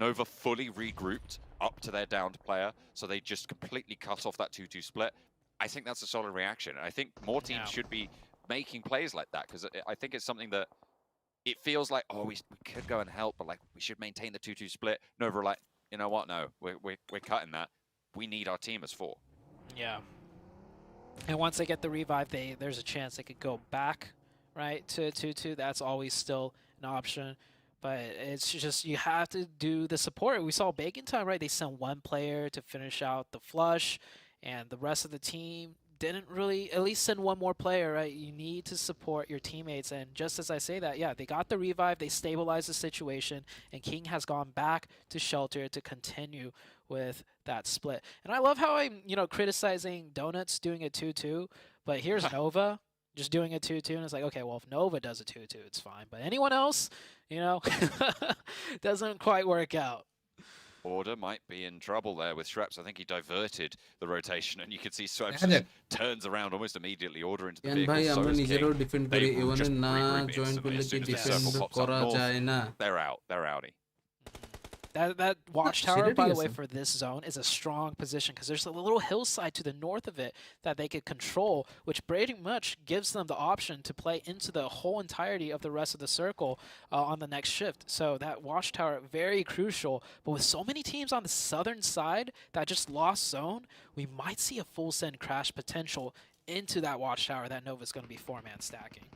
Nova fully regrouped up to their downed player, so they just completely cut off that 2-2 split. I think that's a solid reaction. And I think more teams should be making plays like that, because I think it's something that it feels like, oh, we could go and help, but like we should maintain the 2-2 split. Nova are like, you know what? No, we're cutting that. We need our team as 4. Yeah. And once they get the revive, there's a chance they could go back, right, to 2-2. That's always still an option. But it's just, you have to do the support. We saw Bacon time, right? They sent 1 player to finish out the flush, and the rest of the team didn't really, at least send 1 more player, right? You need to support your teammates. And just as I say that, yeah, they got the revive, they stabilized the situation, and King has gone back to shelter to continue with that split. And I love how I'm, criticizing Donuts doing a 2-2, but here's Nova just doing a 2-2, and it's like, okay, well, if Nova does a 2-2, it's fine. But anyone else, doesn't quite work out. Order might be in trouble there with Schreps. I think he diverted the rotation, and you can see Schreps Yeah. just turns around almost immediately. Order into the কেন vehicle. ভাই So আমরা is নিজেরাও King. Defend They করি, will A1 just এর না regroup join instantly করলে as কি soon as the defend circle pops up করা north. যায় না? They're out. They're outie. That watchtower, সেটা by ঠিক the way, আছে। for this zone is a strong position because there's a little hillside to the north of it that they could control, which pretty much gives them the option to play into the whole entirety of the rest of the circle on the next shift. So that watchtower, very crucial. But with so many teams on the southern side that just lost zone, we might see a full send crash potential into that watchtower that Nova's going to be 4-man stacking.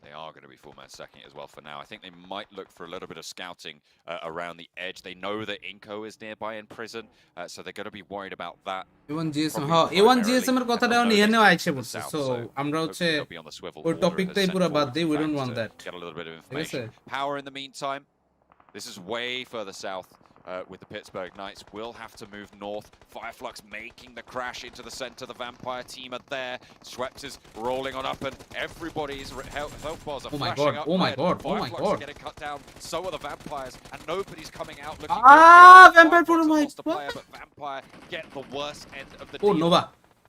They are going to be 4-man stacking it as well for now. I think they might look for a little bit of scouting around the edge. They know that Inco is nearby in prison, so they're going to be worried about that. A1 GSM হ্যাঁ A1 GSM এর কথাটাও নিয়ে নেওয়া আইছে বলছে, so আমরা হচ্ছে ওই টপিকটাই পুরো বাদ দেই, we don't want that. Get a little bit of information. Power in the meantime. This is way further south. With the Pittsburgh Knights, will have to move north. Fireflux making the crash into the center. The Vampire team are there. Schweppes is rolling on up, and everybody's health bars are flashing up. Oh my god! Fireflux is getting cut down. So are the Vampires, and nobody's coming out looking Vampire for my player, but Vampire get the worst end of the Oh, deal. Nova.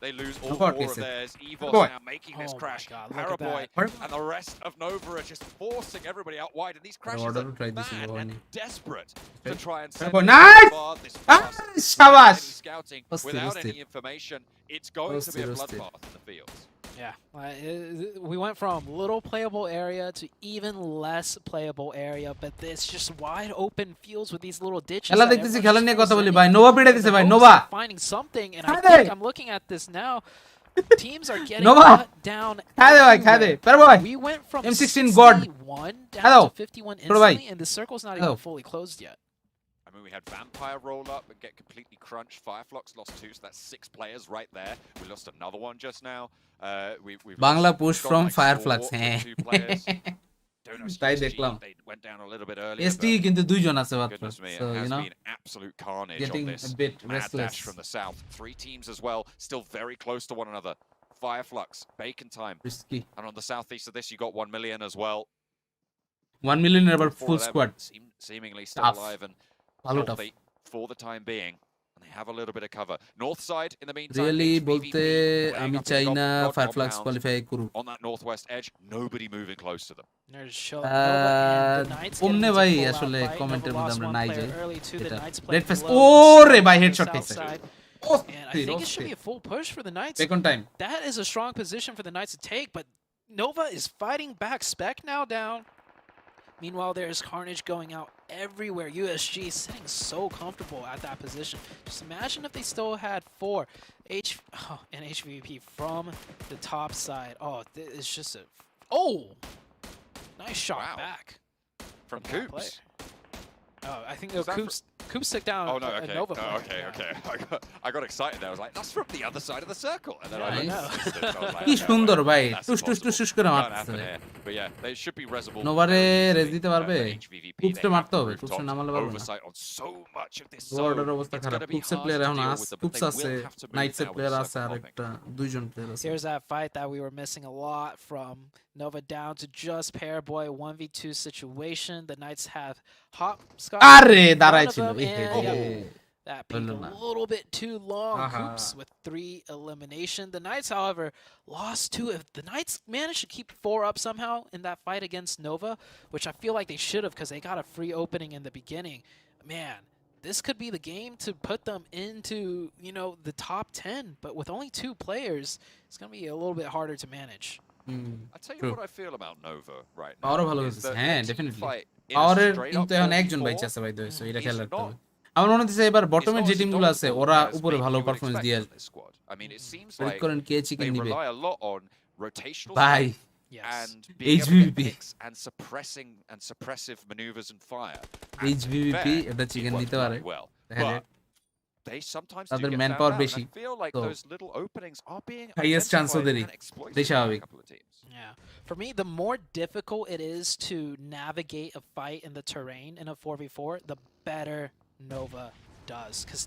They lose all Nova 4 of theirs. Evos Boy. now making this Oh my crash. God, look at Paraboy that. and the rest of Nova are just forcing everybody out wide, and these crashes order are to try this mad one. and desperate to try and send Paraboy, them nice! far this Ah, fast. shabash! Any scouting Hostil, without hostil. any information, it's going to be a Hostil, hostil. bloodbath in the fields. Yeah, we went from little playable area to even less playable area, but it's just wide open fields with these little ditches. খেলা দেখতেছি খেলা নিয়ে কথা বলি ভাই Nova পিড়ে দিছে ভাই Nova finding something, and I think I'm looking at this now. Teams are getting cut down. খায় দে পার ভাই We went from M16 God 61 down to 51 instantly, and the circle's not even fully closed yet. I mean, we had Vampire roll up and get completely crunched. Fireflux lost 2, so that's 6 players right there. We lost another one just now. We've Bangla lost, push got from like Fireflux. 2 players. তাই দেখলাম They went down a little bit earlier. ST কিন্তু দুইজন আছে মাত্র Goodness me, so it you has know been absolute carnage getting on this a bit mad restless. dash from the south. 3 teams as well, still very close to one another. Fireflux, Bacon Time. Risky. And on the southeast of this, you got 1 million as well. 1 million about 4 full of them squad. Seemingly still Tough. alive and ভালো tough. healthy for the time being. And they have a little bit of cover. North side, in the meantime, Really HVVP বলতে playing আমি up in চাই God- না God ফায়ারফ্লাক্স compound qualify করুক on that northwest edge. Nobody moving close to them. There's Nova and the Knights কমনে getting ভাই into full-out আসলে fight. কমেন্টের Nova মধ্যে lost আমরা one নাই player যাই early too. The এটা Knights red playing face low ওরে ভাই on the হেডশট south খাইছে side. And I think it should be a full push for the Knights. Second time That is a strong position for the Knights to take, but Nova is fighting back. Spec now down. Meanwhile, there's carnage going out everywhere. USG sitting so comfortable at that position. Just imagine if they still had 4 and HVP from the top side. Oh, it's just a nice shot Wow. back From that Coops. player. Oh, I think Was that Coops took down Oh no, a okay. Nova Oh, player. okay, Yeah. okay. I got excited there. I was like, that's from the other side of the circle. And then Yeah, I I know. looked at it, I was like, কি no সুন্দর way, ভাই that's টুস টুস টুস টুস করে impossible. Can't মারতেছে happen here. But yeah, they should be reservable. নোভারে very রেজ easily, দিতে for পারবে HVVP. কুপসে They have মারতে the হবে rooftops, কুপসে নামালে পারবে না oversight on so much of this ওয়ার্ডের zone. অবস্থা It's খারাপ gonna be কুপসের hard player to এখন deal আছে with them, but কুপস they আছে will have to move নাইটসের now with player the আছে circle আর popping. একটা দুইজন প্লেয়ার আছে Here's that fight that we were missing a lot from. Nova down to just Pairboy 1v2 situation. The Knights have Hopscotch আরে in front দাঁড়ায় of ছিল them, and that peak হলো a না। little bit too long. Aha. Coops with 3 elimination. The Knights, however, lost 2. If the Knights managed to keep 4 up somehow in that fight against Nova, which I feel like they should have because they got a free opening in the beginning, man, this could be the game to put them into, the top 10. But with only 2 players, it's going to be a little bit harder to manage. I'll tell you True. what I feel about Nova right now. পাওয়ারও ভালো is হয়েছে that হ্যাঁ the team definitely fight in a পাওয়ারের straight কিন্তু up এখন একজন 4v4 বাইচে আছে ভাই so এটা খেয়াল is রাখতে not- হবে আমার মনে হচ্ছে এবার বটমের is যে not as টিমগুলো আছে dominant ওরা as উপরে maybe ভালো you would পারফরম্যান্স expect দিয়ে from this squad. I mean, it seems predict like করেন কে they চিকেন নিবে rely a lot on rotational ভাই strength Yes. and being able to HVVP. get picks and suppressive maneuvers and fire. And HVVP there, এটা it chicken worked নিতে পারে really well. দেখা যাক But they sometimes তাদের do get manpower found out, বেশি, and I feel like তো those little openings are being highest chance identified ওদেরই, and exploited এটাই by a স্বাভাবিক। couple of teams. Yeah. For me, the more difficult it is to navigate a fight in the terrain in a 4v4, the better Nova does, because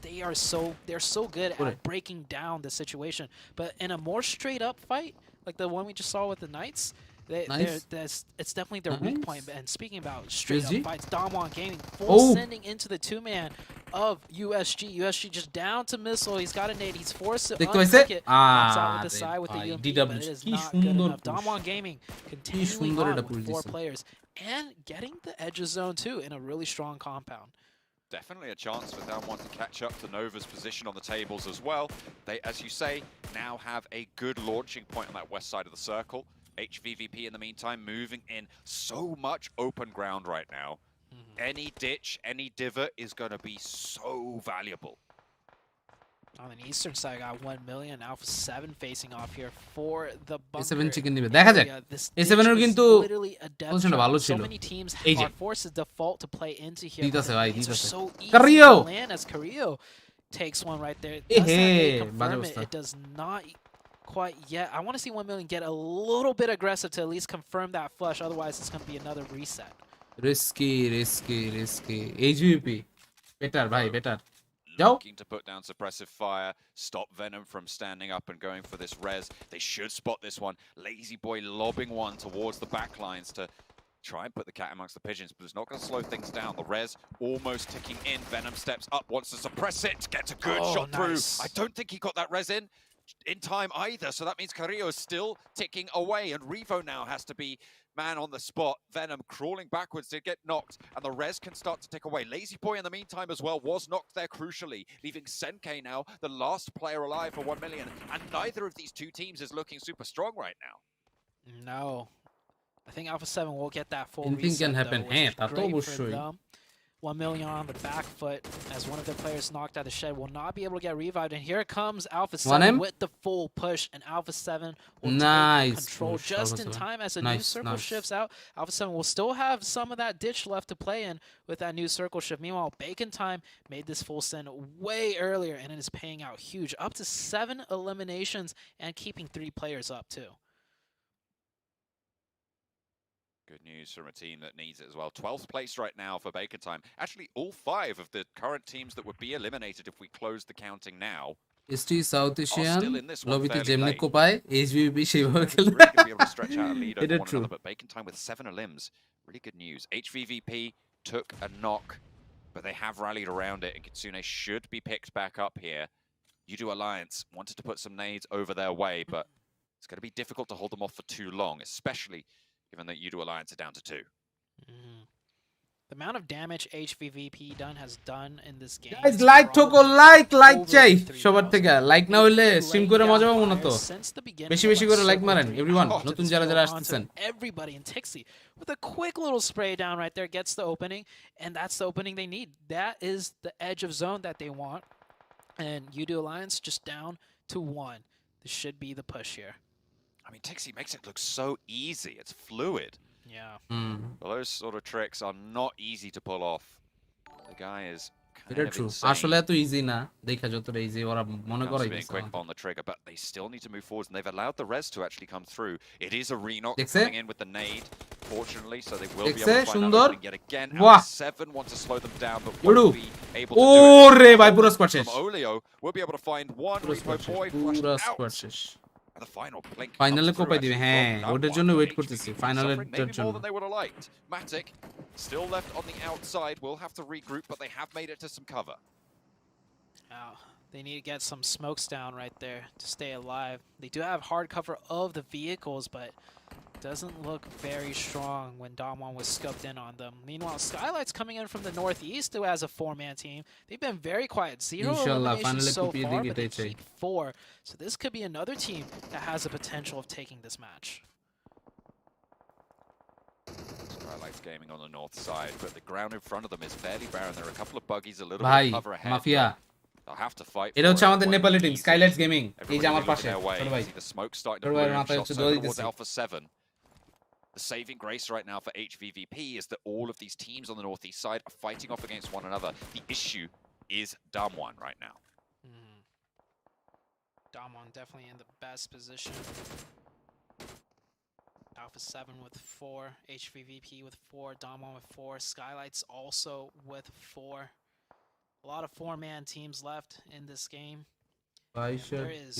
they're so good at breaking down the situation. But in a more straight up fight, like the one we just saw with the Knights, it's definitely their weak point. And speaking about straight up fights, Damwon Gaming full sending into the 2-man of USG. USG just down to missile. He's got a nade. He's forced to unpick it. Pops out with the side with the UMP, but it is not good enough. Damwon Gaming continuing on with 4 players and getting the edge of zone 2 in a really strong compound. Definitely a chance for Downone to catch up to Nova's position on the tables as well. They, as you say, now have a good launching point on that west side of the circle. HVVP in the meantime moving in so much open ground right now. Any ditch, any divot is going to be so valuable. On the eastern side, got 1 million. Alpha 7 facing off here for the bunker. A7 chicken নিবে দেখা যাক A7 এর কিন্তু পজিশনটা ভালো ছিল So many teams এই যে are forced to default to play into here. দিতাছে ভাই These are দিতাছে so easy Carrillo to land as Carrillo takes one right there. Eh, Does that nade বাজে confirm it? অবস্থা। It does not quite yet. I want to see 1 million get a little bit aggressive to at least confirm that flush. Otherwise, it's going to be another reset. risky HVP better ভাই better যাও Looking to put down suppressive fire, stop Venom from standing up and going for this res. They should spot this one. Lazy Boy lobbing one towards the back lines to try and put the cat amongst the pigeons, but it's not going to slow things down. The res almost ticking in. Venom steps up, wants to suppress it, gets a good shot through. I don't think he got that res in time either, so that means Carrillo is still ticking away, and Revo now has to be man on the spot. Venom crawling backwards to get knocked, and the res can start to tick away. Lazy Boy in the meantime as well was knocked there crucially, leaving Senke now the last player alive for 1 million, and neither of these two teams is looking super strong right now. No. I think Alpha 7 will get that full Anything reset, can happen. though, which is That great for obviously. them. 1 million on the back foot as one of their players knocked out the shed will not be able to get revived. And here comes Alpha 7 with the full push, and Alpha 7 will take control push, just Alpha in 7. time as a new circle shifts out. Alpha 7 will still have some of that ditch left to play in with that new circle shift. Meanwhile, Bacon Time made this full send way earlier, and it is paying out huge. Up to 7 eliminations and keeping 3 players up, too. Good news from a team that needs it as well. 12th place right now for Bacon Time. Actually, all 5 of the current teams that would be eliminated if we close the counting now ST South Asian লবিতে fairly যেমনি late. কোপায় HVP সেইভাবে খেলবে Really going to be able to stretch out a lead over এটা one true another, but Bacon Time with 7 elims. Really good news. HVVP took a knock, but they have rallied around it, and Kitsune should be picked back up here. Yudu Alliance wanted to put some nades over their way, but it's going to be difficult to hold them off for too long, especially given that Yudu Alliance are down to 2. The amount of damage HVVP has done in this game. Guys, like ঠোকো like চাই সবার থেকে like না হইলে stream করে মজা পাবো না তো বেশি বেশি করে লাইক মারেন এভরিওয়ান নতুন যারা যারা আসছেন everybody in Tixi with a quick little spray down right there gets the opening, and that's the opening they need. That is the edge of zone that they want, and Yudu Alliance just down to 1. This should be the push here. I mean, Tixi makes it look so easy. It's fluid. Yeah. Well, those sort of tricks are not easy to pull off. The guy is kind of true. insane. আসলে এত easy না দেখা যতটা easy ওরা মনে করে Being quick on the trigger, but they still need to move forwards, and they've allowed the res to actually come through. It is a re-knock coming in with the nade, fortunately, so they will be able to find that opening yet again. Alpha 7 wants to slow them down, but won't be able to do it. ওরে ভাই পুরো squad শেষ From Olio, we'll be able to find one Repo Boy পুরো flushed squad out. শেষ And the final blink ফাইনালে comes Kopai through দিবে actually হ্যাঁ from ওটার that জন্য one. ওয়েট HVP করতেছি suffering ফাইনালের maybe more জন্য than they would have liked. Matic still left on the outside, will have to regroup, but they have made it to some cover. Now, they need to get some smokes down right there to stay alive. They do have hard cover of the vehicles, but doesn't look very strong when Damwon was scoped in on them. Meanwhile, Skylight's coming in from the northeast who has a 4-man team. They've been very quiet. 0 eliminations so far, but they keep 4. So this could be another team that has the potential of taking this match. Skylight's gaming on the north side, but the ground in front of them is fairly barren. There are a couple of buggies, a little bit of cover ahead. Mafia. They'll have to fight. এটা হচ্ছে আমাদের Nepali team স্কাইলাইটস gaming এই যে আমার পাশে ছোট ভাই the smoke starting to bloom shots towards Alpha 7. The saving grace right now for HVVP is that all of these teams on the northeast side are fighting off against one another. The issue is Damwon right now. Damwon definitely in the best position. Alpha 7 with 4, HVVP with 4, Damwon with 4, Skylights also with 4. A lot of 4-man teams left in this game. There is,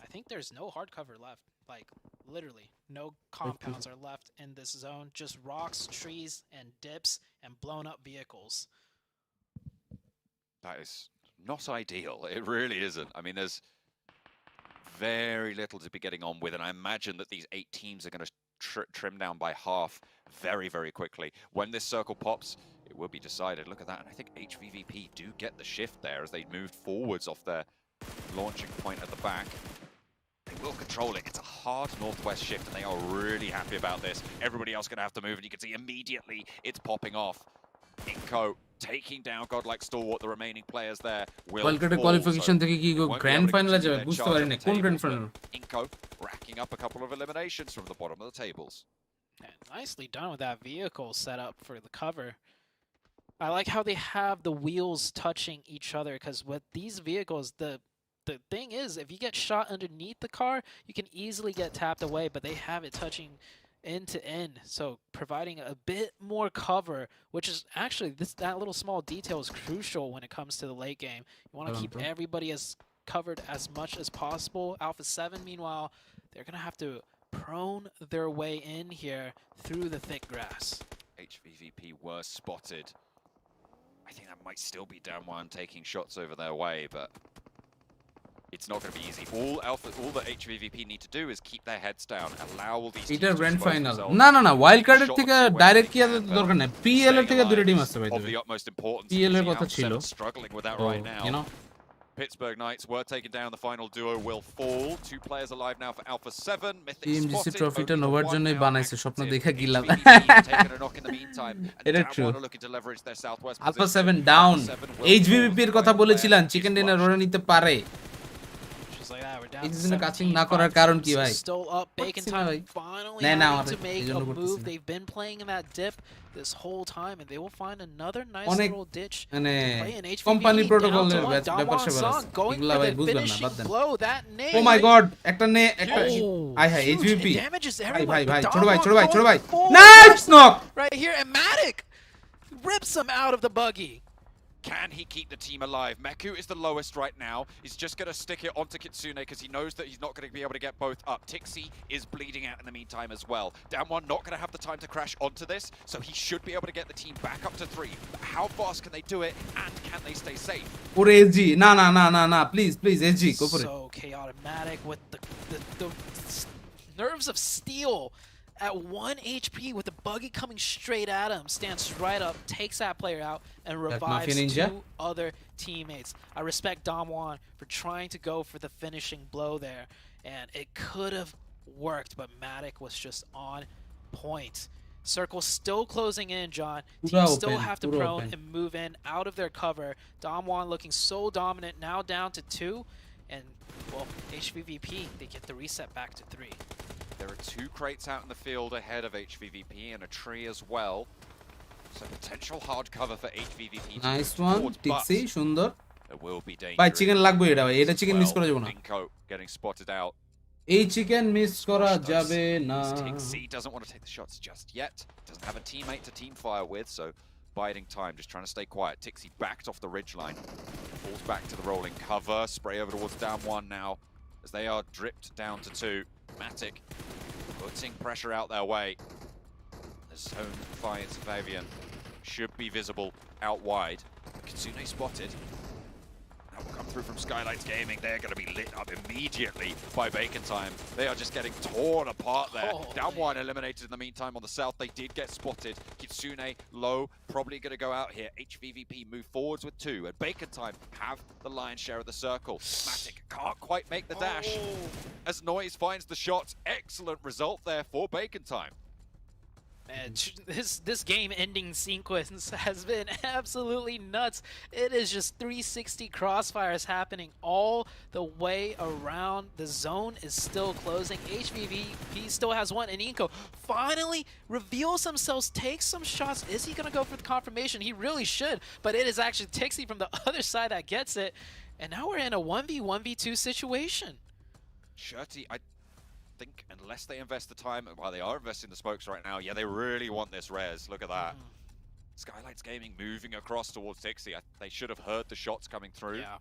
I think there's no hard cover left. Like, literally, no compounds are left in this zone. Just rocks, trees, and dips, and blown up vehicles. That is not ideal. It really isn't. I mean, there's very little to be getting on with, and I imagine that these 8 teams are going to trim down by half very, very quickly. When this circle pops, it will be decided. Look at that. And I think HVVP do get the shift there as they move forwards off their launching point at the back. They will control it. It's a hard northwest shift, and they are really happy about this. Everybody else going to have to move, and you can see immediately it's popping off. Inko taking down Godlike Stalwart, the remaining players there will fall. Qualification থেকে কি grand ফাইনালে যাবে বুঝতে পারি না কোন grand final Inko racking up a couple of eliminations from the bottom of the tables. And nicely done with that vehicle set up for the cover. I like how they have the wheels touching each other, because with these vehicles, the thing is, if you get shot underneath the car, you can easily get tapped away, but they have it touching end to end, so providing a bit more cover, which is actually that little small detail is crucial when it comes to the late game. You want to keep everybody as covered as much as possible. Alpha 7, meanwhile, they're going to have to prone their way in here through the thick grass. HVVP were spotted. I think that might still be Damwon taking shots over their way, but It's not going to be easy. All the HVVP need to do is keep their heads down, allow all these Peter teams to grand expose final. themselves. না wild card এর Shot থেকে to where direct they কি can, but দরকার নাই PL এর staying থেকে দুটো alive team is আসছে ভাই of the utmost importance. PL এর You see কথা Alpha ছিল 7 struggling with that So, right now. you know Pittsburgh Knights were taken down. The final duo will fall. 2 players alive now for Alpha 7. Mythic PMGC spotted. ট্রফিটা Only নোভার the one জন্যই now বানাইছে স্বপ্ন active. দেখা গিলাম HVVP have taken a knock in the meantime. And এটা Damwon true are looking to leverage their southwest Alpha position. 7 down Alpha 7 will HVVP fall. এর কথা Right বলেছিলাম player chicken is dinner flushed. ওরা নিতে পারে Just like that, we're down এই to জন্য কাচিং না 17, করার but কারণ কি Teams ভাই still up. Bacon করছি না ভাই Time finally না না having আমার to make এই a জন্য করতেছি move. না They've been playing in that dip this whole time, and they will find another nice অনেক little ditch মানে to play in. HVVP company down প্রোটোকলের to one. ব্যাপার Damwon সেবার Song আছে going এগুলা for ভাই the বুঝবেন না finishing বাদ দেন blow. That ও মাই nade. গড একটা একটা Oh, আই হাই huge. HVP It damages ভাই everyone. ভাই but ভাই Damwon ছোট ভাই going full nice knock right here, and Matic rips him out of the buggy. Can he keep the team alive? Meku is the lowest right now. He's just going to stick it onto Kitsune because he knows that he's not going to be able to get both up. Tixi is bleeding out in the meantime as well. Damwon not going to have the time to crash onto this, so he should be able to get the team back up to 3. But how fast can they do it, and can they stay safe? ওরে SG না please SG go for it So chaotic with the nerves of steel at 1 HP with the buggy coming straight at him, stands right up, takes that player out, and revives 2 other teammates. I respect Damwon for trying to go for the finishing blow there, and it could have worked, but Matic was just on point. Circle still closing in, John. Teams still have to prone and move in out of their cover. Damwon looking so dominant, now down to 2, and well, HVVP, they get the reset back to 3. There are 2 crates out in the field ahead of HVVP and a tree as well. So potential hard cover for HVVP. Nice one, Tixi, সুন্দর There will be danger. ভাই chicken লাগবে এটা ভাই এটা chicken miss করা যাবে না Linko getting spotted out. এই চিকেন মিস করা যাবে না Tixi doesn't want to take the shots just yet. Doesn't have a teammate to team fire with, so biding time, just trying to stay quiet. Tixi backed off the ridgeline. Falls back to the rolling cover. Spray over towards down 1 now as they are dripped down to 2. Matic putting pressure out their way. The zone finds Fabian. Should be visible out wide. Kitsune spotted. That will come through from Skylights Gaming. They're going to be lit up immediately by Bacon Time. They are just getting torn apart there. Down 1 eliminated in the meantime on the south. They did get spotted. Kitsune low, probably going to go out here. HVVP move forwards with 2. And Bacon Time have the lion's share of the circle. Matic can't quite make the dash as Noise finds the shots. Excellent result there for Bacon Time. Man, this game-ending sequence has been absolutely nuts. It is just 360 crossfires happening all the way around. The zone is still closing. HVVP still has 1, and Inko finally reveals himself, takes some shots. Is he going to go for the confirmation? He really should, but it is actually Tixi from the other side that gets it. And now we're in a 1v1v2 situation. Shirty, I think unless they invest the time, while they are investing the smokes right now, yeah, they really want this res. Look at that. Skylights Gaming moving across towards Tixi. They should have heard the shots coming through. Yeah.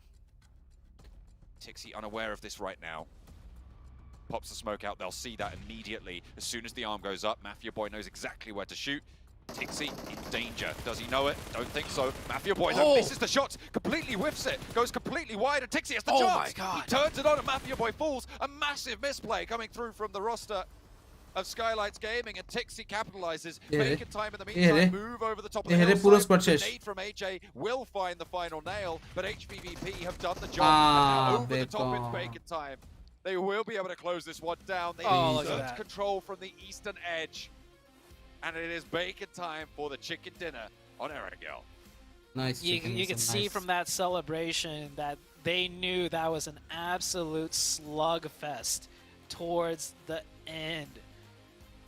Tixi unaware of this right now. Pops the smoke out, they'll see that immediately. As soon as the arm goes up, Mafia Boy knows exactly where to shoot. Tixi in danger. Does he know it? Don't think so. Mafia Boy misses the shots, completely whiffs it, goes completely wide, and Tixi has the chance. My God. He turns it on, and Mafia Boy falls. A massive misplay coming through from the roster of Skylights Gaming, and Tixi capitalizes. Bacon Time in the meantime, move over the top of the hillside. Nade from AJ will find the final nail, but HVVP have done the job. And now over the top with Bacon Time. They will be able to close this one down. They exert control from the eastern edge. And it is Bacon Time for the chicken dinner on Erangel. Nice. You can see from that celebration that they knew that was an absolute slugfest towards the end.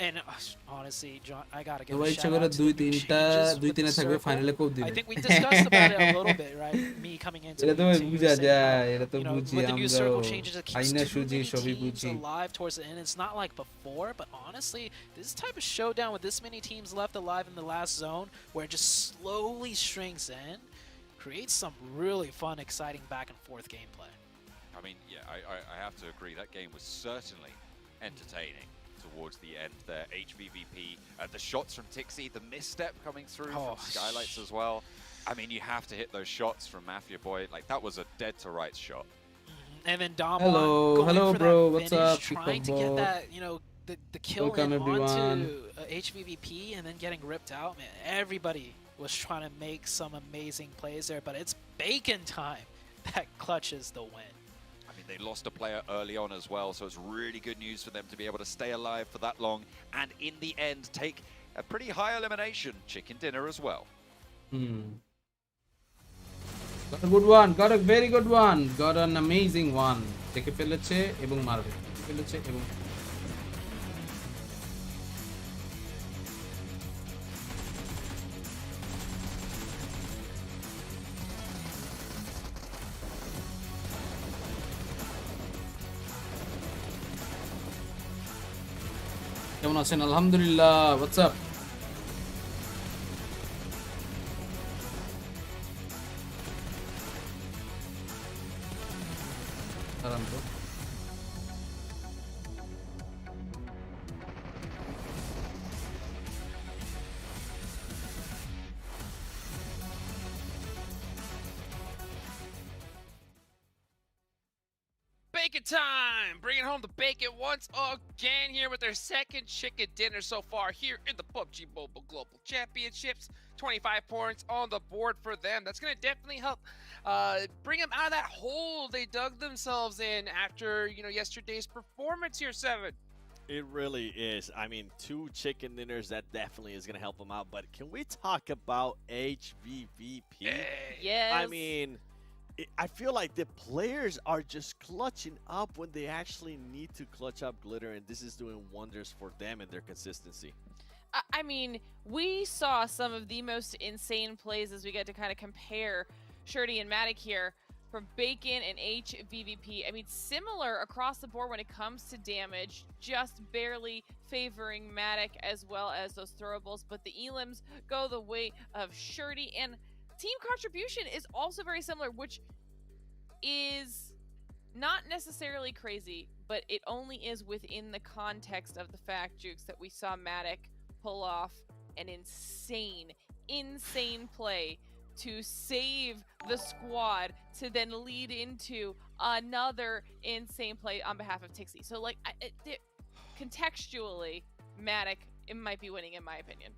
And honestly, John, I gotta give a shout out to the changes with the circle. I think we discussed about it a little bit, right? Me coming into it, with the new circle changes, it keeps too many teams alive towards the end. It's not like before, but honestly, this type of showdown with this many teams left alive in the last zone, where it just slowly shrinks in, creates some really fun, exciting back and forth gameplay. I mean, yeah, I have to agree. That game was certainly entertaining towards the end there. HVVP, the shots from Tixi, the misstep coming through from Skylights as well. I mean, you have to hit those shots from Mafia Boy. Like, that was a dead to rights shot. And then Dom Hello, going hello, for bro. that What's finish, up, trying to Peacock get Ball? that, you know, the kill Welcome, in everyone. onto HVVP and then getting ripped out. Man, everybody was trying to make some amazing plays there, but it's Bacon time that clutches the win. I mean, they lost a player early on as well, so it's really good news for them to be able to stay alive for that long and in the end take a pretty high elimination chicken dinner as well. Got a good one, got a very good one, got an amazing one. Take ফেলেছে এবং মারবে, ফেলেছে এবং কেমন আছেন? আলহামদুলিল্লাহ। What's up? দাঁড়ান তো। Bacon time! Bringing home the bacon once again here with their second chicken dinner so far here in the PUBG Mobile Global Championships. 25 points on the board for them. That's going to definitely help bring them out of that hole they dug themselves in after, you know, yesterday's performance here, Seven. It really is. I mean, 2 chicken dinners, that definitely is going to help them out. But can we talk about HVVP? Yes. I mean, I feel like the players are just clutching up when they actually need to clutch up Glitter, and this is doing wonders for them and their consistency. I mean, we saw some of the most insane plays as we get to kind of compare Shirty and Matic here from Bacon and HVVP. I mean, similar across the board when it comes to damage, just barely favoring Matic as well as those throwables, but the elims go the way of Shirty, and team contribution is also very similar, which is not necessarily crazy, but it only is within the context of the fact, Jukes, that we saw Matic pull off an insane play to save the squad to then lead into another insane play on behalf of Tixie. So, like, contextually, Matic, it might be winning in my opinion.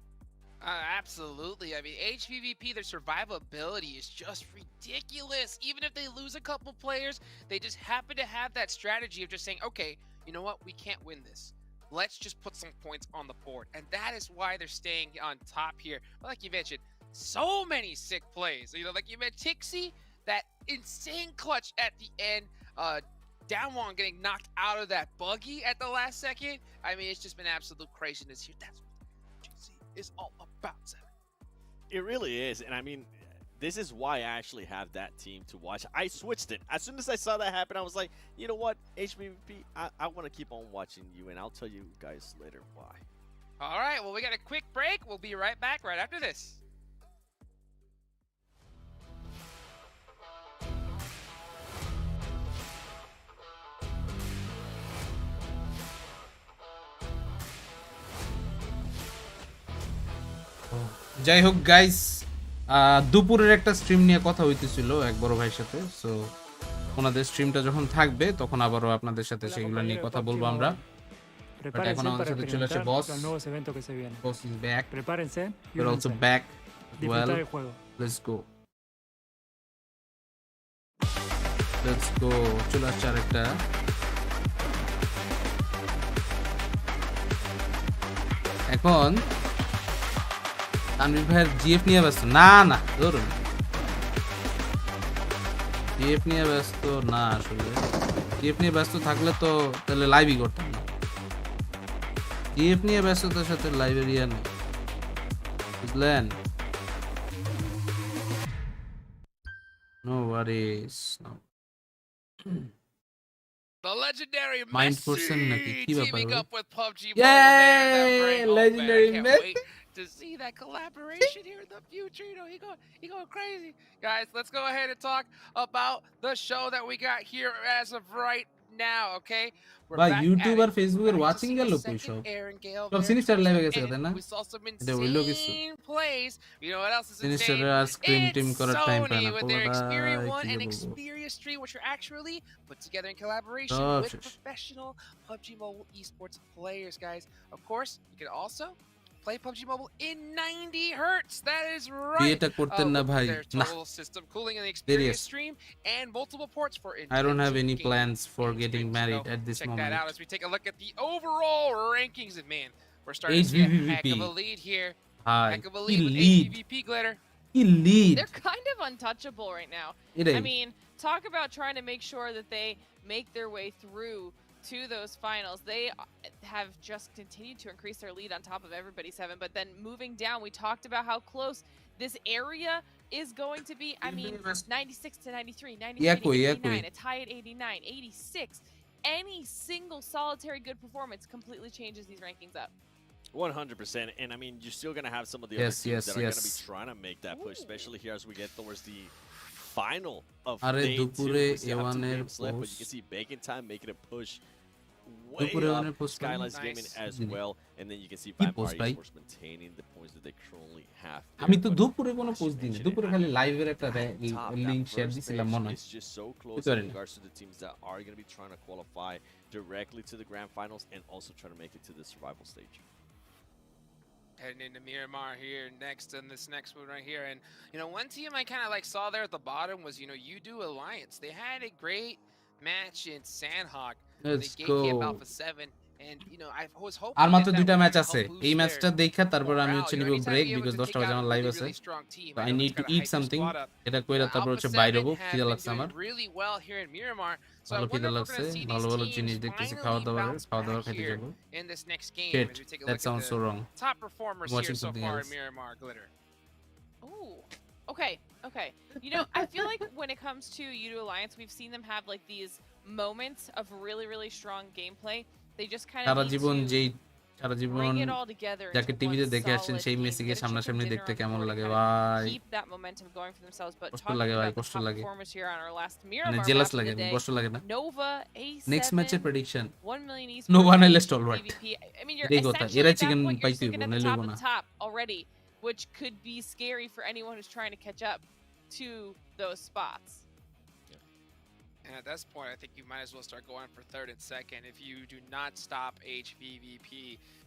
Absolutely. I mean, HVVP, their survivability is just ridiculous. Even if they lose a couple players, they just happen to have that strategy of just saying, okay, you know what? We can't win this. Let's just put some points on the board. And that is why they're staying on top here. But like you mentioned, so many sick plays. You know, like you mentioned, Tixie, that insane clutch at the end. Downwan getting knocked out of that buggy at the last second. I mean, it's just been absolute craziness here. That's what PMGC is all about, Seven. It really is. And I mean, this is why I actually have that team to watch. I switched it. As soon as I saw that happen, I was like, you know what, HVVP, I want to keep on watching you, and I'll tell you guys later why. All right, well, we got a quick break. We'll be right back right after this. যাই হোক guys, দুপুরের একটা stream নিয়ে কথা হইতেছিল এক বড় ভাইয়ের সাথে। সো ওনাদের স্ট্রিমটা যখন থাকবে তখন আবারও আপনাদের সাথে সেগুলো নিয়ে কথা বলবো আমরা। But এখন আমাদের সাথে চলে আসে বস। Boss is back. We're also back as well. Let's go. Let's go. চলে আসছে আরেকটা। এখন তানভীর ভাইয়ের জিএফ নিয়ে ব্যস্ত। না না ধরুন, জিএফ নিয়ে ব্যস্ত না, আসলে জিএফ নিয়ে ব্যস্ত থাকলে তো তাহলে লাইভই করতাম না। জিএফ নিয়ে ব্যস্ততার সাথে লাইব্রেরিয়ান, বুঝলেন? No Warsi. The legendary Mind Messi person নাকি কি ব্যাপার? teaming up with PUBG Yay! Legendary Messi. to see that collaboration here in the future. You know, he going crazy. Guys, let's go ahead and talk about the show that we got here as of right now, okay? We're ভাই back YouTube at আর it. ফেসবুকের Back to watching see গেল the কই second সব Aaron Gale সব there sinister towards লাইভে the গেছে end. তাই না We saw some এটা হইলো কিছু insane plays. You know what else is সিনিস্টারের insane? আর স্ক্রিম টিম It's করার টাইম পায় Sony না with their Xperia পোলাডাই 1 কি and বলবো Xperia Stream, which are actually put together in collaboration সব with শেষ professional PUBG Mobile esports players, guys. Of course, you can also play PUBG Mobile in 90 hertz. That is right. বিয়েটা করতেন না ভাই Their না total system cooling in the Xperia serious Stream and multiple ports for I don't have intensive any gaming plans for getting experience. married So at this check that moment out as we take a look at the overall rankings. And man, we're starting to see a heck HVVP of a lead here. ভাই Heck of a কি lead with lead HVVP, Glitter. কি lead They're kind of untouchable right now. এটাই I mean, talk about trying to make sure that they make their way through to those finals. They have just continued to increase their lead on top of everybody, 7. But then moving down, we talked about how close this area is going to be. I mean, 96 to 93, 93 to 89, a tie at 89, 86. Any single solitary good performance completely changes these rankings up. 100%, and I mean, you're still gonna have some of the other teams that are gonna be trying to make that push, especially here as we get towards the final of day 2. We still have 2 games left, but you can see Bacon Time making a push way up Skylines Gaming as well, and then you can see Vampire Esports maintaining the points that they currently have. আমি তো দুপুরে কোনো post দিইনি দুপুরে খালি লাইভের একটা link share দিছিলাম মনে হয় It's just so close in regards to the teams that are going to be trying to qualify directly to the grand finals and also try to make it to the survival stage. Heading into Miramar here next in this next one right here. And, you know, one team I kind of like saw there at the bottom was, you know, You Alliance. They had a great match in Sanhok. Let's they go. gatekept Alpha 7. And, you know, I was hoping আর মাত্র that দুইটা would match help আছে boost এই their ম্যাচটা দেখা তারপর আমি হচ্ছে নিব morale. You know, break anytime you're because able to 10টা take বাজে out আমার a লাইভ really, আছে really strong team, I I know need it's to gotta eat hype the something squad up. এটা কইরা তারপর Alpha হচ্ছে 7 বাইরে হবো have খিদা been লাগছে আমার doing really well here in Miramar. So I ভালো wonder খিদা if we're লাগছে going to see ভালো these ভালো teams জিনিস দেখতেছি finally খাওয়া দাওয়ার bounce খাওয়া দাওয়ার back খাইতে here যাবো in this next game Shit, as we take a that look sounds at so the wrong. top performers I'm watching here so something far else. in Miramar, Glitter. Ooh. Okay. Okay. You know, I feel like when it comes to You Alliance, we've seen them have like these moments of really, really strong gameplay. They just kind of Sara need Jibon to যেই সারা জীবন bring it all together যাকে into টিভিতে one দেখে আসছেন solid সেই game, মেসিকে get a chicken সামনাসামনি dinner দেখতে on the কেমন floor to লাগে kind of ভাই keep that momentum going for themselves. But কষ্ট talking লাগে ভাই about the কষ্ট top লাগে performers here on our last মানে Miramar জেলাস match of লাগে the day, কষ্ট লাগে না Nova, নেক্সট A7, ম্যাচের prediction 1 million no esports, one and L stalwart PvP. I mean, you're এটাই কথা essentially এরা at that chicken point, you're পাইতে just হইব looking at the নাইলে top হইব of না the top already, which could be scary for anyone who's trying to catch up to those spots. And at this point, I think you might as well start going for third and second if you do not stop HVVP.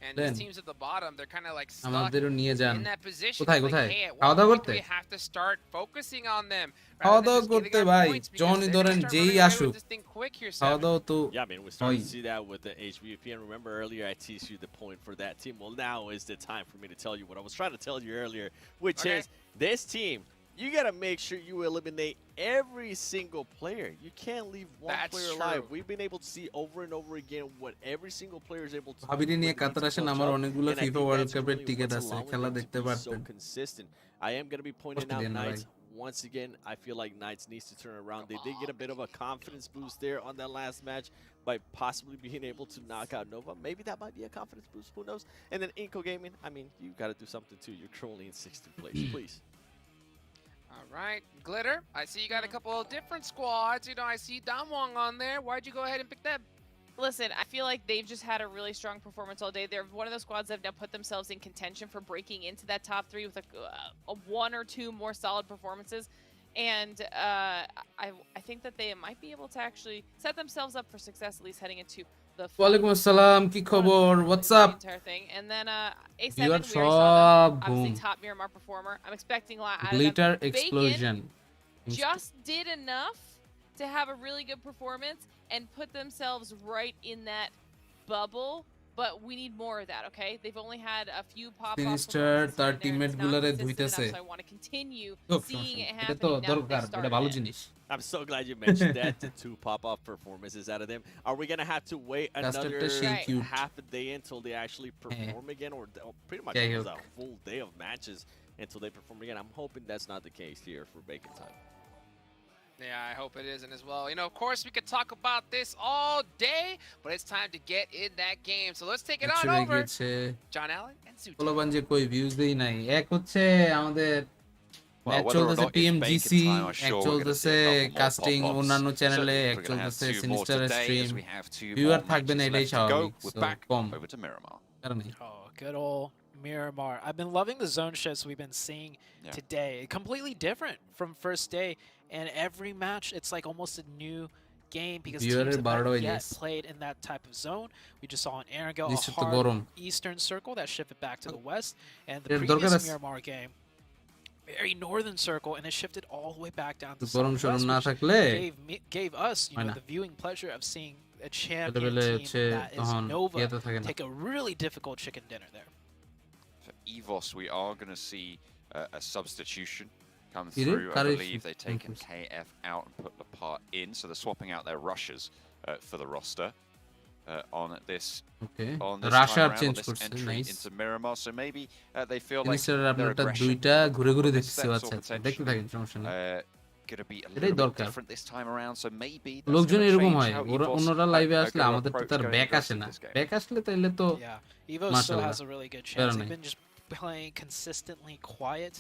And these teams at the bottom, they're kind of like stuck আমাদেরও নিয়ে যান in that position. কোথায় Like, কোথায় hey, at খাওয়া what দাওয়া point করতে do we have to start focusing on them? খাওয়া rather than দাওয়া just giving করতে up ভাই points because Johnny they're gonna ধরেন start যেই running away আসুক with this thing quick here, খাওয়া 7. দাওয়া তো Yeah, man, we're starting to see that with the HVP. And remember earlier, I teased you the point for that team. Well, now is the time for me to tell you what I was trying to tell you earlier, which is this team, you got to make sure you eliminate every single player. You can't leave one player alive. We've been able to see over and over again what every single player is able to do. ভাবিনি নিয়ে কাতার আসেন আমার অনেকগুলো FIFA world কাপের ticket আছে খেলা দেখতে So পারতেন consistent. I am going to be pointing out Knights. Once again, I feel like Knights needs to turn around. They did get a bit of a confidence boost there on that last match by possibly being able to knock out Nova. Maybe that might be a confidence boost. Who knows? And then Inco Gaming, I mean, you got to do something too. You're currently in 16th place. Please. All right, Glitter, I see you got a couple of different squads. You know, I see Damwong on there. Why'd you go ahead and pick them? Listen, I feel like they've just had a really strong performance all day. They're one of those squads that have now put themselves in contention for breaking into that top 3 with a 1 or 2 more solid performances. And I think that they might be able to actually set themselves up for success, at least heading into the ওয়ালাইকুম আসসালাম কি খবর what's up entire thing. And then A7, You we are already saw them. Obviously, boom. top Miramar performer. I'm expecting a lot out Glitter of them. explosion Bacon just did enough to have a really good performance and put themselves right in that bubble. But we need more of that, okay? They've only had a few pop-off Sinister performances তার here and there, and teammate it's not গুলারে consistent ধুইতেছে enough, so I want to continue seeing it এটা তো happening now that দরকার they've এটা started ভালো it. জিনিস I'm so glad you mentioned that. The 2 pop-off performances out of them. Are we going to have to wait another half a day until they actually perform again? Or pretty much almost a full day of matches until they perform again? I'm hoping that's not the case here for Bacon Time. Yeah, I hope it isn't as well. You know, of course, we could talk about this all day, but it's time to get in that game. So let's take it on over. John Allen and Zuti. পোলাপান যে কই views দেই নাই এক হচ্ছে আমাদের match whether or চলতেছে not it's PMGC bacon time, I'm এক sure we're gonna চলতেছে see a couple more casting pop-ups. অন্যান্য চ্যানেলে Certainly এক we're gonna have চলতেছে two more sinister today stream as we have two viewer more থাকবে না matches এটাই left to go. স্বাভাবিক We're So, back com over to Miramar. কারণে Oh, good old Miramar. I've been loving the zone shifts we've been seeing today. Completely different from first day. And every match, it's like almost a new game because teams have not yet played in that type of zone. We just saw an Aaron go a hard eastern circle that shifted back to the west. And the previous Miramar game, very northern circle, and it shifted all the way back down to southwest, which gave us, you know, the viewing pleasure of seeing a champion team that is Nova take a really difficult chicken dinner there. For EVOS, we are going to see a substitution come through. I believe they've taken KF out and put the part in, so they're swapping out their rushers for the roster on this Russia time change around, on this entry nice. into Miramar. So maybe they feel like আপনার their দুইটা ঘুরে ঘুরে aggression দেখতেছি আচ্ছা দেখতে থাকেন সমস্যা নেই going to be a little bit different this time around, so maybe লোকজন এরকম হয় অন্যরা লাইভে আসলে আমাদের তো তার ব্যাক আসে না ব্যাক আসলে তাইলে তো EVO still has a really good chance. They've been just playing consistently quiet.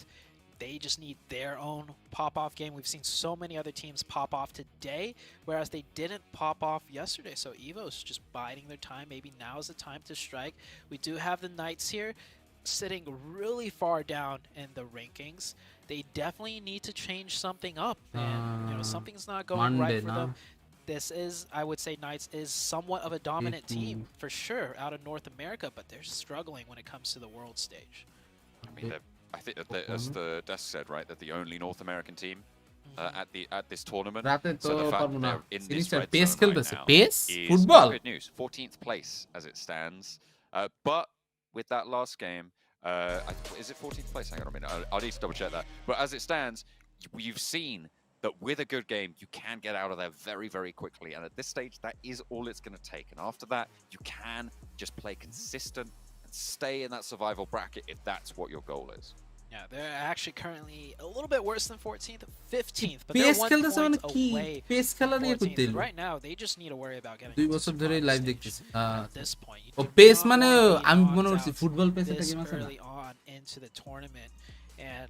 They just need their own pop-off game. We've seen so many other teams pop off today, whereas they didn't pop off yesterday. So EVO's just biding their time. Maybe now is the time to strike. We do have the Knights here sitting really far down in the rankings. They definitely need to change something up, and you know, something's not going right for them. This is, I would say, Knights is somewhat of a dominant team for sure out of North America, but they're struggling when it comes to the world stage. I mean, I think that as the desk said, right, they're the only North American team at this tournament. So the fact that they're in this red zone right now is good news. 14th place as it stands. But with that last game, is it 14th place? Hang on a minute. I'll need to double check that. But as it stands, you've seen that with a good game, you can get out of there very, very quickly. And at this stage, that is all it's going to take. And after that, you can just play consistent and stay in that survival bracket if that's what your goal is. Yeah, they're actually currently a little bit worse than 14th, 15th, but they're 1 point away from 14th. Right now, they just need to worry about getting into the live stage at this point. Pace মানে আমি মনে করছি football pace এটা game আছে না early on into the tournament, and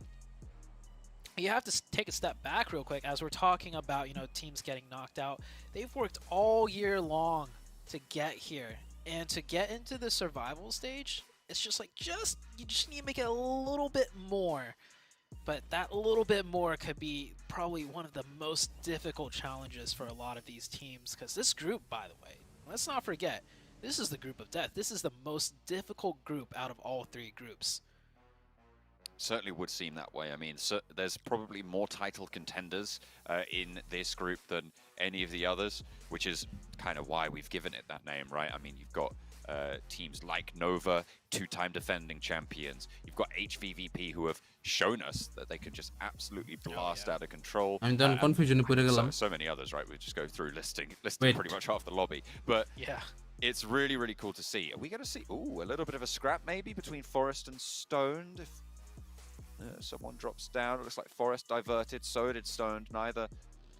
you have to take a step back real quick as we're talking about, you know, teams getting knocked out. They've worked all year long to get here, and to get into the survival stage, it's just like you just need to make it a little bit more. But that little bit more could be probably one of the most difficult challenges for a lot of these teams, because this group, by the way, let's not forget, this is the group of death. This is the most difficult group out of all three groups. Certainly would seem that way. I mean, so there's probably more title contenders in this group than any of the others, which is kind of why we've given it that name, right? I mean, you've got teams like Nova, two-time defending champions. You've got HVVP, who have shown us that they can just absolutely blast out of control. I'm done confusion. So many others, right? We just go through listing pretty much half the lobby. But yeah, it's really, really cool to see. Are we going to see a little bit of a scrap maybe between Forest and Stoned? If someone drops down, it looks like Forest diverted, so did Stoned. Neither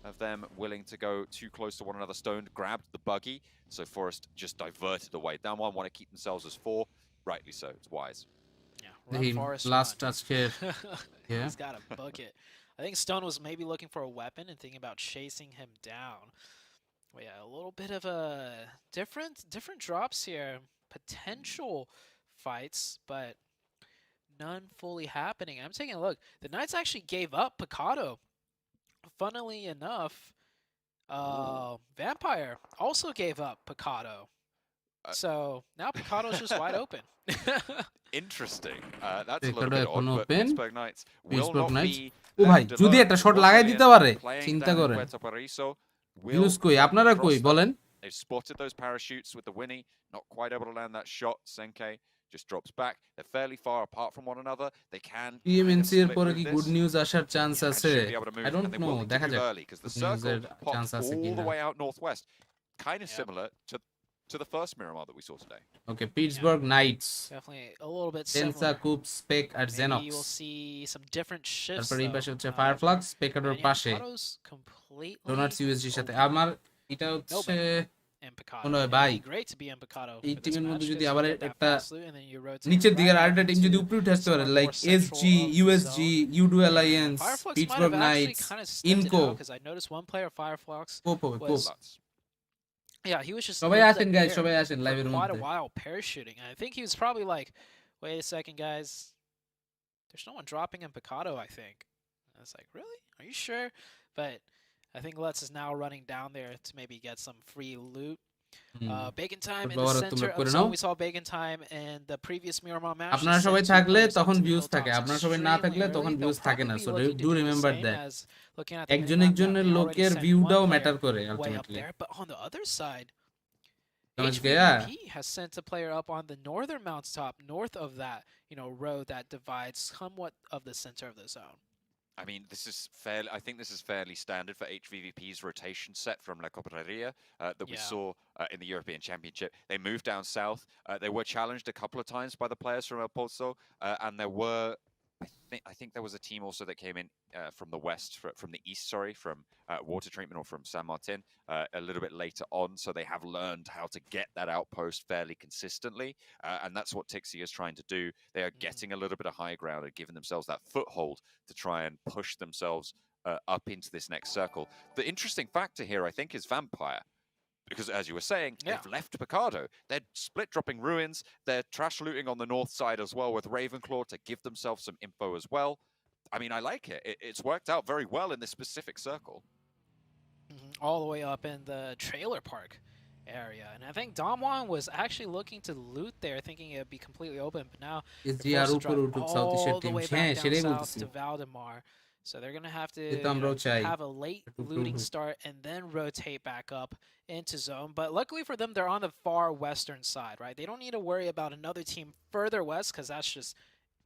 of them willing to go too close to one another. Stoned grabbed the buggy, so Forest just diverted away. Down one, want to keep themselves as 4. Rightly so, it's wise. Yeah, Forest last touch here. Yeah, he's got a bucket. I think Stone was maybe looking for a weapon and thinking about chasing him down. But yeah, a little bit of a different drops here. Potential fights, but none fully happening. I'm taking a look. The Knights actually gave up Picado. Funnily enough, Vampire also gave up Picado. So now Picado's just wide open. Interesting. That's a little bit odd, but Pittsburgh Knights will not be ও ভাই যদি একটা shot লাগাই দিতে পারে চিন্তা করেন use কই আপনারা কই বলেন They've spotted those parachutes with the Winnie, not quite able to land that shot. Senke just drops back. They're fairly far apart from one another. They can PMGC এর পরে কি গুড নিউজ আসার chance আছে I don't know দেখা যাক because the circle pops all the way out northwest, kind of similar to to the first Miramar that we saw today. Okay, Pittsburgh Knights. Definitely a little bit Tensa, similar. Coop, Spec R Maybe Xenox. we'll see some different shifts. তারপর এই পাশে হচ্ছে though. Fireflux, Spectator And yeah, পাশে Picado's completely Donuts USG সাথে open. আমার এটা হচ্ছে And Picado. মনে হয় It'd ভাই be great to be in Picado এই for this টিমের match মধ্যে যদি 'cause you আবার get that একটা fast loot and then you rotate নিচের দিকের right আরেকটা টিম যদি into উপরে উঠে আসতে পারে somewhere like more central SG, of the USG, zone. U2 Alliance, Fireflux might Pittsburgh have actually Knights, kind of stepped it Inco. out because I noticed one player, Fireflux, Coop হবে, Coop. was yeah, he was just সবাই in আসেন the guys, air সবাই আসেন for লাইভের quite a মধ্যে। while parachuting. And I think he was probably like, wait a second, guys. There's no one dropping in Picado, I think. And it's like, really? Are you sure? But I think Lutz is now running down there to maybe get some free loot. Bacon Time in the center of the zone. We saw Bacon Time in the previous Miramar match. আপনারা সবাই থাকলে তখন views থাকে, আপনারা সবাই না থাকলে তখন ভিউজ থাকে না। সো ডু রিমেম্বার দ্যাট একজন একজনের লোকের ভিউটাও ম্যাটার করে ultimately. But on the other side, समझ गया? HVP has sent a player up on the northern mountaintop, north of that, road that divides somewhat of the center of the zone. I mean, I think this is fairly standard for HVVP's rotation set from La Cooperaria that we saw in the European Championship. They moved down south. They were challenged a couple of times by the players from El Pozo, and there were, I think there was a team also that came in from the west, from the east, sorry, from water treatment or from San Martin a little bit later on. So they have learned how to get that outpost fairly consistently, and that's what Tixi is trying to do. They are getting a little bit of high ground and giving themselves that foothold to try and push themselves up into this next circle. The interesting factor here, I think, is Vampire. Because as you were saying, they've left Picado. They're split dropping ruins. They're trash looting on the north side as well with Ravenclaw to give themselves some info as well. I mean, I like it. It's worked out very well in this specific circle. All the way up in the trailer park area. And I think Damwon was actually looking to loot there, thinking it would be completely open. But now they're forced to drive all the way back down south to Valdemar. So they're going to have to have a late looting start and then rotate back up into zone. But luckily for them, they're on the far western side, right? They don't need to worry about another team further west because that's just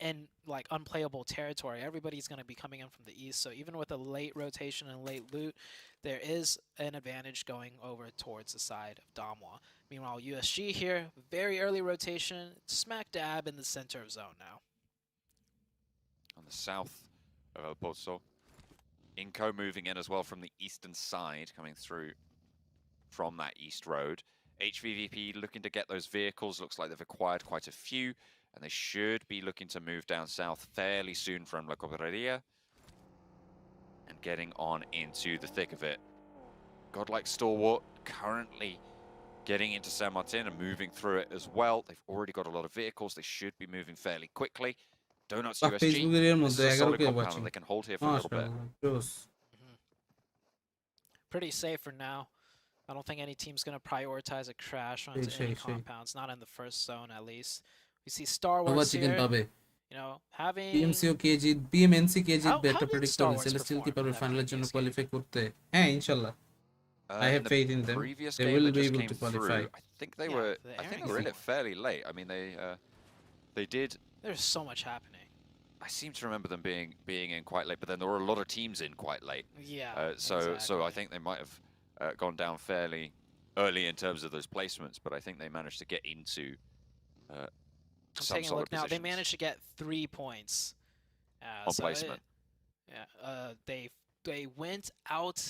in like unplayable territory. Everybody's going to be coming in from the east. So even with a late rotation and late loot, there is an advantage going over towards the side of Damwa. Meanwhile, USG here, very early rotation, smack dab in the center of zone now. On the south of El Pozo. Inco moving in as well from the eastern side, coming through from that east road. HVVP looking to get those vehicles. Looks like they've acquired quite a few, and they should be looking to move down south fairly soon from La Cooperaria and getting on into the thick of it. Godlike Stalwart currently getting into San Martin and moving through it as well. They've already got a lot of vehicles. They should be moving fairly quickly. Donuts USG, this is a solid compound and they can hold here for a little bit. Pretty safe for now. I don't think any team's going to prioritize a crash onto any compounds, not in the first zone at least. We see Star Wars here, having... PMNC KG better predict করে Celestial কি পারবে ফাইনালের জন্য qualify করতে? হ্যাঁ ইনশাআল্লাহ. I have faith in them. They will be able to qualify. I think they were in it fairly late. I mean, they did. There's so much happening. I seem to remember them being in quite late, but then there were a lot of teams in quite late. Yeah. So I think they might have gone down fairly early in terms of those placements, but I think they managed to get into I'm some taking a solid look now. They positions. managed to get 3 points. On placement. They went out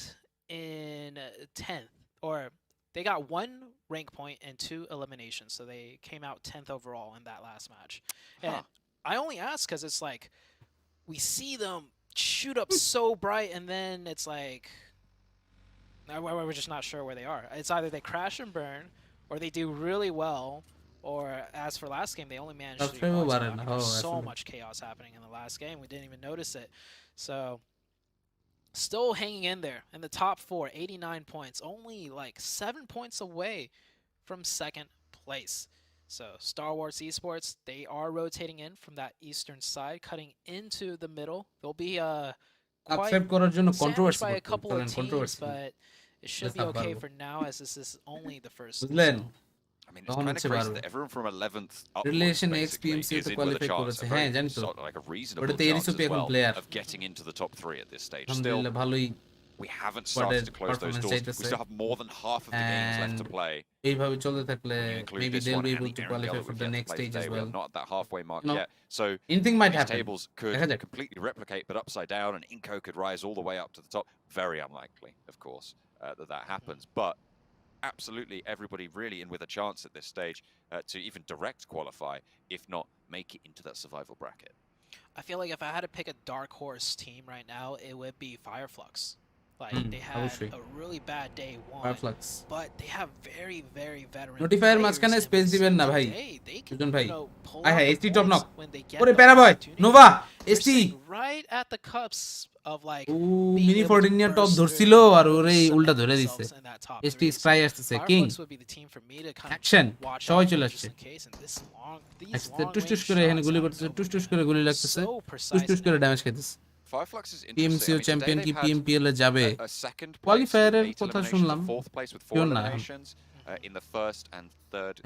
in 10th, or they got 1 rank point and 2 eliminations, so they came out 10th overall in that last match. And I only ask because it's like we see them shoot up so bright, and then it's like we're just not sure where they are. It's either they crash and burn, or they do really well, or as for last game, they only managed to do so much chaos happening in the last game. We didn't even notice it. So still hanging in there in the top 4, 89 points, only like 7 points away from second place. So Star Wars Esports, they are rotating in from that eastern side, cutting into the middle. They'll be quite sandwiched by a couple of teams, but it should be okay for now, as this is only the first zone. I mean, it's kind of crazy that everyone from 11th upwards Relation basically XPMC is to in with a qualify chance, করেছে a হ্যাঁ very জানি তো like a reasonable ওটাতে chance এরিসো as pay এখন well player of getting into the top 3 at this stage. Still, আলহামদুলিল্লাহ ভালোই we haven't started to close those doors. We still have more than half of the games left to play. এইভাবে চলতে থাকলে Include maybe this they'll one be and able the to Aaron qualify Gale that for we've the yet to next play stage as today. We well. are not at that halfway mark You know, yet. So anything might these happen. tables could completely replicate, but upside down, and Inco could rise all the way up to the top. Very unlikely, of course, that happens. But absolutely everybody really in with a chance at this stage to even direct qualify, if not make it into that survival bracket. I feel like if I had to pick a dark horse team right now, it would be Fireflux. Like they had a really bad day one, but they have very, very veteran Notifier players, মাঝখানে and space we দিবেন see না ভাই today they can, দুজন ভাই you know, pull আয় out হ্যাঁ the ST top points knock when they get ওরে the প্যারা বয় opportunity. Nova They're ST sitting right at the cusp of like ও being মিনি able to 14 এর top burst ধরছিল through আর and ওরে cement উল্টা ধরে দিছে themselves in that top ST three. So Spry আসছে king Fireflux would be the team for me to kind action of watch সবাই out চলে for আসছে just in case. And this long, these আচ্ছা long টুস টুস range করে এখানে shots গুলি out of করতেছে Nova, টুস টুস man. করে গুলি লাগতেছে So টুস precise টুস and করে accurate. ড্যামেজ খাইতেছে Fireflux is interesting. টিএমসিও I mean, today champion কি they've had পিএমপিএল এ যাবে a second place with কোয়ালিফায়ারের 8 কথা eliminations, শুনলাম a fourth place with 4 sure না eliminations in the first and third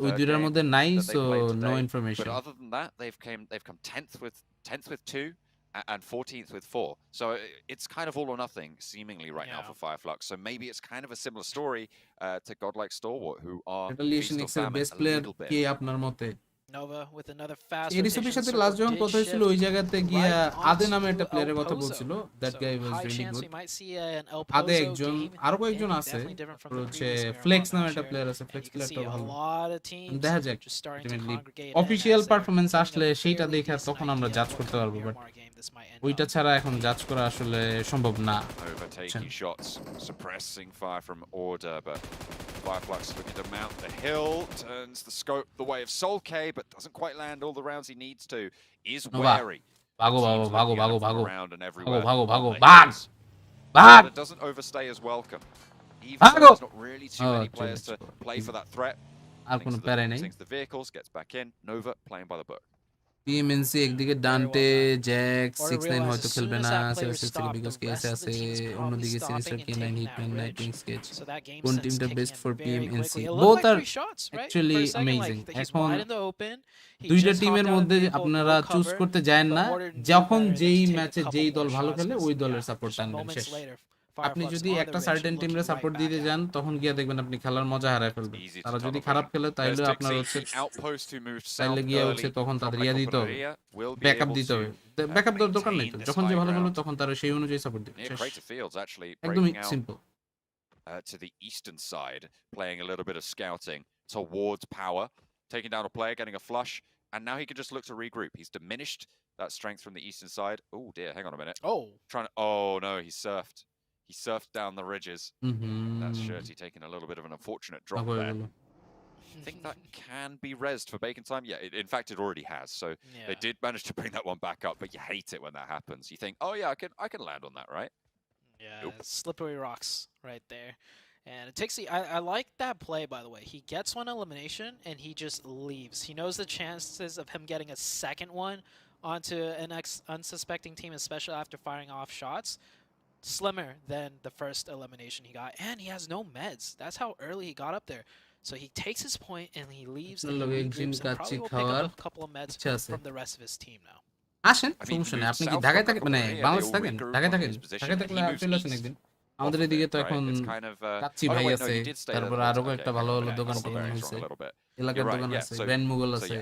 ওই দুইটার game মধ্যে নাই that so they played no today. Information But other than that, they've come 10th with 2 and 14th with 4. So it's kind of all or nothing, seemingly right now for Fireflux. So maybe it's kind of a similar story to Godlike Stalwart, who are retaliation feast or x এর famine best a player little bit. কে আপনার মতে Nova with another fast এরিসবের rotation সাথে circle last যখন did কথা হয়েছিল shift ওই জায়গাতে গিয়া right আদে নামে onto একটা প্লেয়ারের El কথা Pozo. বলছিল that So guy was high really chance good we might see an El আদে Pozo একজন game, আরো কয়েকজন and আছে definitely different from তারপর the হচ্ছে previous Miramar ফ্লেক্স নামে একটা match প্লেয়ার here. আছে And Flex you can see প্লেয়ারটা a ভালো lot of teams দেখা যাক just starting to ultimately congregate. And official as they're performance getting a আসলে সেইটা fairly দেখে decent তখন আমরা idea জাজ of করতে what পারবো kind of but Miramar game this might end ওইটা up. ছাড়া এখন জাজ করা আসলে সম্ভব না Overtaking shots, suppressing fire from Order, but Fireflux looking to mount the hill, turns the scope the way of Soul K, but doesn't quite land all the rounds he needs to. Is wary. ভাগো ভাগো Teams ভাগো looking at ভাগো him from ভাগো around and ভাগো everywhere ভাগো on ভাগো the ভাগ hills. ভাগ But it doesn't overstay as welcome. Even ভাগো though there's not really too Oh, many players to goodness. play for that threat. আর কোনো প্যারাই নেই Sinks the vehicles, gets back in. Nova playing by the book. PMNC একদিকে Dante Jack Or 6-9 realize হয়তো as soon খেলবে as না that player 7-6 stopped, because the কেএসে rest of আছে the team's probably অন্যদিকে stopping Sinister and কে 9 taking Hitman that 19 ridge. Sketch So that game কোন sense টিমটা kicking best in for very PMNC quickly. It both looked like আর 3 shots, right? Actually For a second, amazing like he's এখন wide in the open. He দুইটা just টিমের hopped out of মধ্যে the vehicle, আপনারা no choose cover, করতে যায় but না Order knew যখন better than যেই to take a ম্যাচে couple যেই more দল ভালো shots খেলে 'cause, ওই দলের yeah, সাপোর্ট just টানবেন moments শেষ later, আপনি Fireflux যদি on the একটা ridge certain looking টিমরে right support back দিতে at যান it. তখন গিয়ে দেখবেন আপনি খেলার মজা হারায় ফেলবেন Easy to তারা যদি tunnel খারাপ vision. খেলে There's তাইলে আপনার Dixie, হচ্ছে the outpost who moved তাইলে south গিয়ে early হচ্ছে তখন from তাদের ইয়া দিতে হবে Recompañería will be backup able দিতে হবে to ব্যাকআপ দেওয়ার দরকার নেই maintain তো this যখন যে high ভালো খেলো ground. তখন তারা সেই অনুযায়ী সাপোর্ট দিবে Near শেষ Crater Fields actually একদমই breaking out simple to the eastern side, playing a little bit of scouting towards power, taking down a player, getting a flush, and now he can just look to regroup. He's diminished that strength from the eastern side. Oh dear, hang on a minute. Oh. Oh no, he surfed. He surfed down the ridges. That's Shirty taking a little bit of an unfortunate drop there. I think that can be rezzed for Bacon time. Yeah, in fact, it already has. So they did manage to bring that one back up, but you hate it when that happens. You think, oh yeah, I can land on that, right? Yeah, Nope. slippery rocks right there. And Tixie, I like that play, by the way. He gets one elimination, and he just leaves. He knows the chances of him getting a second one onto an unsuspecting team, especially after firing off shots, slimmer than the first elimination he got. And he has no meds. That's how early he got up there. So he takes his point, and he leaves, and he regroups, and probably will pick up a couple of meds from the rest of his team now. আসেন সমস্যা নেই আপনি কি ঢাকায় থাকেন মানে বাংলাদেশ থাকেন ঢাকায় থাকলে চলে আসেন একদিন আমাদের এদিকে তো এখন কাচ্চি ভাই আছে তারপর আরো একটা ভালো ভালো দোকান টোকান হয়েছে এলাকার দোকান আছে গ্র্যান্ড মুঘল আছে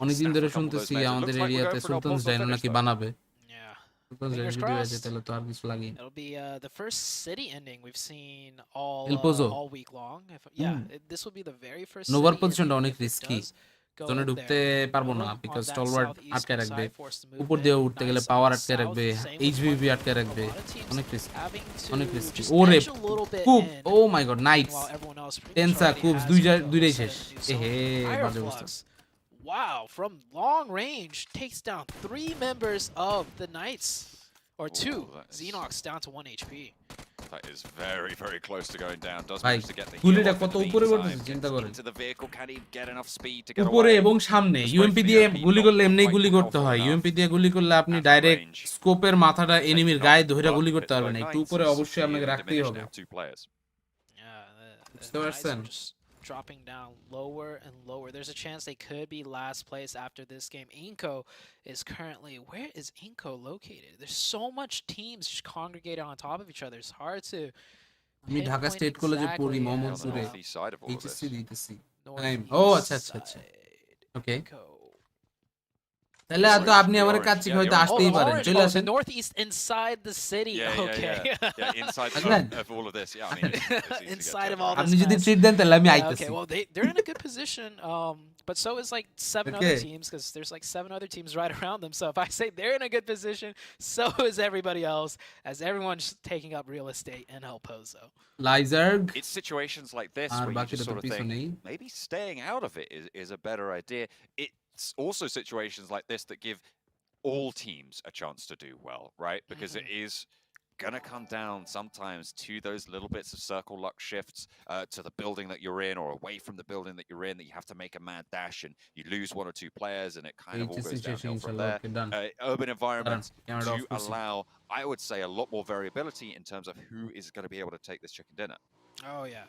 অনেকদিন ধরে শুনতেছি আমাদের এরিয়াতে সুলতানস ডাইনো নাকি বানাবে সুলতানস ডাইনো ভিডিও আছে তাহলে তো আর কিছু লাগে It'll be the first city ending we've seen all week long. This will be the very first. নোভার পজিশনটা অনেক রিস্কি জোনে ঢুকতে পারবো না বিকজ স্টলওয়ার্ড আটকে রাখবে উপর দিয়ে উঠতে গেলে পাওয়ার আটকে রাখবে এইচভিভি আটকে রাখবে অনেক রিস্কি ওরে কুব ও মাই গড নাইটস টেনসা কুবস দুইটাই শেষ এহে বাজে অবস্থা Wow, from long range takes down 3 members of the Knights or 2. Xenox down to 1 HP. That is very, very close to going down. Does ভাই manage to get the গুলিটা কত উপরে পড়তেছে চিন্তা করেন into the vehicle. Can he get enough speed to get উপরে away? এবং সামনে ইউএমপি দিয়ে গুলি করলে এমনি গুলি করতে হয় ইউএমপি দিয়ে গুলি করলে আপনি ডাইরেক্ট স্কোপের মাথাটা এনিমির গায়ে ধরে গুলি করতে পারবেন না একটু উপরে অবশ্যই আপনাকে রাখতেই হবে বুঝতে পারছেন dropping down lower and lower. There's a chance they could be last place after this game. Inco is currently, where is Inco located? There's so much teams just congregated on top of each other. It's hard to আমি Dhaka state কলেজে পড়ি মোহাম্মদপুরে HSC দিতেছি time ও আচ্ছা আচ্ছা আচ্ছা ওকে তাহলে তো আপনি আমার কাছে হয়তো আসতেই পারেন চলে আসেন northeast inside the city. Okay. Yeah, inside of all of this. Yeah, I mean, inside of all this. আপনি যদি ট্রিট দেন তাহলে আমি আইতেছি Okay, well they're in a good position. But so is like 7 other teams because there's like 7 other teams right around them. So if I say they're in a good position, so is everybody else as everyone's taking up real estate in El Pozo. Lizard. It's situations like this where you just sort of think maybe staying out of it is a better idea. It's also situations like this that give all teams a chance to do well, right? Because it is gonna come down sometimes to those little bits of circle luck shifts to the building that you're in or away from the building that you're in that you have to make a mad dash and you lose 1 or 2 players and it kind of all goes downhill from there. Urban environments do allow, I would say, a lot more variability in terms of who is going to be able to take this chicken dinner. Oh yeah,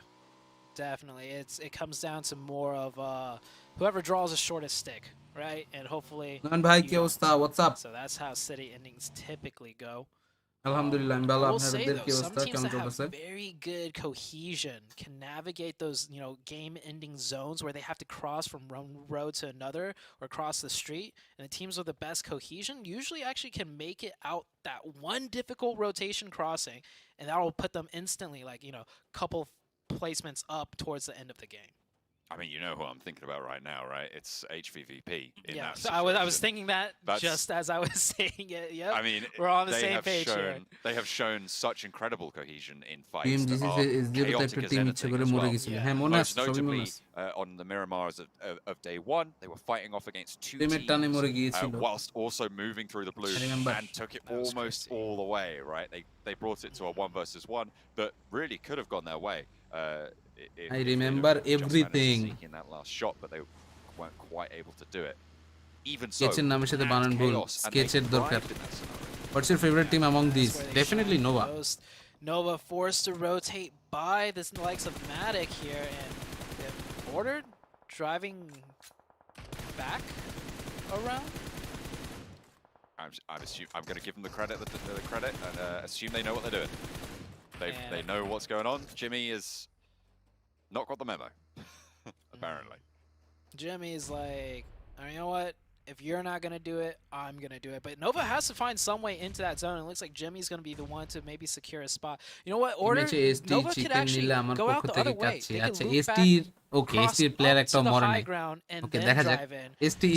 definitely. It comes down to more of whoever draws the shortest stick, right? And hopefully. What's up? So that's how city endings typically go. Alhamdulillah, we'll say though, some teams that have very good cohesion can navigate those, game-ending zones where they have to cross from one road to another or cross the street. And the teams with the best cohesion usually actually can make it out that one difficult rotation crossing, and that will put them instantly, couple placements up towards the end of the game. I mean, you know who I'm thinking about right now, right? It's HVVP. Yeah, so I was thinking that's just as I was saying it. Yep. I mean, we're on the same page here. They have shown such incredible cohesion in fights PMGC that are chaotic as anything as well. Most notably, on the Miramars of day 1, they were fighting off against 2 teams whilst also moving through the blue and took it almost all the way, right? They brought it to a 1 versus 1 that really could have gone their way. I remember everything. In that last shot, but they weren't quite able to do it. Even so, Sketcher নামের সাথে বানান ভুল স্কেচের দরকার What's your favorite team among these? Definitely Nova. Nova forced to rotate by the likes of Matic here and ordered driving back around. I'm going to give them the credit and assume they know what they're doing. They know what's going on. Jimmy is not got the memo, apparently. Jimmy's like, you know what? If you're not going to do it, I'm going to do it. But Nova has to find some way into that zone. It looks like Jimmy's going to be the one to maybe secure a spot. You know what? Order, Nova could actually go out the other way. They can loop back, cross up to the high ground, and then drive in.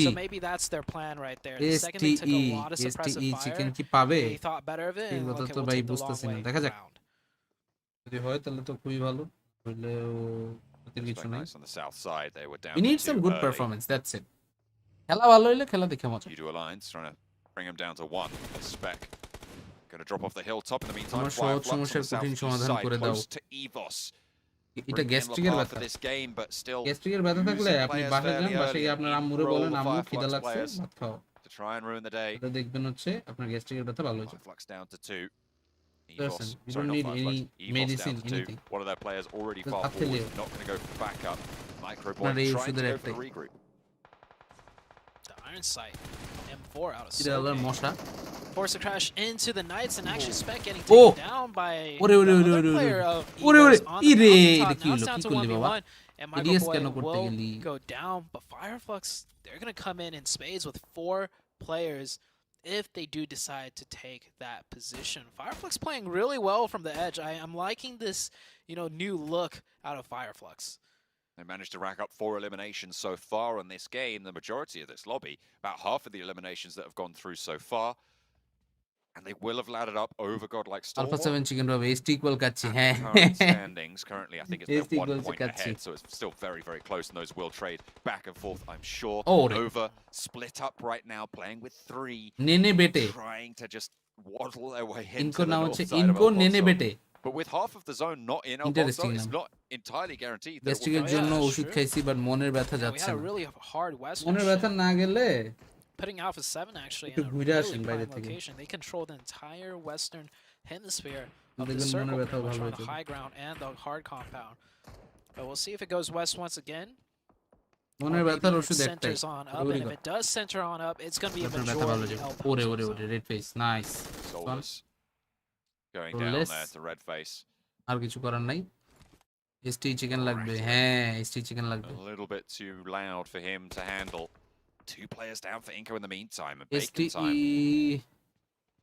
So maybe that's their plan right there. The second they took a lot of suppressive fire, they thought better of it, and okay, we'll take the long way around. যদি হয় তাহলে তো খুবই ভালো হলেও কিছু নাই On the south side, they were down. We need some good performance. That's it. খেলা ভালো হইলে খেলা দেখে মজা You do alliance trying to bring him down to 1. A spec going to drop off the hilltop in the meantime. আমার সহজ সমস্যার কঠিন সমাধান করে দাও এটা গ্যাস্ট্রিকের ব্যথা গ্যাস্ট্রিকের ব্যথা থাকলে আপনি বাসায় যান বাসায় গিয়ে আপনার আম্মুরে বলেন আম্মু খিদা লাগছে ভাত খাও to try and ruin the day. এটা দেখবেন হচ্ছে আপনার গ্যাস্ট্রিকের ব্যথা ভালো হয়ে যাবে Flux down to 2. Listen, you don't need any medicine, anything. One of their players already far forward, not going to go for the backup. Microboy trying to go for the regroup. The Iron Sight, M4 out of sight. Force a crash into the Knights and actually Spec getting taken down by another player of Eagles on the mountaintop. Now it's down to 1v1, and Microboy will go down. But Fireflux, they're going to come in spades with 4 players if they do decide to take that position. Fireflux playing really well from the edge. I'm liking this, new look out of Fireflux. They managed to rack up 4 eliminations so far in this game, the majority of this lobby, about half of the eliminations that have gone through so far. And they will have laddered up over godlike Stalwart. Alpha 7 chicken rob ST equal kachi hai. Standings currently, I think it's 1 point ahead, so it's still very, very close, and those will trade back and forth, I'm sure. Nova split up right now, playing with 3. Nene bete. Trying to just waddle their way into the north side Inko of Nene bete. But with half of the zone not in El Pozo, it's not entirely guaranteed. Gastric জন্য ওষুধ খাইছি but মনের ব্যথা যাচ্ছে না. We had a really hard Western. মনের ব্যথা না গেলে putting Alpha 7 actually in a really prime location. They control the entire western hemisphere of the circle, on the high ground and the hard compound. But we'll see if it goes west once again. মনের Or ব্যথার maybe it ওষুধ একটাই centers on up, and if it does center on up, it's going to be a আপনার ব্যথা ভালো majority যাবে L ওরে punches, ওরে so- ওরে red face nice Soulless going down Soulless. there to red face. আর কিছু করার নাই এসটি চিকেন লাগবে হ্যাঁ এসটি চিকেন লাগবে A little bit too loud for him to handle. 2 players down for Inco in the meantime. And ST Bacon time.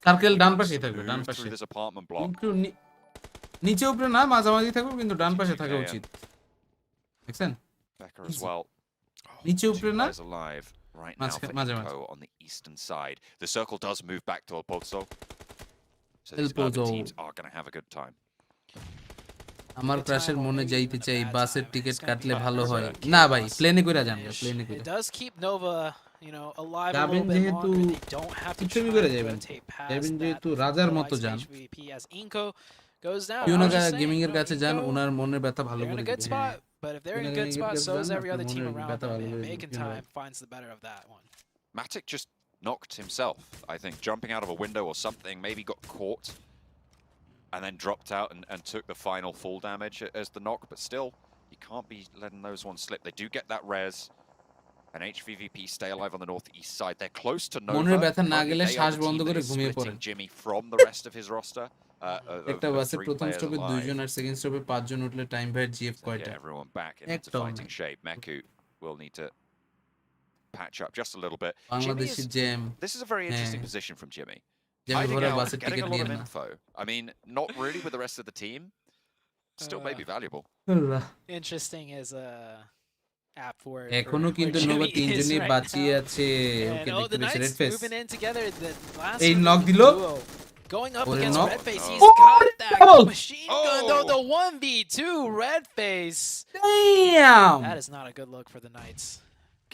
Circle ডান পাশেই থাকবে ডান Move পাশে through this apartment block. একটু নিচে উপরে না মাঝামাঝি থাকবে কিন্তু ডান পাশে থাকা উচিত দেখছেন Becker as well. নিচে 2 উপরে না players alive right now for মাঝে Inco on the eastern side. The circle does move back to El Pozo. So El these urban Pozo. teams are going to have a good time. আমার ক্রাশের মনে যাইতে চাই বাসের ticket It's gonna কাটলে be ভালো for হয় a না ভাই chaos প্লেনে কইরা যান finish. প্লেনে কইরা It does keep Nova, you know, alive a যাবেন little bit যেহেতু longer. They don't have to ইচ্ছামি try করে to যাবেন rotate past যাবেন that. যেহেতু রাজার The মতো likes of যান HVP as Inco goes down. I কিউনা was just saying, gaming you এর know, কাছে যান Inco, ওনার মনের ব্যথা ভালো they're in করে a good দিবে হ্যাঁ spot, but if they're in a কিউনা good gaming এর spot, কাছে so is যান every আপনার other team মনের around ব্যথা them, ভালো and করে Bacon দিবে time finds the better of that one. Matic just knocked himself, I think, jumping out of a window or something, maybe got caught and then dropped out and took the final full damage as the knock, but still, you can't be letting those ones slip. They do get that res, and HVVP stay alive on the northeast side. They're close to Nova. মনের ব্যথা না Currently, গেলে they are শ্বাস the বন্ধ team that করে is ঘুমিয়ে splitting পড়েন Jimmy from the rest of his roster. একটা Of বাসে 3 প্রথম players স্টপে alive. দুইজন আর সেকেন্ড স্টপে পাঁচজন উঠলে টাইম ভাই জিএফ So কয়টা get everyone back into একটাও fighting নাই shape. Meku will need to patch up just a little bit. Jimmy Bangladeshi is, jam this is a very interesting হ্যাঁ position from Jimmy. জ্যামে Hiding ভরা out, বাসের getting ticket a lot দিয়ে of না info. I mean, not really with the rest of the team. Still may be valuable. আল্লাহ Interesting as a app for এখনো where কিন্তু Jimmy Nova is তিনজনই right বাঁচিয়ে now. আছে And okay oh, দেখতে the পেয়েছে red Knights face moving in together. The last এই remaining knock দিল duo going up ওরে against নক Redface. He's ও got that double machine gun though. The 1v2 Redface. Damn That is not a good look for the Knights.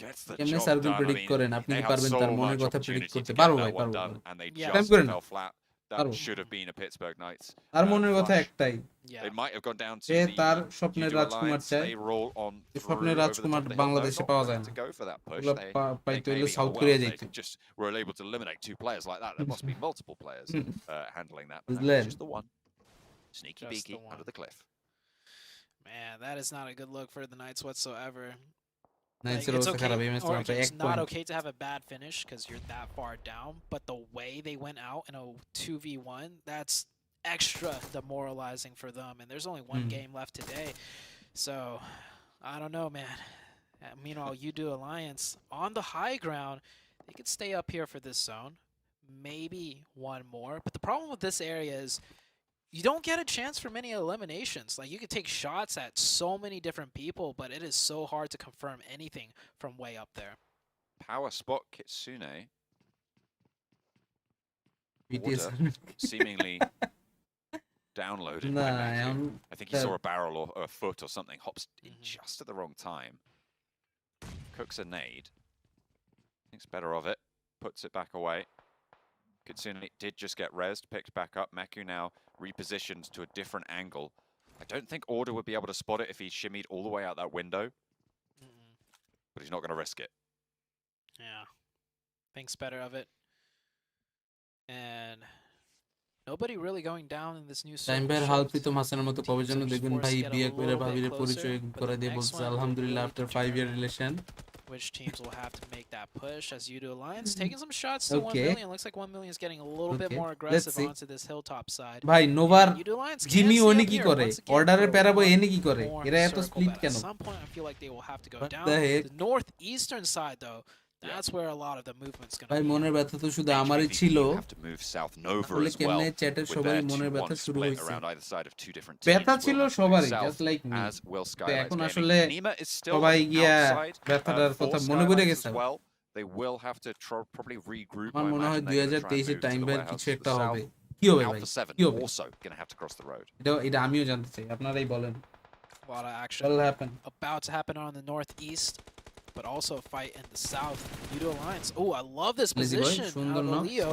Gets the কেমনে job circle done. I predict mean, করেন আপনি they কি had পারবেন so তার মনের much কথা predict opportunity করতে to পারবো get ভাই that one পারবো done, পারবো and they Yeah. Time just করেন fell flat. That পারবো should have been a Pittsburgh Knights আর মনের কথা flush. একটাই Yeah. It might have gone down to say the তার স্বপ্নের Judo রাজকুমার Alliance. চায় They roll on এই through স্বপ্নের over the Rajkumar top of the hill. বাংলাদেশে They're পাওয়া not যায় ready না to go for that push. ওগুলো They পাইতে think হইলে maybe, south oh, Korea well, যাইতো they just were able to eliminate 2 players like that. There must be multiple players handling that. But that বুঝলেন was just the one. Sneaky Just beaky the one. under the cliff. Man, that is not a good look for the Knights whatsoever. নাইসের it's অবস্থা okay, খারাপ এই ম্যাচটা or মাত্র it's 1 not point okay to have a bad finish because you're that far down, but the way they went out in a 2v1, that's extra demoralizing for them, and there's only one game left today, so I don't know, man. Meanwhile, you do Alliance on the high ground, they could stay up here for this zone, maybe one more, but the problem with this area is you don't get a chance for many eliminations. Like, you could take shots at so many different people, but it is so hard to confirm anything from way up there. Power spot Kitsune. BTS Order seemingly downloaded by না Meku. এখন I think he saw a barrel or a foot or something. Hops in just at the wrong time. Cooks a nade. Thinks better of it. Puts it back away. Kitsune did just get rezzed. Picked back up. Meku now repositioned to a different angle. I don't think Order would be able to spot it if he shimmied all the way out that window. But he's not going to risk it. Yeah. Thinks better of it. And nobody really going down in this new time ভাই হাল প্রীতম হাসানের মতো কবে জন্য দেখবেন ভাই বিয়ে করে ভাবিরে পরিচয় করে দিয়ে বলছে আলহামদুলিল্লাহ after 5 year relation which teams will have to make that push as you do Alliance taking some shots to 1 million. Looks like 1 million is getting a little bit more aggressive onto this hilltop side. ভাই নোভার You do Alliance Jimmy can ওনি see up কি here করে once again অর্ডারে for পেরাবো one এনে কি করে more এরা এত circle, split but কেন at some point I feel like they will have to go What down. the heck? The northeastern side though, that's where a lot of the movement's going to ভাই be. মনের ব্যথা তো শুধু আমারই HVVP ছিল have to move south Nova তাহলে as well. কেমনে চ্যাটের With সবারই their মনের ব্যথা 2-1 শুরু split হইছে around either side of 2 different ব্যথা teams. ছিল Will have to move সবারই south just like me as will তো Skylights এখন Gaming. আসলে Nima is still সবাই গিয়া outside ব্যথাটার for কথা মনে করে Skylights গেছে as well. They will have to probably regroup. আমার I মনে হয় imagine they're gonna try and 2023 এর move to টাইম the ভাই warehouse কিছু to the একটা south. হবে কি হবে ভাই Alpha 7 কি হবে also gonna have to cross the road. এটা আমিও জানতে চাই আপনারাই বলেন A lot of action what'll happen about to happen on the northeast, but also a fight in the south. Udo Alliance. Oh, I love this Lazy boy, position. সুন্দর knock. Leo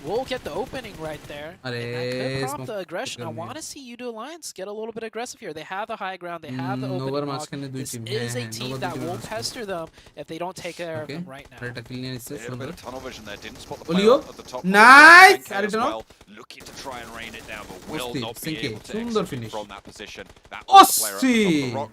will get the opening right there. আরে And that could prompt smoke the aggression. I করবে। want to see Udo Alliance get a little bit aggressive here. They have the high ground. They have the নোভার opening knock. মাঝখানে দুই This team is a team নোভার that দুই will team pester them if they don't take care of okay them right now. আরেকটা কিল নিয়ে নিচ্ছে A little সুন্দর bit of tunnel vision there. Didn't spot the Olio. player at the top. Nice! Senke as আরেকটা knock. well, looking to try and rain it down, but will অস্থির, not be Senke, able to সুন্দর execute finish. from that position. That was the player at the top of the অস্থির। rock.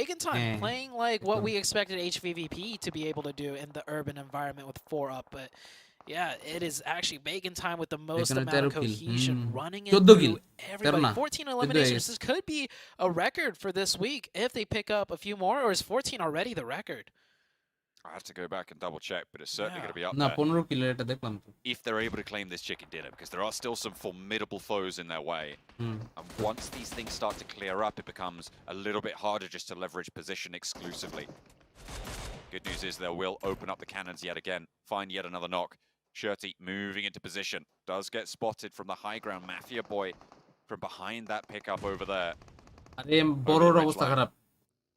taking time, playing like what we expected HVVP to be able to do in the urban environment with 4 up, but Yeah, it is actually Bacon Time with the most Bacon amount of kill. cohesion, running it 14 through kill. everybody. Karna. 14 eliminations. This could be a record for this week if they pick up a few more, or is 14 already the record? I have to go back and double check, but it's certainly going to be up না there 15 kilo এটা দেখলাম তো if they're able to claim this chicken dinner, because there are still some formidable foes in their way. And once these things start to clear up, it becomes a little bit harder just to leverage position exclusively. Good news is they will open up the cannons yet again, find yet another knock. Shirty moving into position, does get spotted from the high ground. Mafia Boy from behind that pickup over there. আরে বড়র অবস্থা খারাপ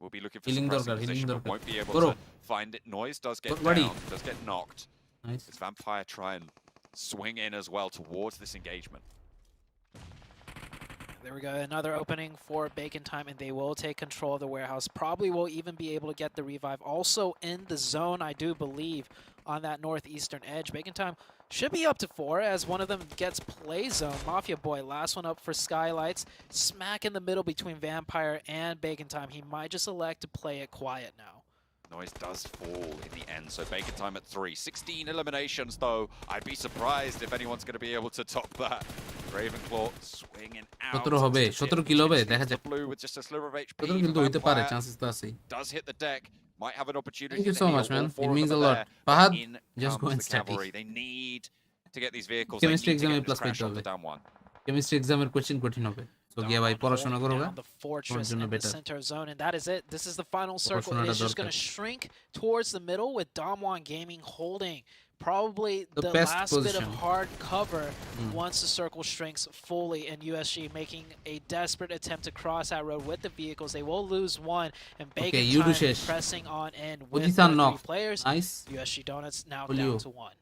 We'll be looking for Healing some pressing দরকার, healing position, but দরকার। won't be able করো। to find it. Noise does get Buddy। down, does get knocked. Nice. Does Vampire try and swing in as well towards this engagement? There we go, another opening for Bacon Time, and they will take control of the warehouse. Probably will even be able to get the revive. Also in the zone, I do believe, on that northeastern edge. Bacon Time should be up to 4 as one of them gets play zone. Mafia Boy, last one up for Skylights. Smack in the middle between Vampire and Bacon Time. He might just elect to play it quiet now. Noise does fall in the end, so Bacon Time at 3. 16 eliminations, though. I'd be surprised if anyone's going to be able to top that. Ravenclaw swinging out. 17 হবে 17 kilo হবে দেখা যাক Blue with just a sliver of HP. 17 কিন্তু হইতে পারে Vampire chances তো আছে does hit the deck. Might have an opportunity. Thank you to so heal much, man. all 4 It of means them a lot. there. Fahad, In just go comes and the static. cavalry. They need to get these vehicles. Chemistry they need exam to A get plus this crash পেতে onto হবে down 1. Chemistry এক্সামের question কঠিন হবে so গিয়া ভাই পড়াশোনা করো গা Down the fortress জন্য in the better. center of zone, and that is it. This is the final circle. It পড়াশোনাটা is just going to দরকার। shrink towards the middle with Damwon Gaming holding probably The the best last bit of position. hard cover once the circle shrinks fully, and USG making a desperate attempt to cross that road with the vehicles. They will lose one, and Bacon you do Time শেষ pressing on in with Udisan their knock. 3 players. Nice. USG Donuts now Julio। down to 1.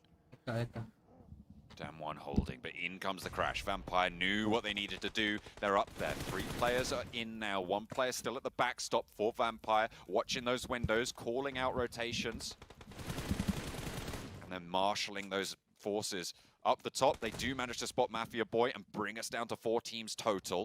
Damn one holding, but in comes the crash. Vampire knew what they needed to do. They're up there. 3 players are in now. 1 player still at the backstop for Vampire, watching those windows, calling out rotations. And then marshalling those forces up the top. They do manage to spot Mafia Boy and bring us down to 4 teams total.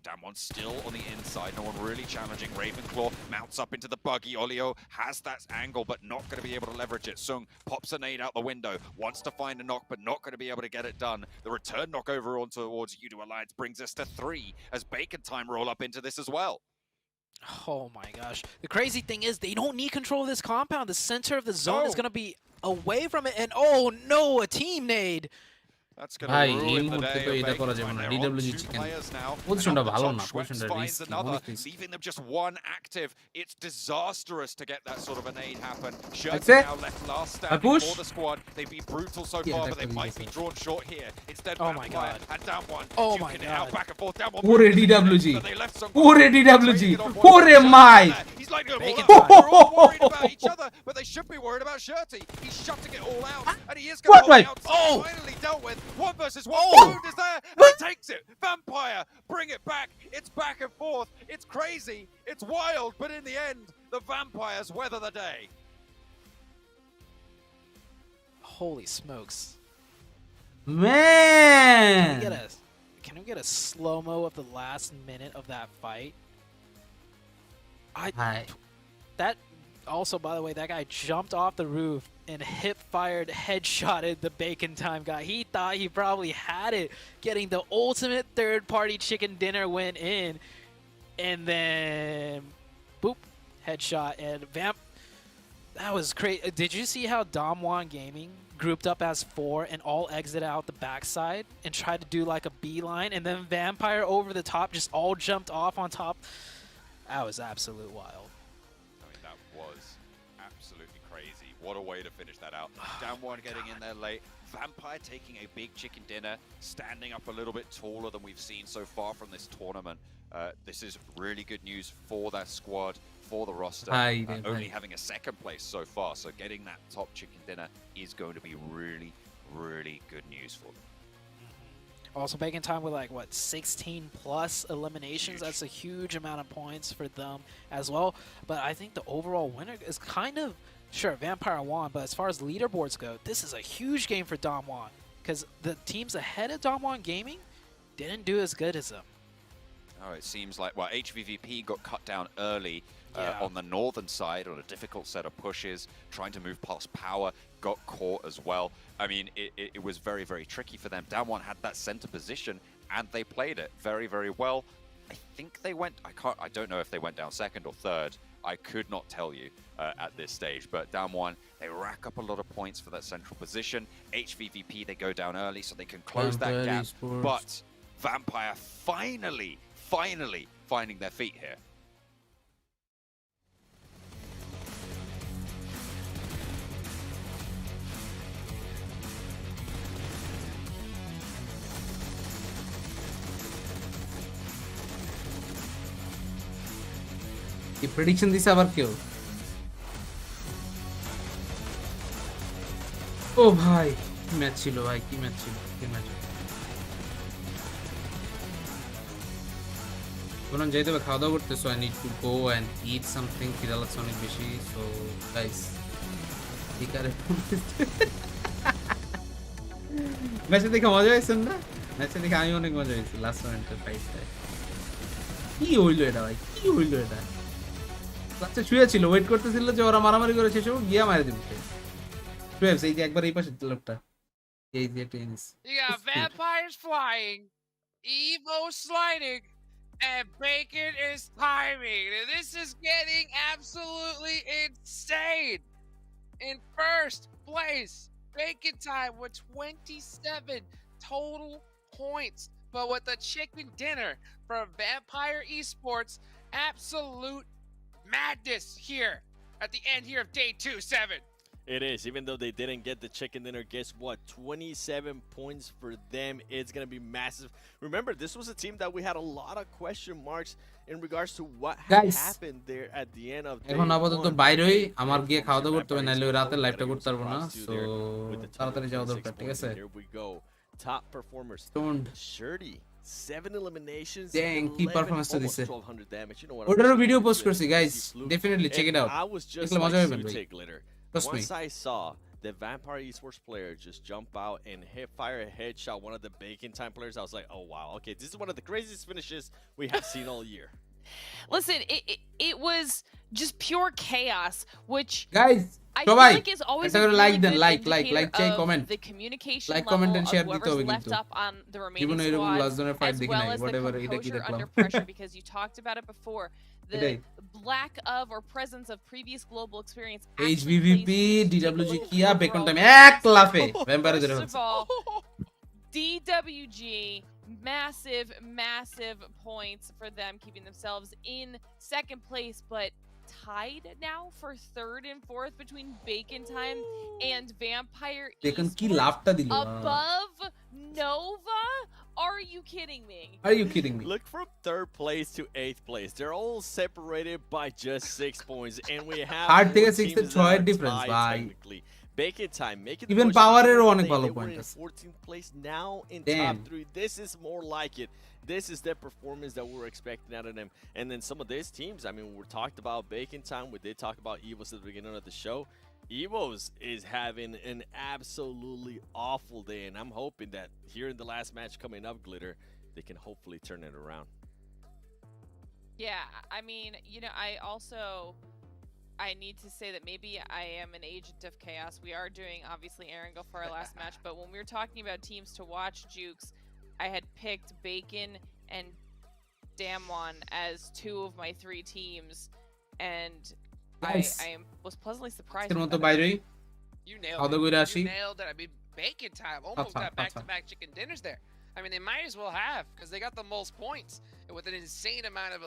Damn one still on the inside. No one really challenging. Ravenclaw mounts up into the buggy. Olio has that angle, but not going to be able to leverage it. Sung pops a nade out the window. Wants to find a knock, but not going to be able to get it done. The return knock over on towards Udo Alliance brings us to 3 as Bacon Time roll up into this as well. Oh my gosh. The crazy thing is they don't need control of this compound. The center of the zone is going to be away from it. And oh no, a team nade. That's going ভাই to এই ruin the মুহূর্তে day তো of এটা করা Bacon যাবে Time. না They're on DWG 2 chicken players now. পজিশনটা And up the ভালো top, না Schweppes পজিশনটা finds রিস্কি another, অনেক risky leaving them just 1 active. It's disastrous to get that sort of a nade happen. That's Shirts it. now left last I standing push. for the squad. They've been brutal so Yeah, far, that but they could be might be decent. drawn short here. Instead, Oh my Vampire God. and down 1. Oh my duking it out God. back and forth. Down 1. ওরে moving to the DWG next, but they left some ওরে ground. DWG Trading it off one. ওরে Shirts my there. He's lighting them all Bacon up. Time. They're all worried about each other, but they should be worried about Shirty. He's shutting it all out, and he is going What, to hold mate? the outside. Oh. Finally dealt with. 1 versus 1. Oh. Wound is there, and he takes it. Vampire, bring it back. It's back and forth. It's crazy. It's wild, but in the end, the Vampires weather the day. Holy smokes. man Can we get a slow-mo of the last minute of that fight? Hi. That also, by the way, that guy jumped off the roof and hip-fired, headshotted the Bacon Time guy. He thought he probably had it, getting the ultimate third-party chicken dinner win in, and then boop, headshot and vamp. That was crazy. Did you see how Damwon Gaming grouped up as 4 and all exited out the backside and tried to do like a beeline, and then Vampire over the top just all jumped off on top? That was absolute wild. I mean, that was absolutely crazy. What a way to finish that out. Down 1 getting in there late. Vampire taking a big chicken dinner, standing up a little bit taller than we've seen so far from this tournament. This is really good news for that squad, for the roster. Only having a 2nd place so far, so getting that top chicken dinner is going to be really, really good news for them. Also, Bacon Time with like, what, 16 plus eliminations? That's a huge amount of points for them as well. But I think the overall winner is kind of, sure, Vampire won, but as far as leaderboards go, this is a huge game for Damwon, because the teams ahead of Damwon Gaming didn't do as good as them. Oh, it seems like, well, HVVP got cut down early. on the northern side on a difficult set of pushes, trying to move past power, got caught as well. I mean, it was very, very tricky for them. Damwon had that center position, and they played it very, very well. I think they went, I don't know if they went down second or third. I could not tell you at this stage, but Damwon, they rack up a lot of points for that central position. HVVP, they go down early so they can close that gap. But Vampire finally finding their feet here. কি prediction দিছে আবার কেউ? ও ভাই কি match ছিল ভাই, কি match ছিল, কি ম্যাচ। কোন যাইতে হবে, খাওয়া দাওয়া করতে, so I need to go and eat something. খিদা লাগছে অনেক বেশি, সো গাইস ঠিক আছে। ম্যাচে দেখে মজা হয়েছে না? ম্যাচে দেখে আমি অনেক মজা হয়েছে। লাস্ট মোমেন্টের ফাইটটা কি হইলো এটা ভাই, কি হইলো এটা? আচ্ছা শুয়ে ছিল, ওয়েট করতেছিল যে ওরা মারামারি করে শেষ হবে, গিয়া মারি দিবে। শুয়ে এই যে একবার এই পাশে লোকটা, এই যে tennis. You got vampires flying, Evo sliding, and Bacon is timing. This is getting absolutely insane. In first place, Bacon time with 27 total points. But with the chicken dinner from Vampire Esports, absolute madness here at the end here of day 2-7. It is. Even though they didn't get the chicken dinner, guess what? 27 points for them. It's going to be massive. Remember, this was a team that we had a lot of question marks in regards to what had happened there at the end of day 1. এখন আপাতত বাইরেই আমার গিয়ে খাওয়া দাওয়া করতে হবে, নাইলে রাতে লাইভটা করতে পারবো না। সো তাড়াতাড়ি যাওয়া দরকার, ঠিক আছে? Here we go. Top performers. Shirty. 7 eliminations. Dang, কি পারফরম্যান্স তো দিছে। 1200 damage. You know what? ওটারও ভিডিও পোস্ট করছি guys, definitely check it out. I was just মজা হবে ভাই। Once I saw the Vampire Esports player just jump out and fire a headshot one of the Bacon time players, I was like, oh wow, okay, this is one of the craziest finishes we have seen all year. Listen, it was just pure chaos, which guys, I feel like is always a really like then good like indicator of comment, the communication like, level comment and share of দিতে whoever's হবে left কিন্তু up on the remaining জীবনে এরকম squad, last জনের fight as দেখি well নাই, as the whatever এটা কি composure দেখলাম। under pressure, because you talked about it before. The lack of or presence of previous global experience. HVVP, DWG Kia, Bacon time এক লাফে vampire ধরে First of all, DWG, massive points for them, keeping themselves in second place, but tied now for third and fourth between Bacon Time and Vampire Bacon কি Esports, লাফটা দিল above Nova. Are you kidding me? Are you kidding me? Look from 3rd place to 8th place. They're all separated by just 6 points, and we have Hard থেকে 6 teams to that 6 are difference tied ভাই। technically. Bacon Time making Even the power এরও push. অনেক ভালো They were point in আছে। 14th place, now in Damn. top 3. This is more like it. This is the performance that we were expecting out of them. And then some of these teams, I mean, we talked about Bacon Time. We did talk about Evos at the beginning of the show. Evos is having an absolutely awful day, and I'm hoping that here in the last match coming up, Glitter, they can hopefully turn it around. Yeah, I mean, you know, I need to say that maybe I am an agent of chaos. We are doing, obviously, Erangel for our last match, but when we were talking about teams to watch, Jukes, I had picked Bacon and Damwon as 2 of my 3 teams, and I was pleasantly surprised. এর মতো বাইরেই You nailed খাওয়া দাওয়া করে আসি। it. You nailed it. I mean, Bacon Time almost got back-to-back chicken dinners there. I mean, they might as well have, because they got the most points with an insane amount of